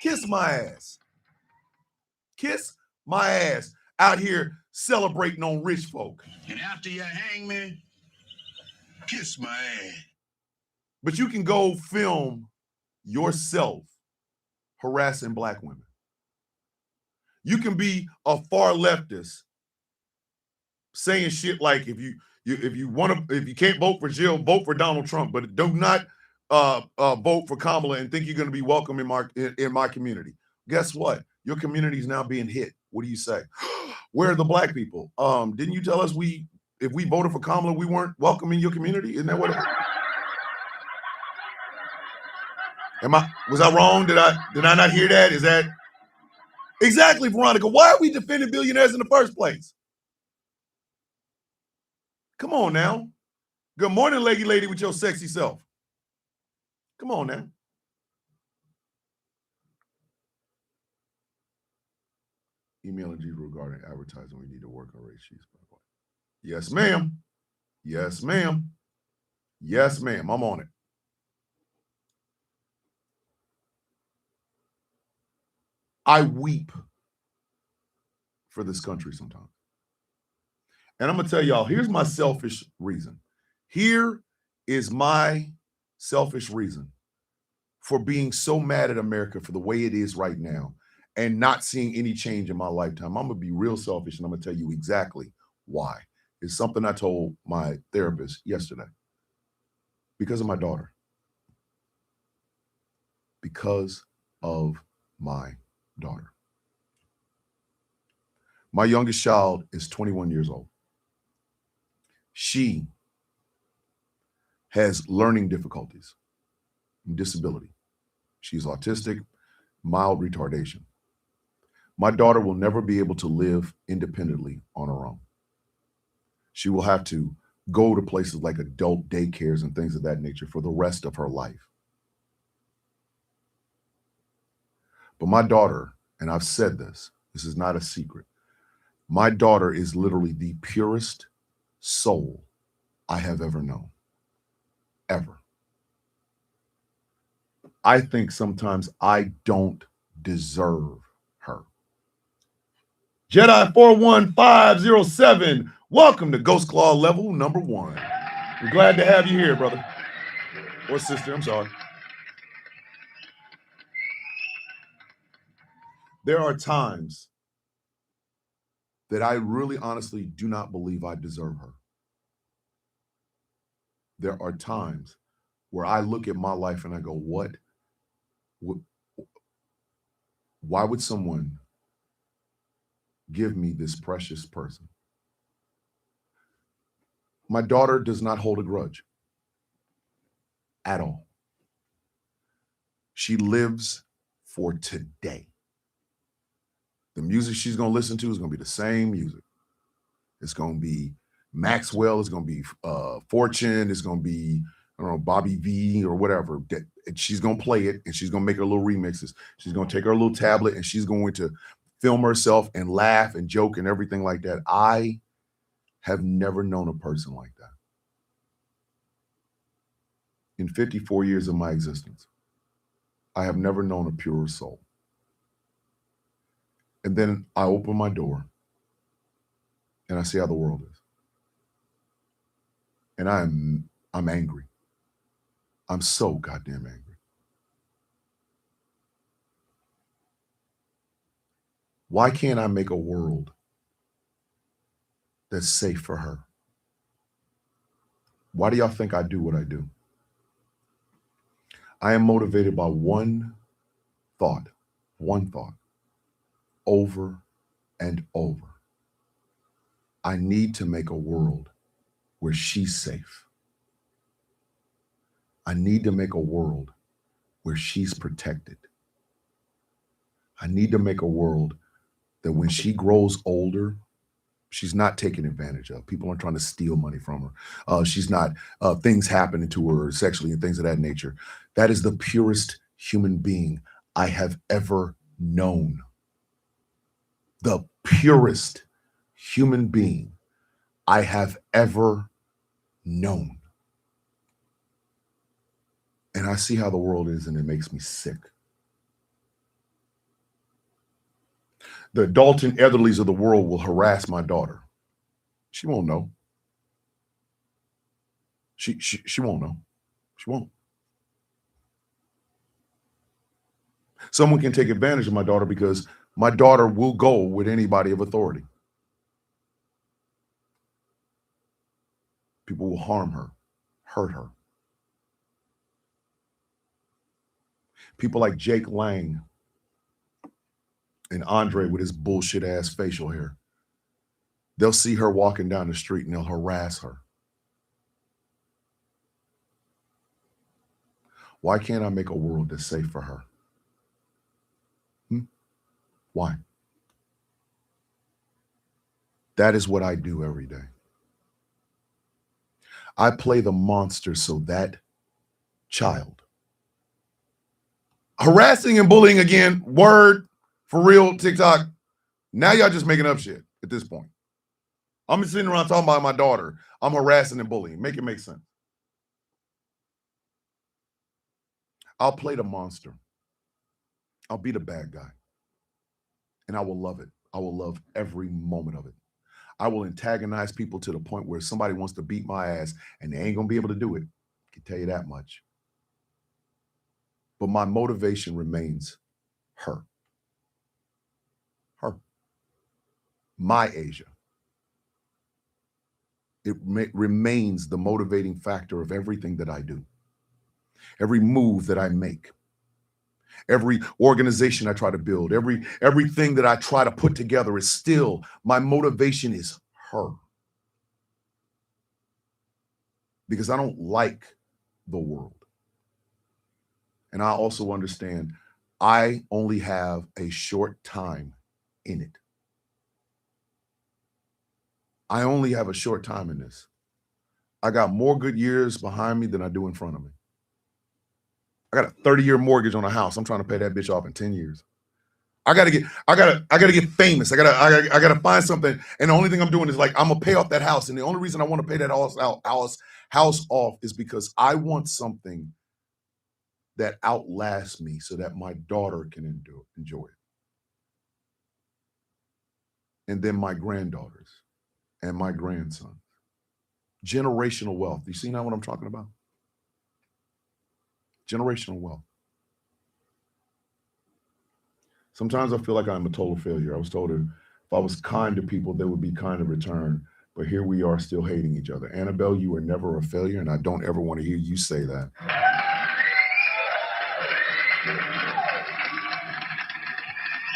Kiss my ass. Kiss my ass out here celebrating on rich folk. And after you hang me, kiss my ass. But you can go film yourself harassing black women. You can be a far leftist saying shit like if you can't vote for Jill, vote for Donald Trump, but do not vote for Kamala and think you're going to be welcome in my community. Guess what? Your community is now being hit. What do you say? Where are the black people? Didn't you tell us if we voted for Kamala, we weren't welcome in your community? Isn't that what it was? I wrong? Did I not hear that? Is that exactly, Veronica? Why are we defending billionaires in the first place? Come on now. Good morning, leggy lady with your sexy self. Come on now. Emailing G regarding advertising. We need to work on race sheets. Yes, ma'am. Yes, ma'am. Yes, ma'am. I'm on it. I weep for this country sometimes. And I'm going to tell y'all, here's my selfish reason. Here is my selfish reason for being so mad at America for the way it is right now and not seeing any change in my lifetime. I'm going to be real selfish, and I'm going to tell you exactly why. It's something I told my therapist yesterday. Because of my daughter. Because of my daughter. My youngest child is 21 years old. She has learning difficulties and disability. She's autistic, mild retardation. My daughter will never be able to live independently on her own. She will have to go to places like adult daycares and things of that nature for the rest of her life. But my daughter, and I've said this is not a secret, My daughter is literally the purest soul I have ever known. Ever. I think sometimes I don't deserve her. Jedi 41507, welcome to Ghost Claw level number 1. We're glad to have you here, brother. Or sister, I'm sorry. There are times that I really honestly do not believe I deserve her. There are times where I look at my life and I go, what? Why would someone give me this precious person? My daughter does not hold a grudge at all. She lives for today. The music she's going to listen to is going to be the same music. It's going to be Maxwell. It's going to be Fortune. It's going to be, I don't know, Bobby V or whatever. And she's going to play it, and she's going to make her little remixes. She's going to take her little tablet, and she's going to film herself and laugh and joke and everything like that. I have never known a person like that. In 54 years of my existence, I have never known a purer soul. And then I open my door and I see how the world is. And I'm angry. I'm so goddamn angry. Why can't I make a world that's safe for her? Why do y'all think I do what I do? I am motivated by one thought, over and over. I need to make a world where she's safe. I need to make a world where she's protected. I need to make a world that when she grows older, she's not taken advantage of. People aren't trying to steal money from her. She's not, things happening to her sexually and things of that nature. That is the purest human being I have ever known. The purest human being I have ever known. And I see how the world is, and it makes me sick. The Dalton Etherlys of the world will harass my daughter. She won't know. She won't know. She won't. Someone can take advantage of my daughter because my daughter will go with anybody of authority. People will harm her, hurt her. People like Jake Lang and Andre with his bullshit ass facial hair. They'll see her walking down the street and they'll harass her. Why can't I make a world that's safe for her? Why? That is what I do every day. I play the monster so that child. Harassing and bullying again, word, for real, TikTok. Now y'all just making up shit at this point. I'm sitting around talking about my daughter. I'm harassing and bullying. Make it make sense. I'll play the monster. I'll be the bad guy. And I will love it. I will love every moment of it. I will antagonize people to the point where somebody wants to beat my ass and they ain't going to be able to do it. I can tell you that much. But my motivation remains her. Her. My Asia. It remains the motivating factor of everything that I do. Every move that I make. Every organization I try to build, everything that I try to put together is still, my motivation is her. Because I don't like the world. And I also understand I only have a short time in it. I only have a short time in this. I got more good years behind me than I do in front of me. I got a 30-year mortgage on a house. I'm trying to pay that bitch off in 10 years. I gotta get famous. I gotta find something. And the only thing I'm doing is like I'm gonna pay off that house. And the only reason I want to pay that house off is because I want something that outlasts me so that my daughter can enjoy it. And then my granddaughters and my grandson. Generational wealth. You see now what I'm talking about? Generational wealth. Sometimes I feel like I'm a total failure. I was told if I was kind to people, they would be kind in return. But here we are still hating each other. Annabelle, you were never a failure, and I don't ever want to hear you say that.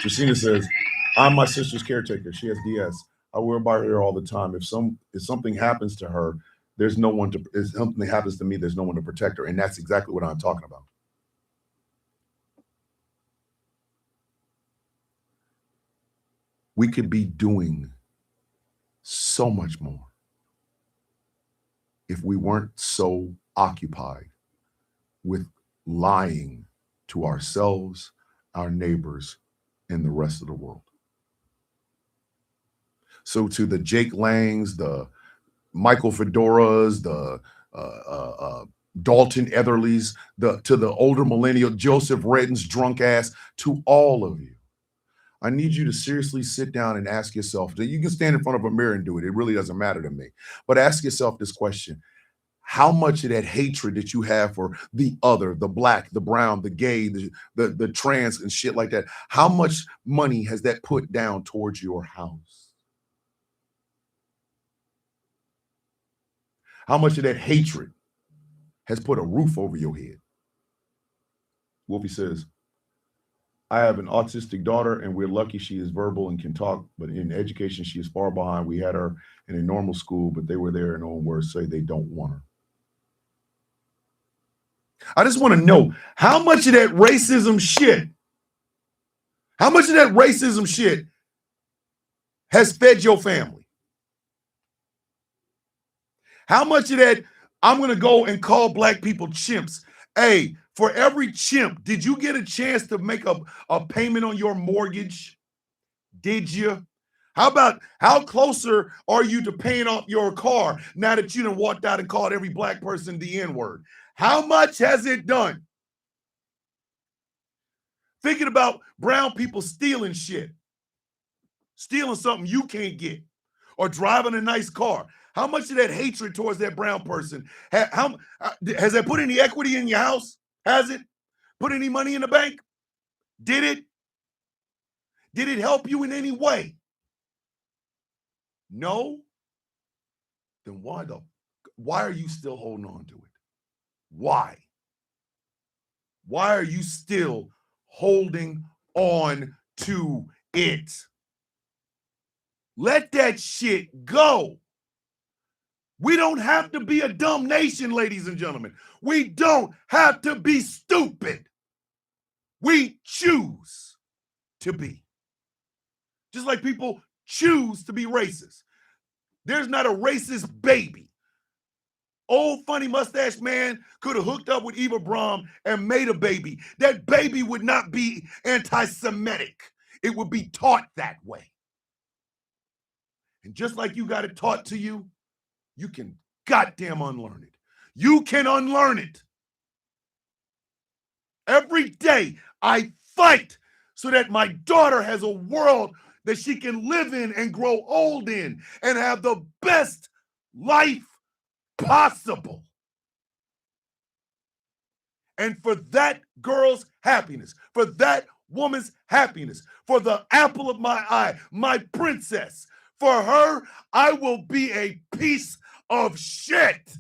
Justina says, I'm my sister's caretaker. She has DS. I worry about her all the time. If something happens to her, there's no one to, if something happens to me, there's no one to protect her. And that's exactly what I'm talking about. We could be doing so much more if we weren't so occupied with lying to ourselves, our neighbors, and the rest of the world. So to the Jake Langs, the Michael Fedoras, the Dalton Etherlys, to the older millennial, Joseph Redden's drunk ass, to all of you, I need you to seriously sit down and ask yourself, you can stand in front of a mirror and do it. It really doesn't matter to me. But ask yourself this question. How much of that hatred that you have for the other, the black, the brown, the gay, the trans and shit like that, how much money has that put down towards your house? How much of that hatred has put a roof over your head? Wolfie says, I have an autistic daughter and we're lucky she is verbal and can talk, but in education, she is far behind. We had her in a normal school, but they were there in own words say they don't want her. I just want to know how much of that racism shit, has fed your family? How much of that, I'm going to go and call black people chimps. Hey, for every chimp, did you get a chance to make a payment on your mortgage? Did you? How closer are you to paying off your car now that you done walked out and called every black person the N-word? How much has it done? Thinking about brown people stealing shit, stealing something you can't get, or driving a nice car. How much of that hatred towards that brown person, has that put any equity in your house? Has it put any money in the bank? Did it? Did it help you in any way? No? Then why are you still holding on to it? Why? Why are you still holding on to it? Let that shit go. We don't have to be a dumb nation, ladies and gentlemen. We don't have to be stupid. We choose to be. Just like people choose to be racist. There's not a racist baby. Old funny mustache man could have hooked up with Eva Braun and made a baby. That baby would not be anti-Semitic. It would be taught that way. And just like you got it taught to you, you can goddamn unlearn it. You can unlearn it. Every day I fight so that my daughter has a world that she can live in and grow old in and have the best life possible. And for that girl's happiness, for that woman's happiness, for the apple of my eye, my princess, for her, I will be a piece of shit.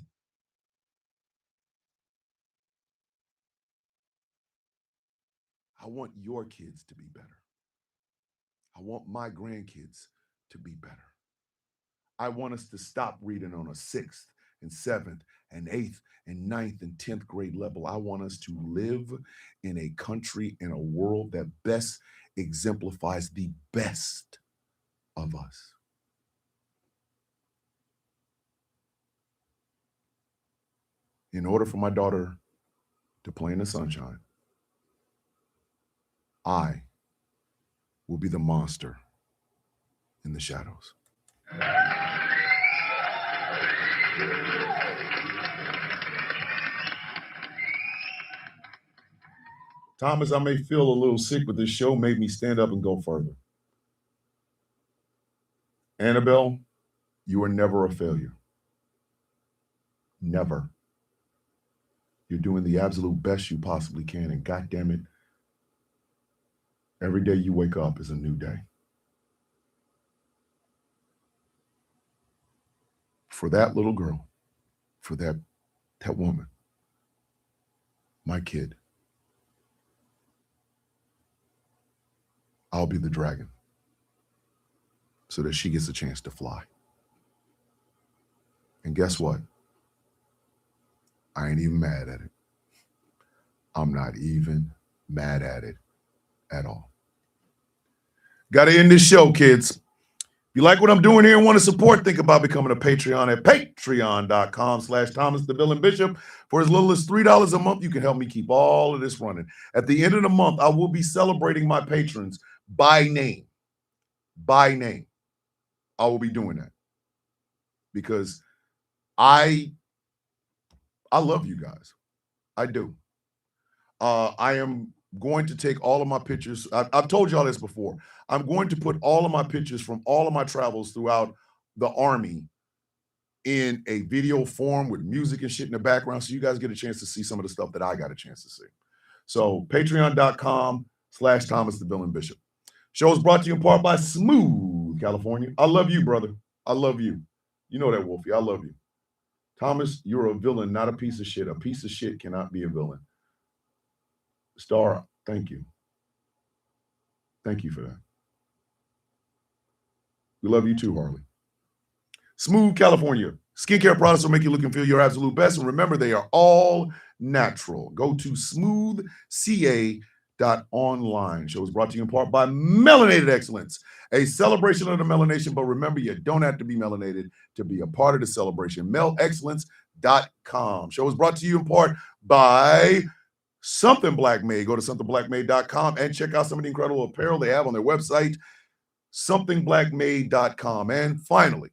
I want your kids to be better. I want my grandkids to be better. I want us to stop reading on a 6th and 7th and 8th and 9th and 10th grade level. I want us to live in a country, in a world that best exemplifies the best of us. In order for my daughter to play in the sunshine, I will be the monster in the shadows. Thomas, I may feel a little sick, but this show made me stand up and go further. Annabelle, you are never a failure. Never. You're doing the absolute best you possibly can, and God damn it, every day you wake up is a new day. For that little girl, for that woman, my kid, I'll be the dragon so that she gets a chance to fly. And guess what? I ain't even mad at it. I'm not even mad at it at all. Got to end this show, kids. If you like what I'm doing here and want to support, think about becoming a Patreon at patreon.com/Thomas the Villain Bishop. For as little as $3 a month, you can help me keep all of this running. At the end of the month, I will be celebrating my patrons by name. By name. I will be doing that because I love you guys. I do. I am going to take all of my pictures. I've told y'all this before. I'm going to put all of my pictures from all of my travels throughout the Army in a video form with music and shit in the background so you guys get a chance to see some of the stuff that I got a chance to see. So patreon.com/Thomas the Villain Bishop. Show is brought to you in part by Smooth California. I love you, brother. I love you. You know that, Wolfie. I love you. Thomas, you're a villain, not a piece of shit. A piece of shit cannot be a villain. Star, thank you. Thank you for that. We love you too, Harley. Smooth California. Skincare products will make you look and feel your absolute best. And remember, they are all natural. Go to smoothca.online. Show is brought to you in part by Melanated Excellence, a celebration of the melanation. But remember, you don't have to be melanated to be a part of the celebration. melexcellence.com. Show is brought to you in part by Something Black Made. Go to somethingblackmade.com and check out some of the incredible apparel they have on their website, somethingblackmade.com. And finally,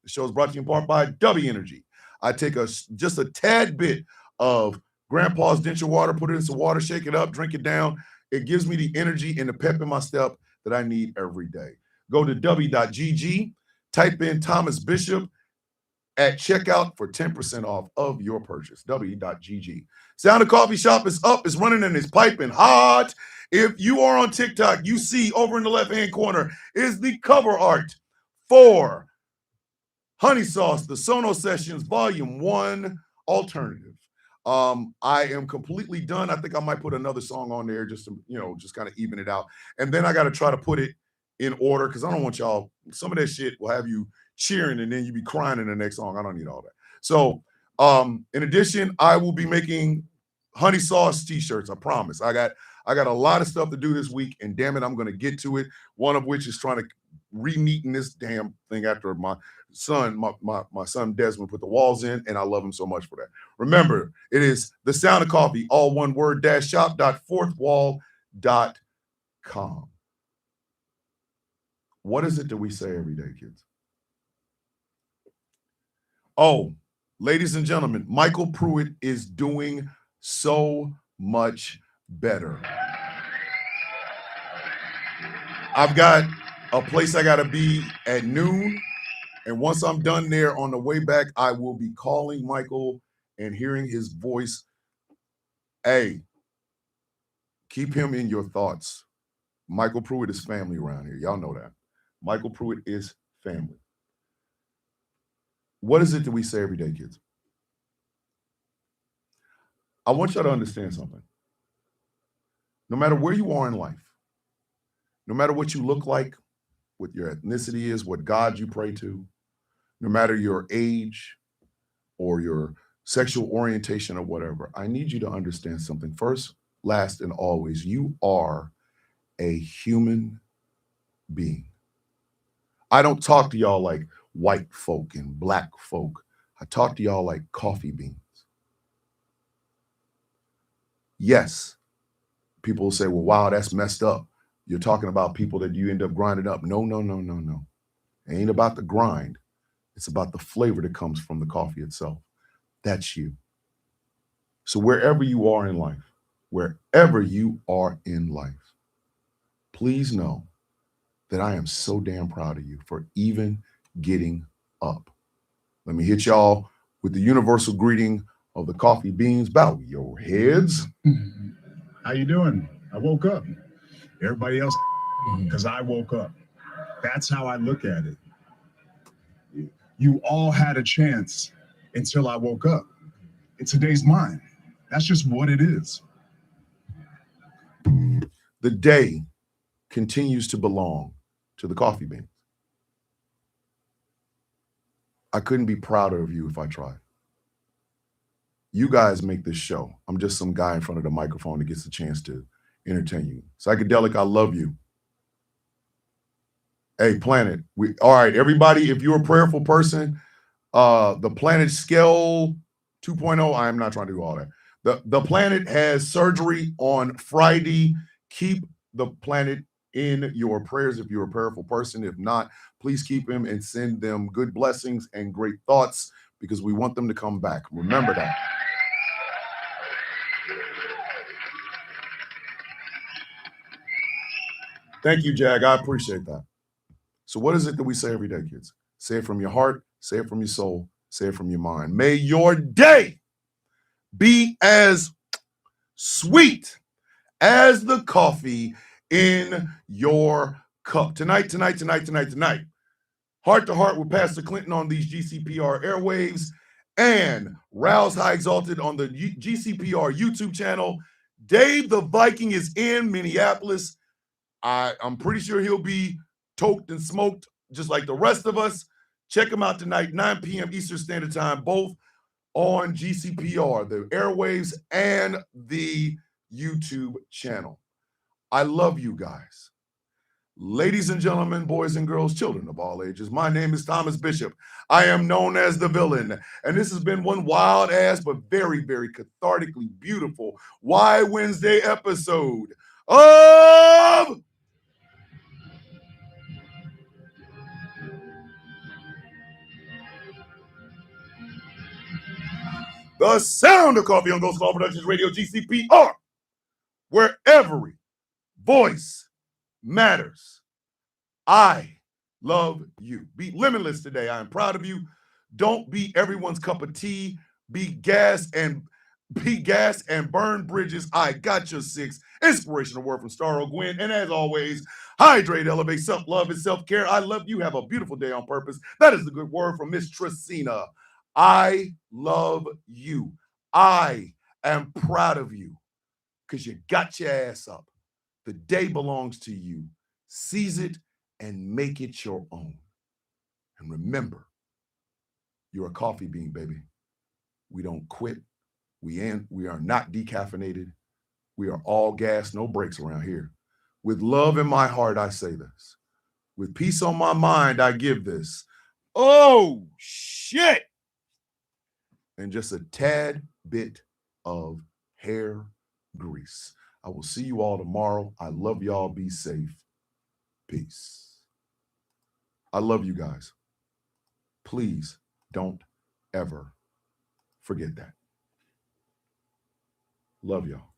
the show is brought to you in part by W Energy. I take just a tad bit of Grandpa's denture water, put it in some water, shake it up, drink it down. It gives me the energy and the pep in my step that I need every day. Go to w.gg, type in Thomas Bishop at checkout for 10% off of your purchase. w.gg. Sound of Coffee Shop is up, it's running, and it's piping hot. If you are on TikTok, you see over in the left-hand corner is the cover art for Honey Sauce, the Sono Sessions Volume 1 Alternative. I am completely done. I think I might put another song on there just to, just kind of even it out. And then I got to try to put it in order because I don't want y'all, some of that shit will have you cheering and then you be crying in the next song. I don't need all that. So in addition, I will be making Honey Sauce t-shirts. I promise. I got a lot of stuff to do this week, and damn it, I'm going to get to it. One of which is trying to re-neaten this damn thing after my son Desmond put the walls in, and I love him so much for that. Remember, it is The Sound of Coffee, all one word, shop.fourthwall.com. What is it that we say every day, kids? Oh, ladies and gentlemen, Michael Pruitt is doing so much better. I've got a place I got to be at noon. And once I'm done there on the way back, I will be calling Michael and hearing his voice. Hey, keep him in your thoughts. Michael Pruitt is family around here. Y'all know that. Michael Pruitt is family. What is it that we say every day, kids? I want y'all to understand something. No matter where you are in life, no matter what you look like, what your ethnicity is, what God you pray to, no matter your age or your sexual orientation or whatever, I need you to understand something. First, last, and always, you are a human being. I don't talk to y'all like white folk and black folk. I talk to y'all like coffee beans. Yes, people say, well, wow, that's messed up. You're talking about people that you end up grinding up. No, no, no, no, no. It ain't about the grind. It's about the flavor that comes from the coffee itself. That's you. So wherever you are in life, please know that I am so damn proud of you for even getting up. Let me hit y'all with the universal greeting of the coffee beans. Bow your heads. How you doing? I woke up. Everybody else, because I woke up. That's how I look at it. You all had a chance until I woke up. And today's mine. That's just what it is. The day continues to belong to the coffee beans. I couldn't be prouder of you if I tried. You guys make this show. I'm just some guy in front of the microphone that gets a chance to entertain you. Psychedelic, I love you. Hey, Planet. All right, everybody, if you're a prayerful person, the Planet Scale 2.0, I am not trying to do all that. The Planet has surgery on Friday. Keep the Planet in your prayers if you're a prayerful person. If not, please keep him and send them good blessings and great thoughts because we want them to come back. Remember that. Thank you, Jag. I appreciate that. So what is it that we say every day, kids? Say it from your heart, say it from your soul, say it from your mind. May your day be as sweet as the coffee in your cup. Tonight. Heart to heart with Pastor Clinton on these GCPR airwaves and Rouse High Exalted on the GCPR YouTube channel. Dave the Viking is in Minneapolis. I'm pretty sure he'll be toked and smoked just like the rest of us. Check him out tonight, 9 p.m. Eastern Standard Time, both on GCPR, the airwaves, and the YouTube channel. I love you guys. Ladies and gentlemen, boys and girls, children of all ages, my name is Thomas Bishop. I am known as the Villain, and this has been one wild-ass but very, very cathartically beautiful Why Wednesday episode of The Sound of Coffee on Ghost Law Productions Radio, GCPR, where every voice matters. I love you. Be limitless today. I am proud of you. Don't be everyone's cup of tea. Be gas and burn bridges. I got your 6. Inspirational word from Star O'Gwen. And as always, hydrate, elevate, self-love, and self-care. I love you. Have a beautiful day on purpose. That is the good word from Miss Tracina. I love you. I am proud of you because you got your ass up. The day belongs to you. Seize it and make it your own. And remember, you're a coffee bean, baby. We don't quit. We are not decaffeinated. We are all gas, no brakes around here. With love in my heart, I say this. With peace on my mind, I give this. Oh, shit. And just a tad bit of hair grease. I will see you all tomorrow. I love y'all. Be safe. Peace. I love you guys. Please don't ever forget that. Love y'all.